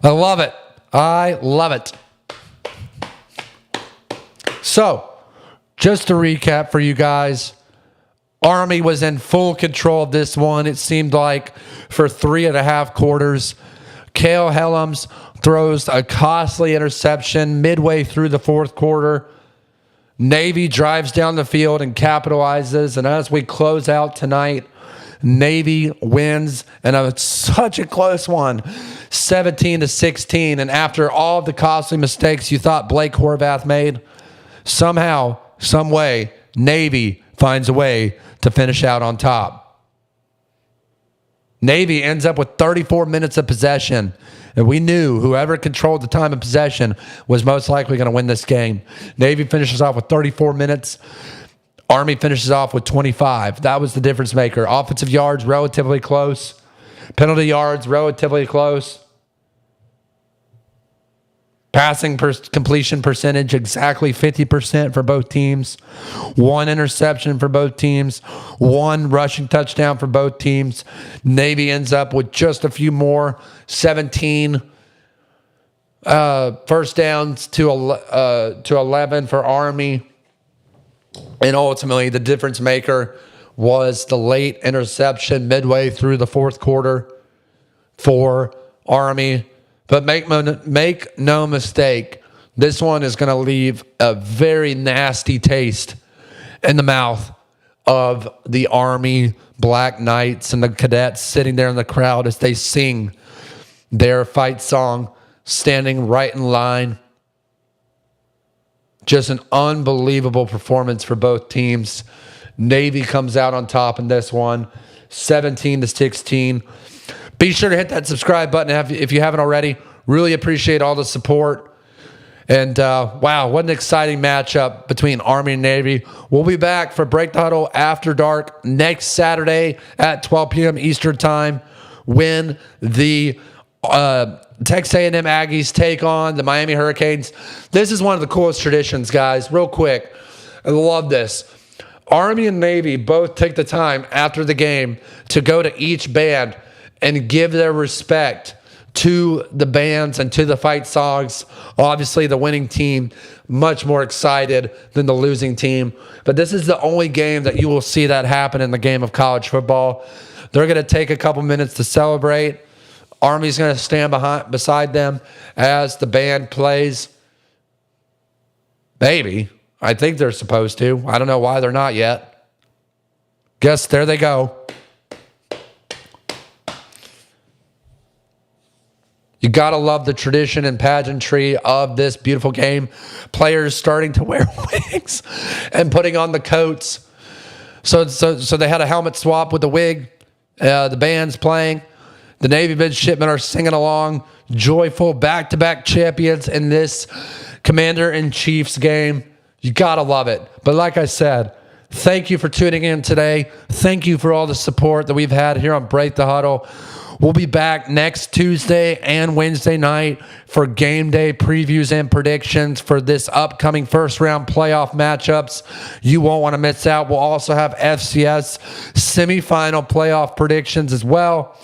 I love it. I love it. So, just to recap for you guys, Army was in full control of this one, it seemed like, for 3.5 quarters. Cale Helms throws a costly interception midway through the fourth quarter. Navy drives down the field and capitalizes. And as we close out tonight, Navy wins, and it's such a close one, 17-16. And after all of the costly mistakes you thought Blake Horvath made, somehow, some way, Navy finds a way to finish out on top. Navy ends up with 34 minutes of possession. And we knew whoever controlled the time of possession was most likely going to win this game. Navy finishes off with 34 minutes. Army finishes off with 25. That was the difference maker. Offensive yards, relatively close. Penalty yards, relatively close. Passing completion percentage, exactly 50% for both teams. 1 interception for both teams. 1 rushing touchdown for both teams. Navy ends up with just a few more. 17 first downs to 11 for Army. And ultimately, the difference maker was the late interception midway through the fourth quarter for Army. But make no mistake, this one is going to leave a very nasty taste in the mouth of the Army Black Knights and the cadets sitting there in the crowd as they sing their fight song, standing right in line. Just an unbelievable performance for both teams. Navy comes out on top in this one, 17-16. Be sure to hit that subscribe button if you haven't already. Really appreciate all the support. And wow, what an exciting matchup between Army and Navy. We'll be back for Break the Huddle After Dark next Saturday at 12 p.m. Eastern Time when the Texas A&M Aggies take on the Miami Hurricanes. This is one of the coolest traditions, guys. Real quick, I love this. Army and Navy both take the time after the game to go to each band and give their respect to the bands and to the fight songs. Obviously, the winning team much more excited than the losing team. But this is the only game that you will see that happen in the game of college football. They're going to take a couple minutes to celebrate. Army's going to stand beside them as the band plays. Maybe. I think they're supposed to. I don't know why they're not yet. Guess there they go. You got to love the tradition and pageantry of this beautiful game. Players starting to wear wigs and putting on the coats. So they had a helmet swap with the wig. The band's playing. The Navy midshipmen are singing along. Joyful back-to-back champions in this Commander-in-Chief's game. You got to love it. But like I said, thank you for tuning in today. Thank you for all the support that we've had here on Break the Huddle. We'll be back next Tuesday and Wednesday night for game day previews and predictions for this upcoming first-round playoff matchups. You won't want to miss out. We'll also have FCS semifinal playoff predictions as well.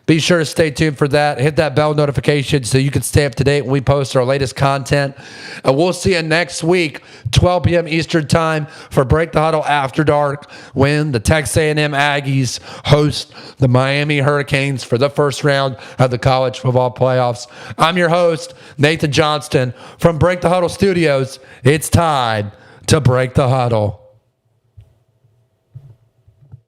Be sure to stay tuned for that. Hit that bell notification so you can stay up to date when we post our latest content. And we'll see you next week, 12 p.m. Eastern Time for Break the Huddle After Dark when the Texas A&M Aggies host the Miami Hurricanes for the first round of the college football playoffs. I'm your host, Nathan Johnston from Break the Huddle Studios. It's time to Break the Huddle.